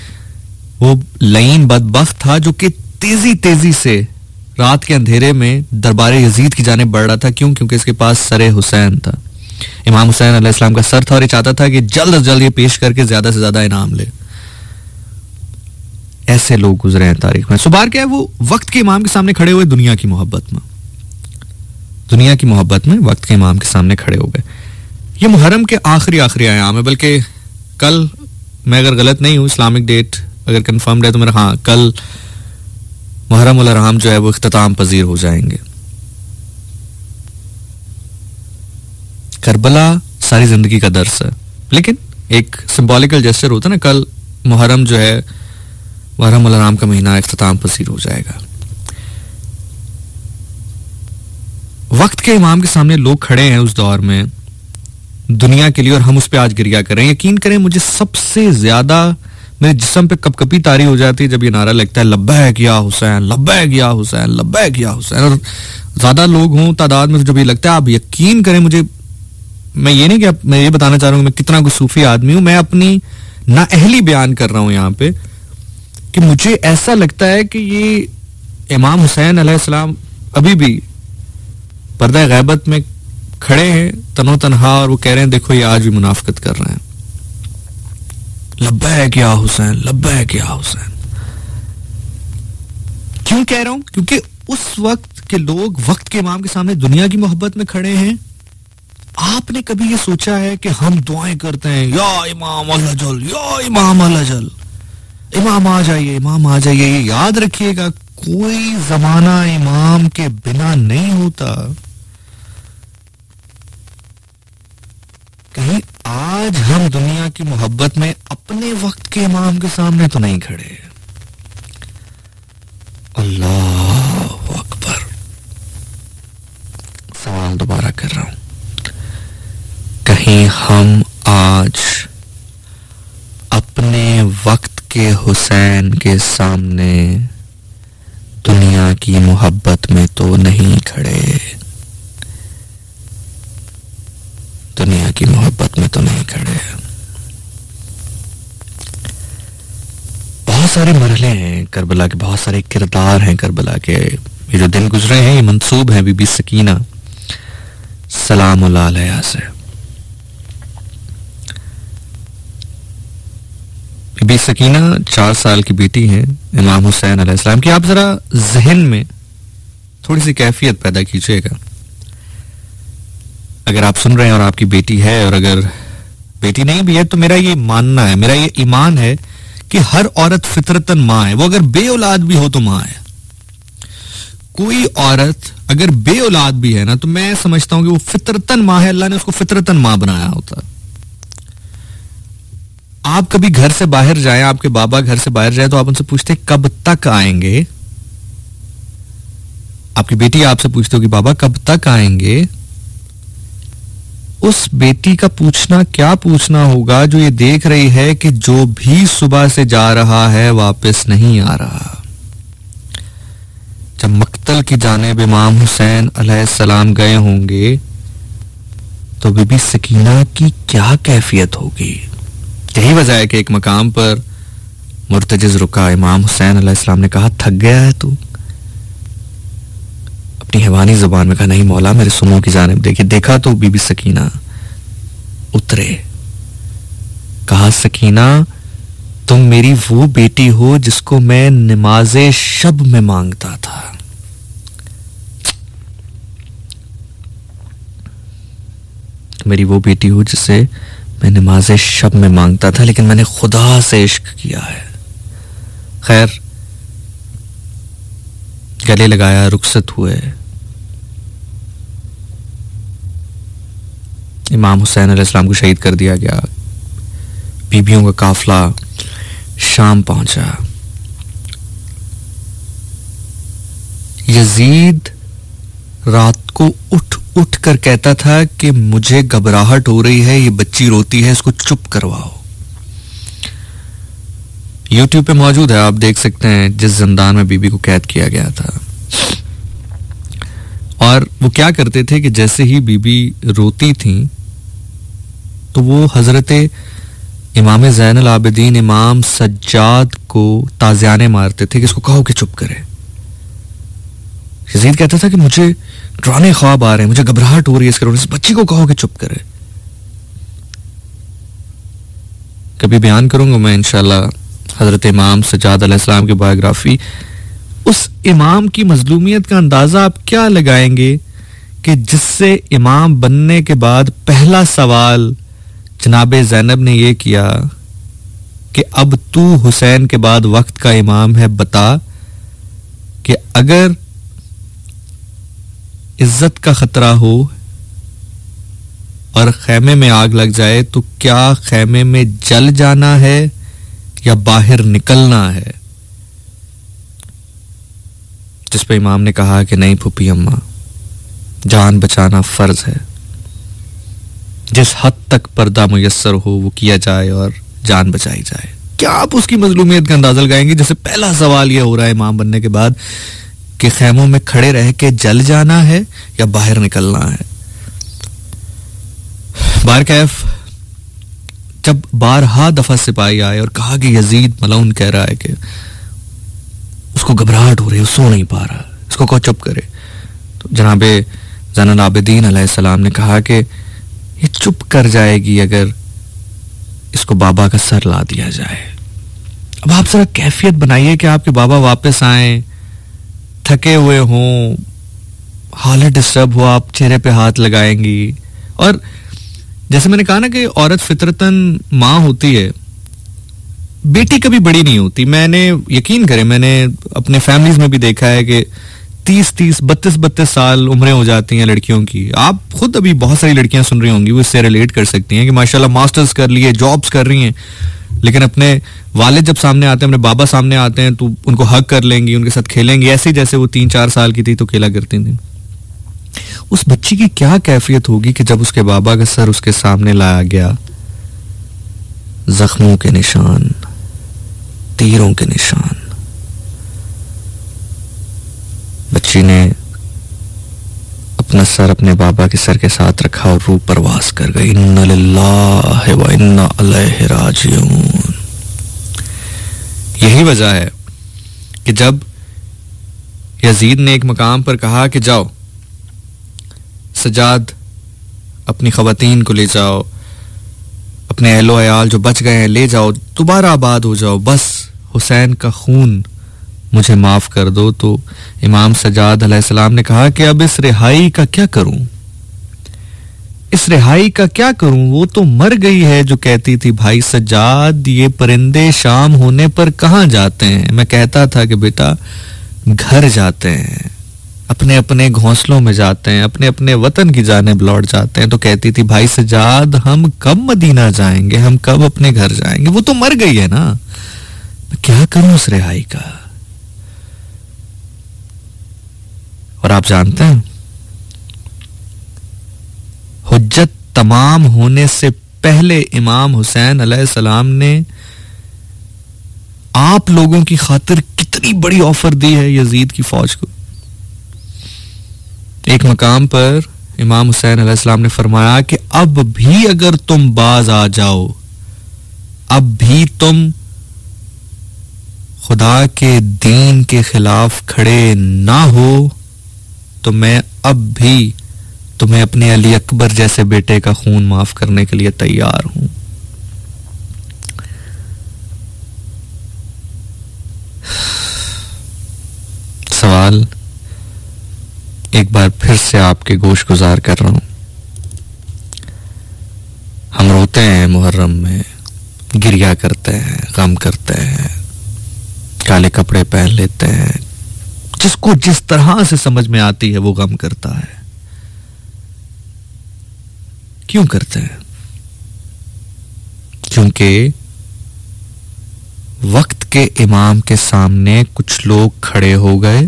वो लईन बदबख्त था जो कि तेजी तेजी से रात के अंधेरे में दरबार यजीद की जाने बढ़ रहा था। क्यों? क्योंकि इसके पास सरे हुसैन था, इमाम हुसैन अलैहिस्सलाम का सर था, और ये चाहता था कि जल्द से जल्द ये पेश करके ज्यादा से ज्यादा इनाम ले। ऐसे लोग गुजरे हैं तारीख में। सुबार क्या है, वो वक्त के इमाम के सामने खड़े हुए दुनिया की मोहब्बत में, दुनिया की मोहब्बत में वक्त के इमाम के सामने खड़े हो गए। ये मुहर्रम के आखिरी आयाम है, बल्कि कल मैं अगर गलत नहीं हूँ, इस्लामिक डेट अगर कंफर्म्ड है तो मेरा, हाँ, कल मुहर्रम उल हराम जो है वो इख्तिताम पजीर हो जाएंगे। करबला सारी जिंदगी का दर्स है, लेकिन एक सिंबॉलिकल जेस्चर होता है ना, कल मुहर्रम जो है, मुहर्रम उल हराम का महीना इख्तिताम पजीर हो जाएगा। वक्त के इमाम के सामने लोग खड़े हैं उस दौर में दुनिया के लिए, और हम उस पर आज गिरिया करें। यकीन करें, मुझे सबसे ज्यादा मेरे जिस्म पे कपकपी तारी हो जाती है जब ये नारा लगता है, लब्बैक या हुसैन, लब्बैक या हुसैन, लब्बैक या हुसैन। और ज्यादा लोग हों तादाद में तो जब ये लगता है, आप यकीन करें, मुझे, मैं ये नहीं कि मैं ये बताना चाह रहा हूँ मैं कितना कोई सूफी आदमी हूं, मैं अपनी नाअहली बयान कर रहा हूं यहाँ पे कि मुझे ऐसा लगता है कि ये इमाम हुसैन अलैहिस्सलाम अभी भी पर्दा गैबत में खड़े हैं तनो तनहा, और वो कह रहे हैं देखो ये आज भी मुनाफिकत कर रहे हैं, लब्बैक या हुसैन, लब्बैक या हुसैन। क्यों कह रहा हूं? क्योंकि उस वक्त के लोग वक्त के इमाम के सामने दुनिया की मोहब्बत में खड़े हैं। आपने कभी ये सोचा है कि हम दुआएं करते हैं, या इमाम अल-अजल, या इमाम अल-अजल, इमाम आ जाइए, इमाम आ जाइए। ये याद रखिएगा, कोई जमाना इमाम के बिना नहीं होता। कहीं आज हम दुनिया की मोहब्बत में अपने वक्त के इमाम के सामने तो नहीं खड़े। अल्लाह अकबर। सवाल दोबारा कर रहा हूं, कहीं हम आज अपने वक्त के हुसैन के सामने दुनिया की मोहब्बत में तो नहीं खड़े, दुनिया की मोहब्बत में तो नहीं खड़े। बहुत सारे मरहले हैं करबला के, बहुत सारे किरदार हैं करबला के। ये जो दिन गुजरे हैं ये मंसूब हैं बीबी सकीना सलामुल्लाह अलैहा से। बीबी सकीना 4 साल की बेटी हैं इमाम हुसैन अलैहिस्सलाम की। आप जरा जहन में थोड़ी सी कैफियत पैदा कीजिएगा, अगर आप सुन रहे हैं और आपकी बेटी है, और अगर बेटी नहीं भी है तो मेरा ये मानना है, मेरा ये ईमान है कि हर औरत फितरतन मां है। वो अगर बे औलाद भी हो तो मां है। कोई औरत अगर बे औलाद भी है ना, तो मैं समझता हूं कि वो फितरतन मां है, अल्लाह ने उसको फितरतन मां बनाया होता। आप कभी घर से बाहर जाएं, आपके बाबा घर से बाहर जाए तो आप उनसे पूछते कब तक आएंगे। आपकी बेटी आपसे पूछते हो कि बाबा कब तक आएंगे। उस बेटी का पूछना क्या पूछना होगा जो ये देख रही है कि जो भी सुबह से जा रहा है वापस नहीं आ रहा। जब मक्तल की जानिब इमाम हुसैन अलैहिस्सलाम गए होंगे तो बीबी सकीना की क्या कैफियत होगी। यही वजह है कि एक मकाम पर मुर्तजिज रुका, इमाम हुसैन अलैहिस्सलाम ने कहा थक गया है तू। अपनी हैवानी जुबान में कहा नहीं मौला मेरे सुमों की जानिब देखिए। देखा तो बीबी सकीना उतरे। कहा सकीना तुम मेरी वो बेटी हो जिसको मैं नमाज़े शब में मांगता था। मेरी वो बेटी हो जिसे मैं नमाज़े शब में मांगता था, लेकिन मैंने खुदा से इश्क किया है। खैर गले लगाया, रुखसत हुए। इमाम हुसैन अलैहिस्सलाम को शहीद कर दिया गया। बीबियों का काफिला शाम पहुंचा। यजीद रात को उठ उठ कर कहता था कि मुझे घबराहट हो रही है, ये बच्ची रोती है, इसको चुप करवाओ। यूट्यूब पे मौजूद है, आप देख सकते हैं जिस जिंदान में बीबी को कैद किया गया था। और वो क्या करते थे कि जैसे ही बीबी रोती थी तो वो हजरत इमाम ज़ैनुल आबिदीन इमाम सज्जाद को ताज़ियाने मारते थे कि इसको कहो कि चुप करे। यजीद कहता था कि मुझे डराने ख्वाब आ रहे हैं, मुझे घबराहट हो रही है इसके रोने से, बच्ची को कहो कि चुप करे। कभी बयान करूंगा मैं इंशाल्लाह हजरत इमाम सज्जाद अलैहिस्सलाम की बायोग्राफी। उस इमाम की मजलूमियत का अंदाजा आप क्या लगाएंगे कि जिससे इमाम बनने के बाद पहला सवाल जनाबे ज़ैनब ने यह किया कि अब तू हुसैन के बाद वक्त का इमाम है, बता कि अगर इज्जत का खतरा हो और खैमे में आग लग जाए तो क्या खैमे में जल जाना है या बाहर निकलना है? जिस पे इमाम ने कहा कि नहीं फूफी अम्मा, जान बचाना फर्ज है, जिस हद तक पर्दा मुयस्सर हो वो किया जाए और जान बचाई जाए। क्या आप उसकी मजलूमियत का अंदाजा लगाएंगे? जैसे पहला सवाल यह हो रहा है इमाम बनने के बाद कि खैमों में खड़े रह के जल जाना है या बाहर निकलना है। बारकैफ जब बारहा दफा सिपाही आए और कहा कि यजीद मलऊन कह रहा है कि उसको घबराहट हो रही है, सो नहीं पा रहा, इसको कहो चुप करे, तो जनाबे ज़ैनुल आबिदीन अलैहिस्सलाम ने कहा कि ये चुप कर जाएगी अगर इसको बाबा का सर ला दिया जाए। अब आप जरा कैफियत बनाइए कि आपके बाबा वापस आए, थके हुए हों, हालत डिस्टर्ब हो, आप चेहरे पे हाथ लगाएंगी। और जैसे मैंने कहा ना कि औरत फितरतन माँ होती है, बेटी कभी बड़ी नहीं होती। मैंने यकीन करें, मैंने अपने फैमिलीज में भी देखा है कि 30-30, 32-32 साल उम्रें हो जाती हैं लड़कियों की। आप खुद अभी बहुत सारी लड़कियां सुन रही होंगी, वो इससे रिलेट कर सकती हैं कि माशाल्लाह मास्टर्स कर लिए, जॉब्स कर रही हैं, लेकिन अपने वालिद जब सामने आते हैं, अपने बाबा सामने आते हैं तो उनको हक कर लेंगी, उनके साथ खेलेंगी, ऐसे जैसे वो 3-4 साल की थी तो खेला करती थी। उस बच्ची की क्या कैफियत होगी कि जब उसके बाबा का सर उसके सामने लाया गया, जख्मों के निशान, तीरों के निशान। बच्ची ने अपना सर अपने बाबा के सर के साथ रखा और रूह परवास कर गई। इन्ना लिल्लाहि व इन्ना इलैहि राजिऊन। यही वजह है कि जब यजीद ने एक मकाम पर कहा कि जाओ सजाद अपनी खवातीन को ले जाओ, अपने अहलो अयाल जो बच गए हैं ले जाओ, दोबारा आबाद हो जाओ, बस हुसैन का खून मुझे माफ कर दो, तो इमाम सजाद अलैहिस्सलाम ने कहा कि अब इस रिहाई का क्या करूं, इस रिहाई का क्या करूं, वो तो मर गई है जो कहती थी भाई सजाद ये परिंदे शाम होने पर कहां जाते हैं। मैं कहता था कि बेटा घर जाते हैं, अपने अपने घोंसलों में जाते हैं, अपने अपने वतन की जानिब लौट जाते हैं। तो कहती थी भाई सजाद हम कब मदीना जाएंगे, हम कब अपने घर जाएंगे, वो तो मर गई है ना, मैं क्या करूं उस रिहाई का। और आप जानते हैं हुज्जत तमाम होने से पहले इमाम हुसैन अलैहिस्सलाम ने आप लोगों की खातिर कितनी बड़ी ऑफर दी है यजीद की फौज को। एक मकाम पर इमाम हुसैन अलैहिस्सलाम ने फरमाया कि अब भी अगर तुम बाज आ जाओ, अब भी तुम खुदा के दीन के खिलाफ खड़े ना हो, तो मैं अब भी तुम्हें अपने अली अकबर जैसे बेटे का खून माफ करने के लिए तैयार हूं। सवाल एक बार फिर से आपके गोश गुजार कर रहा हूं। हम रोते हैं मुहर्रम में, गिरिया करते हैं, गम करते हैं, काले कपड़े पहन लेते हैं, जिसको जिस तरह से समझ में आती है वो गम करता है। क्यों करते हैं? क्योंकि वक्त के इमाम के सामने कुछ लोग खड़े हो गए।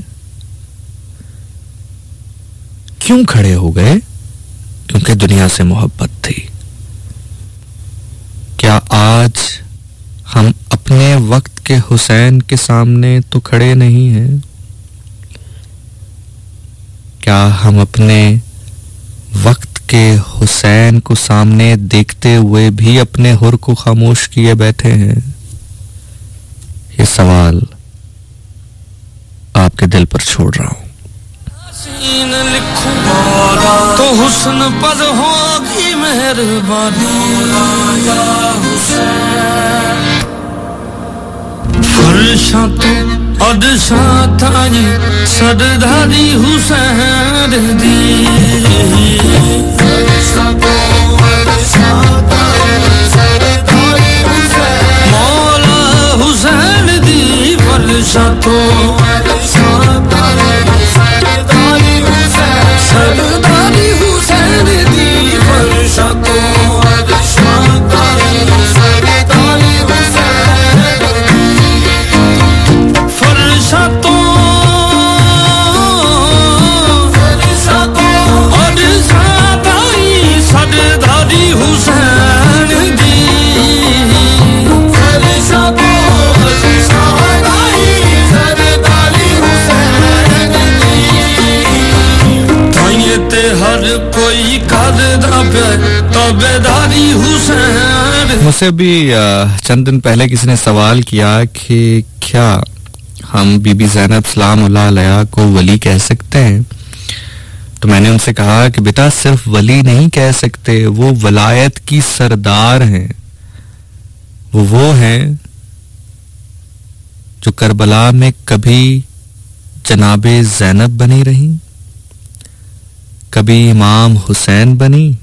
क्यों खड़े हो गए? क्योंकि दुनिया से मोहब्बत थी। क्या आज हम अपने वक्त के हुसैन के सामने तो खड़े नहीं हैं? क्या हम अपने वक्त के हुसैन को सामने देखते हुए भी अपने हुर को खामोश किए बैठे हैं? ये सवाल आपके दिल पर छोड़ रहा हूं। तो हुस्न पर होगी मेहरबानी, फरशा तो अदशा ताई सरदारी हुसैन दी, फरशा तो अदशा ताई सरदारी हुसैन, मौला कोई करदा पे तबेदारी हुसैन। मुझसे भी चंद दिन पहले किसी ने सवाल किया कि क्या हम बीबी ज़ैनब सलामुल्लाह अलैहा को वली कह सकते हैं, तो मैंने उनसे कहा कि बेटा सिर्फ वली नहीं कह सकते, वो वलायत की सरदार हैं। वो हैं जो करबला में कभी जनाबे ज़ैनब बनी रही, कभी इमाम हुसैन बनी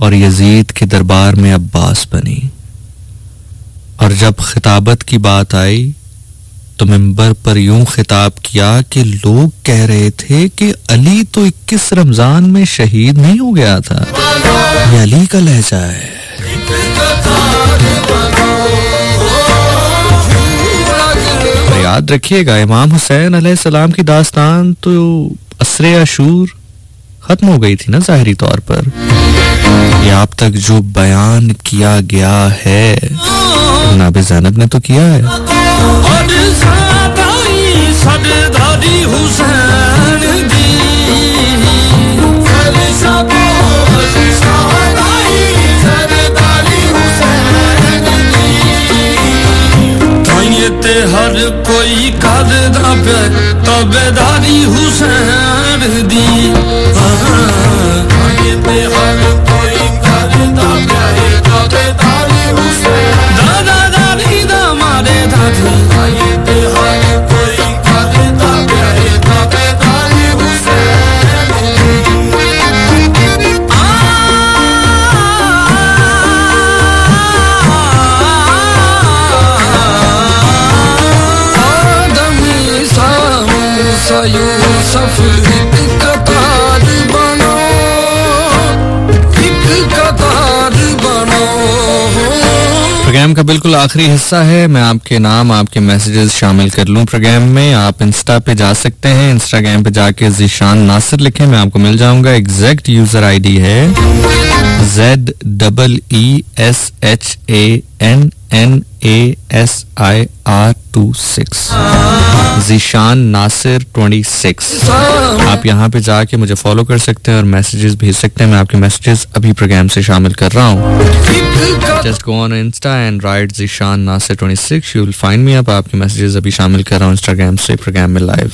और यजीद के दरबार में अब्बास बनी। और जब खिताबत की बात आई तो मिंबर पर यूं खिताब किया कि लोग कह रहे थे कि अली तो 21 रमजान में शहीद नहीं हो गया था। ये अली का लहजा है। याद रखिएगा इमाम हुसैन अलैहिस्सलाम की दास्तान तो असरे अशूर खत्म हो गई थी ना ज़ाहिरी तौर पर। ये आप तक जो बयान किया गया है जनाब ज़ैनब ने तो किया है। ते हर कोई करदा पे तबेदारी हुसैन दी। ते हर कोई करदा पे तबेदारी हुसैन। दादा दादी दा मारे दादी। ते हर कोई करदा पे तबेदारी हुसैन। यूसुफ एक कतार बनो, एक कतार बनो। प्रोग्राम का बिल्कुल आखिरी हिस्सा है। मैं आपके नाम आपके मैसेजेस शामिल कर लूं प्रोग्राम में। आप इंस्टा पे जा सकते हैं, इंस्टाग्राम पे जाके ज़ीशान नासिर लिखें, मैं आपको मिल जाऊंगा। एग्जैक्ट यूजर आईडी है ZEESHANNASIR26 ज़ीशान नासिर 26। आप यहाँ पे जाके मुझे फॉलो कर सकते हैं और मैसेजेस भेज सकते हैं। मैं आपके मैसेजेस अभी प्रोग्राम से शामिल कर रहा हूँ। Just go on insta and write Zeeshan Nasir 26, you will find me. आपके मैसेजेस अभी शामिल कर रहा हूँ इंस्टाग्राम से प्रोग्राम में लाइव।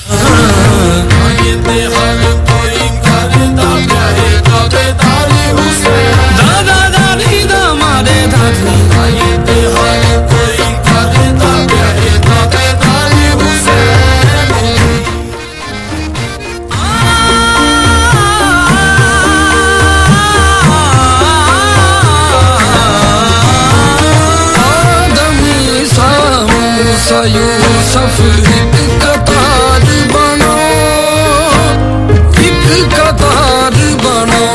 यूसुफ एक कतार बनो, एक कतार बनो।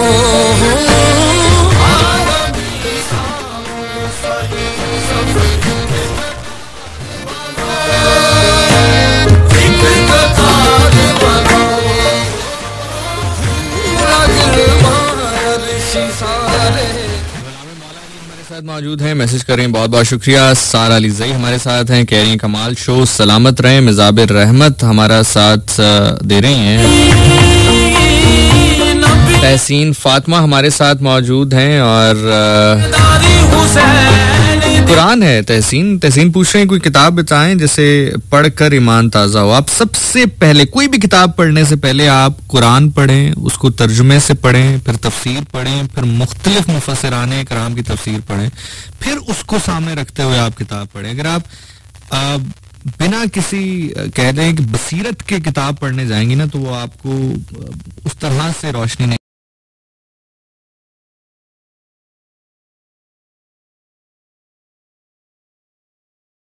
मौजूद हैं, मैसेज कर रहे हैं, बहुत बहुत शुक्रिया। सारा अली ज़ई हमारे साथ हैं, कह रही हैं कमाल शो, सलामत रहें। मिजाबिर रहमत हमारा साथ दे रही हैं। तहसीन फातिमा हमारे साथ मौजूद हैं और कुरान है। तहसीन पूछ रहे हैं कोई किताब बताएं जिसे पढ़कर ईमान ताज़ा हो। आप सबसे पहले कोई भी किताब पढ़ने से पहले आप कुरान पढ़ें, उसको तर्जुमे से पढ़ें, फिर तफसीर पढ़ें, फिर मुख्तलिफ मुफस्सिराने कराम की तफसीर पढ़ें, फिर उसको सामने रखते हुए आप किताब पढ़ें। अगर आप बिना किसी कह दें कि बसीरत के किताब पढ़ने जाएंगी ना तो वो आपको उस तरह से रोशनी नहीं